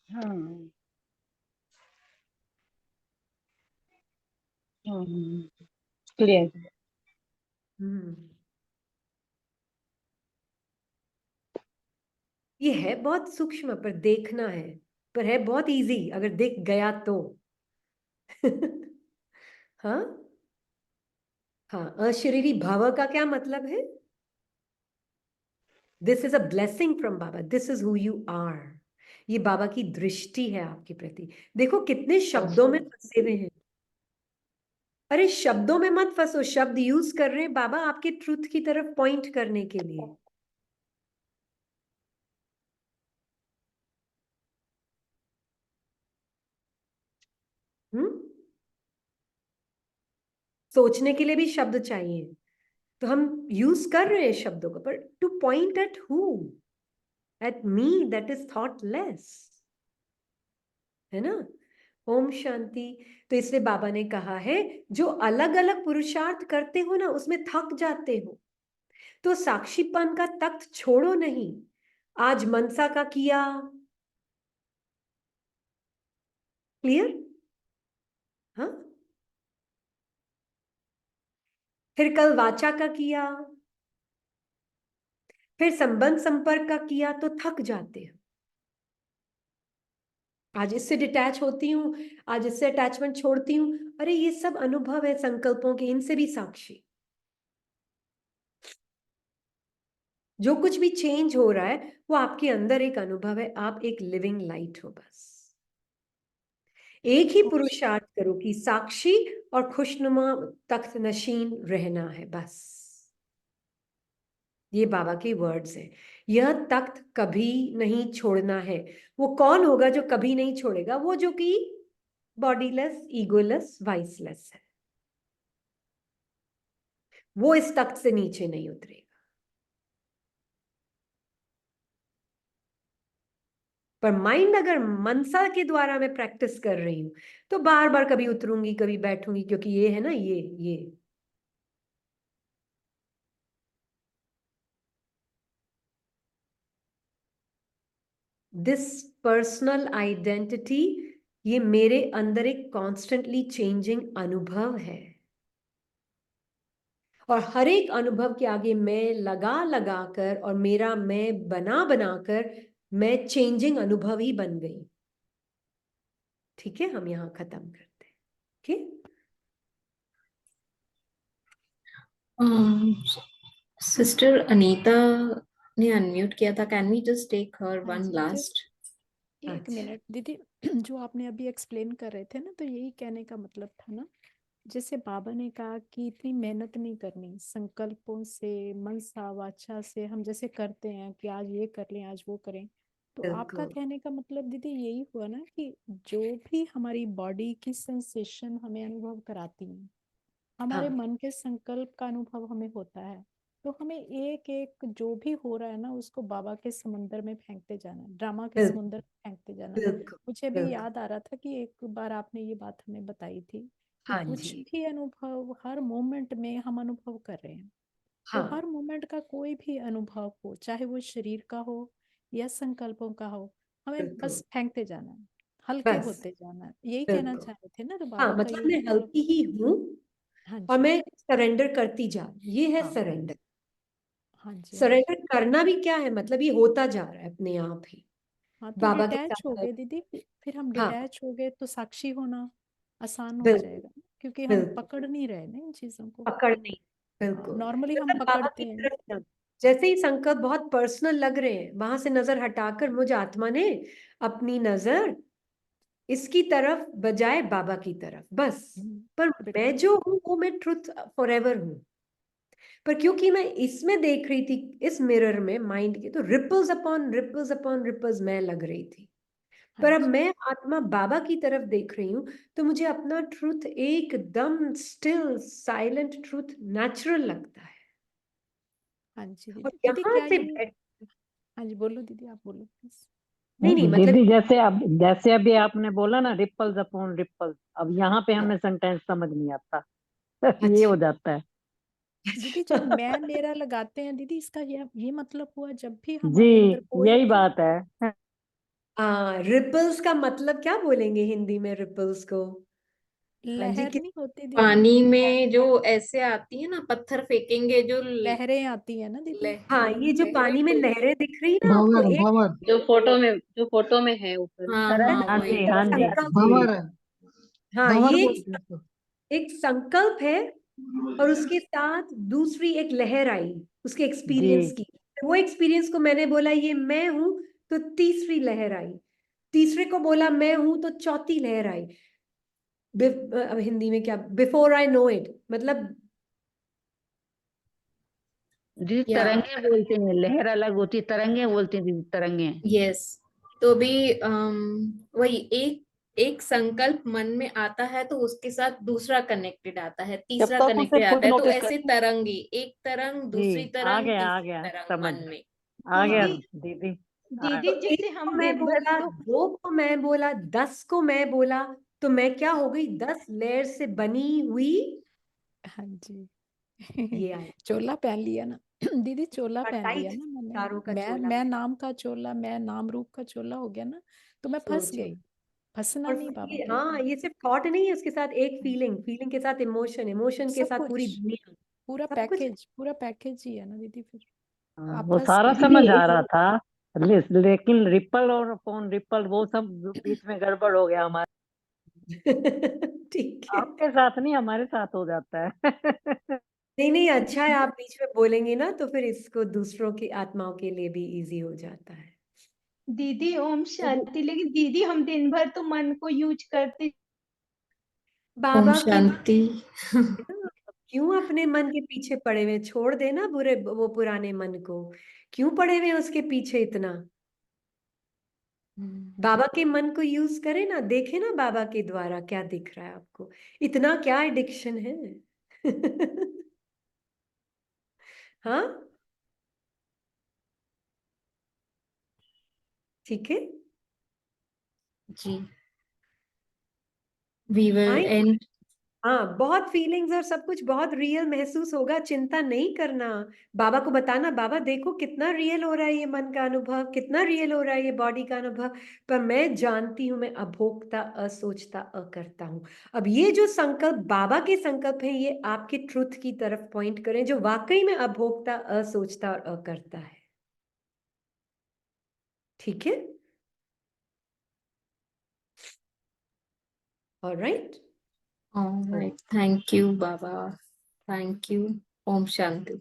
हाँ, क्लियर। हम्म, ये है बहुत सूक्ष्म, पर देखना है, पर है बहुत इजी अगर देख गया तो। हाँ, हाँ, अशरीरी भाव का क्या मतलब है? This is a blessing from Baba, this is who you are. ये बाबा की दृष्टि है आपके प्रति। देखो कितने शब्दों में फंसे हुए हैं। अरे शब्दों में मत फंसो, शब्द यूज कर रहे हैं बाबा आपके ट्रुथ की तरफ पॉइंट करने के लिए। सोचने के लिए भी शब्द चाहिए, तो हम यूज कर रहे हैं शब्दों को, पर to point at who? At me that is thoughtless, है ना। ओम शांति। तो इसलिए बाबा ने कहा है जो अलग अलग पुरुषार्थ करते हो ना उसमें थक जाते हो, तो साक्षीपन का तख्त छोड़ो नहीं। आज मनसा का किया, क्लियर? हाँ, फिर कल वाचा का किया, फिर संबंध संपर्क का किया, तो थक जाते हैं। आज इससे डिटैच होती हूँ, आज इससे अटैचमेंट छोड़ती हूँ। अरे ये सब अनुभव है संकल्पों के, इनसे भी साक्षी। जो कुछ भी चेंज हो रहा है वो आपके अंदर एक अनुभव है, आप एक लिविंग लाइट हो। बस एक ही पुरुषार्थ करो कि साक्षी और खुशनुमा तख्त नशीन रहना है। बस ये बाबा के वर्ड्स हैं। यह तख्त कभी नहीं छोड़ना है। वो कौन होगा जो कभी नहीं छोड़ेगा? वो जो कि बॉडीलेस, ईगोलेस, वाइसलेस है, वो इस तख्त से नीचे नहीं उतरेगा। पर माइंड अगर मनसा के द्वारा मैं प्रैक्टिस कर रही हूं तो बार बार कभी उतरूंगी, कभी बैठूंगी, क्योंकि ये है ना, ये दिस पर्सनल आइडेंटिटी, ये मेरे अंदर एक कॉन्स्टेंटली चेंजिंग अनुभव है। और हर एक अनुभव के आगे मैं लगा कर और मेरा मैं बना कर मैं चेंजिंग अनुभव ही बन गई। ठीक है, हम यहां खत्म करते हैं। ठीक, सिस्टर अनीता ने अनम्यूट किया था, can we just take her हाँ वन जी, लास्ट? एक मिनट दीदी। जो आपने अभी एक्सप्लेन कर रहे थे ना, तो यही कहने का मतलब था ना, जैसे बाबा ने कहा कि इतनी मेहनत नहीं करनी, संकल्पों से, मनसा वाचा से हम जैसे करते हैं कि आज ये कर लें, आज वो करें। तो आपका बिल्कुल। कहने का मतलब दीदी यही हुआ ना कि जो भी हमारी बॉडी की सेंसेशन हमें अनुभव कराती है, हमारे हाँ, मन के संकल्प का अनुभव हमें होता है, तो हमें एक एक जो भी हो रहा है ना उसको बाबा के समंदर में फेंकते जाना है, ड्रामा के बिल्कुल समुंदर में फेंकते जाना है। बिल्कुल मुझे भी बिल्कुल। याद आ रहा था कि एक बार आपने ये बात हमें बताई थी कि हाँ कुछ जी, भी अनुभव हर मोमेंट में हम अनुभव कर रहे हैं। तो हाँ हर मोमेंट का कोई भी अनुभव हो, चाहे वो शरीर का हो या संकल्पों का हो, हमें बिल्कुल। बस फेंकते जाना है, हल्के बस होते जाना है। यही कहना बिल्कुल। चाह रहे थे ना, तो हाँ, बाबा का मतलब यही मैं मतलब। हल्की ही हूँ हाँ और जी। मैं सरेंडर करती जा रही हूँ। ये है हाँ सरेंडर। हाँ जी। हाँ जी। सरेंडर करना भी क्या है, मतलब ये होता जा रहा है अपने आप ही हाँ, तो बाबा के डिटैच हो साथ। गए दीदी। फिर हम हाँ, डिटैच हो गए तो साक्षी होना आसान हो बिल्कुल जाएगा, क्योंकि हम बिल्कुल। पकड़ नहीं रहे ना इन चीजों को। पकड़ नहीं, हाँ, बिल्कुल। नॉर्मली हम मतलब बाबा पकड़ते की हैं। तरफ ना, जैसे ही संकल्प बहुत पर्सनल लग रहे हैं, वहां से नजर हटाकर मुझ आत्मा ने अपनी नजर इसकी तरफ बजाय बाबा की तरफ, बस। पर मैं बिल्कुल। जो हूं वो मैं ट्रुथ फॉरएवर हूं। पर क्योंकि मैं इसमें देख रही थी, इस मिरर में माइंड के, तो रिपल्स अपॉन रिपल्स मैं लग रही थी। हाँ पर अब जी। मैं आत्मा बाबा की तरफ देख रही हूँ, तो मुझे अपना ट्रुथ एकदम स्टिल साइलेंट ट्रुथ नेचुरल लगता है। हाँ जी और दीदी। दीदी यहाँ क्या से ये, हाँ जी बोलो दीदी, आप बोलो प्लीज। नहीं मतलब दीदी जैसे अभी आपने बोला ना, रिपल्स अपॉन रिपल्स, अब यहाँ पे हमें सेंटेंस समझ नहीं आता। ये हो जाता है। दीदी जब मैं मेरा लगाते हैं दीदी, इसका ये मतलब हुआ जब भी जी, हमारे अंदर कोई यही भी बात है। रिपल्स का मतलब क्या बोलेंगे हिंदी में रिपल्स को? हाँ जी, लहर नहीं होती दीदी, पानी में जो ऐसे आती है ना, पत्थर फेंकेंगे जो लहरें आती है ना दीदी। हाँ, ये जो लहरें पानी में कोई, लहरें दिख रही ना आपको, एक जो फोटो में है ऊपर। हाँ हाँ हाँ वही। जी, हाँ जी। संकल्प, हाँ ये एक संकल्प है, और उसके साथ दूसरी एक लहर आई उसके जी एक्सपीरियंस की, वो एक्सपीरियंस को मैंने बोला ये मैं हूं, तो तीसरी लहर आई, तीसरे को बोला मैं हूं, तो चौथी लहर आई। अब हिंदी में क्या, बिफोर आई नो इट, मतलब दीदी या तरंगे बोलते हैं, लहर अलग होती है, तरंगे बोलते हैं दीदी, तरंगे। यस। तो भी वही एक एक संकल्प मन में आता है तो उसके साथ दूसरा कनेक्टेड आता है, तीसरा तक उसे कनेक्टेड खुद आता है, तो नोटिस ऐसे कर। तरंगी, एक तरंग, दूसरी जी आ तरंग, गया आ तीसरी गया तरंग समझ, मन में। आ गया दीदी दीदी। दीदी तो जैसे एक को हम मैं दिन भर बोला, तो 2 को मैं बोला, 10 को मैं बोला, तो मैं क्या हो गई, 10 लेयर से बनी हुई। हाँ जी। ये आई चोला पहन लिया ना दीदी, चोला का पहन लिया टाइट ना मैंने। तारों का मैं चोला। मैं नाम का चोला, मैं नाम रूप का चोला हो गया ना, तो मैं फंस सोचो, गई। फंसना और नहीं फिर बाबा ये, कहते हाँ, हैं। ये सिर्फ थॉट नहीं है, उसके साथ एक फीलिंग, फीलिंग के साथ इमोशन, इमोशन के सब साथ पूरी कुछ, दुनिया, पूरा सब कुछ। पूरा पैकेज ही है ना दीदी, फिर हाँ, आप वो फंस सारा गए। समझ दीदी आ रहा था, लेकिन रिपल और फोन रिपल वो सब बीच में गड़बड़ हो गया हमारे। ठीक है। आपके साथ नहीं, हमारे साथ हो जाता है। नहीं नहीं, अच्छा है आप बीच में बोलेंगे ना, तो फिर इसको दूसरों की आत्माओं के लिए भी इजी हो जाता है। दीदी ओम शांति, लेकिन दीदी हम दिन भर तो मन को यूज करते। ओम बाबा के शांति। क्यों अपने मन के पीछे पड़े हुए, छोड़ देना बुरे वो पुराने मन को, क्यों पड़े हुए उसके पीछे इतना। बाबा के मन को यूज करें ना, देखे ना बाबा के द्वारा क्या दिख रहा है आपको, इतना क्या एडिक्शन है। हाँ, ठीक है। जी, वी विल आई, एंड। हाँ, बहुत फीलिंग्स और सब कुछ बहुत रियल महसूस होगा, चिंता नहीं करना। बाबा को बताना, बाबा देखो कितना रियल हो रहा है ये मन का अनुभव, कितना रियल हो रहा है ये बॉडी का अनुभव, पर मैं जानती हूं मैं अभोक्ता, असोचता, अकर्ता हूं। अब ये जो संकल्प बाबा के संकल्प है, ये आपके ट्रुथ की तरफ पॉइंट करें, जो वाकई में अभोक्ता, असोचता और अकर्ता है। ठीक है, alright. Alright, thank you Baba, thank you. ओम शांति।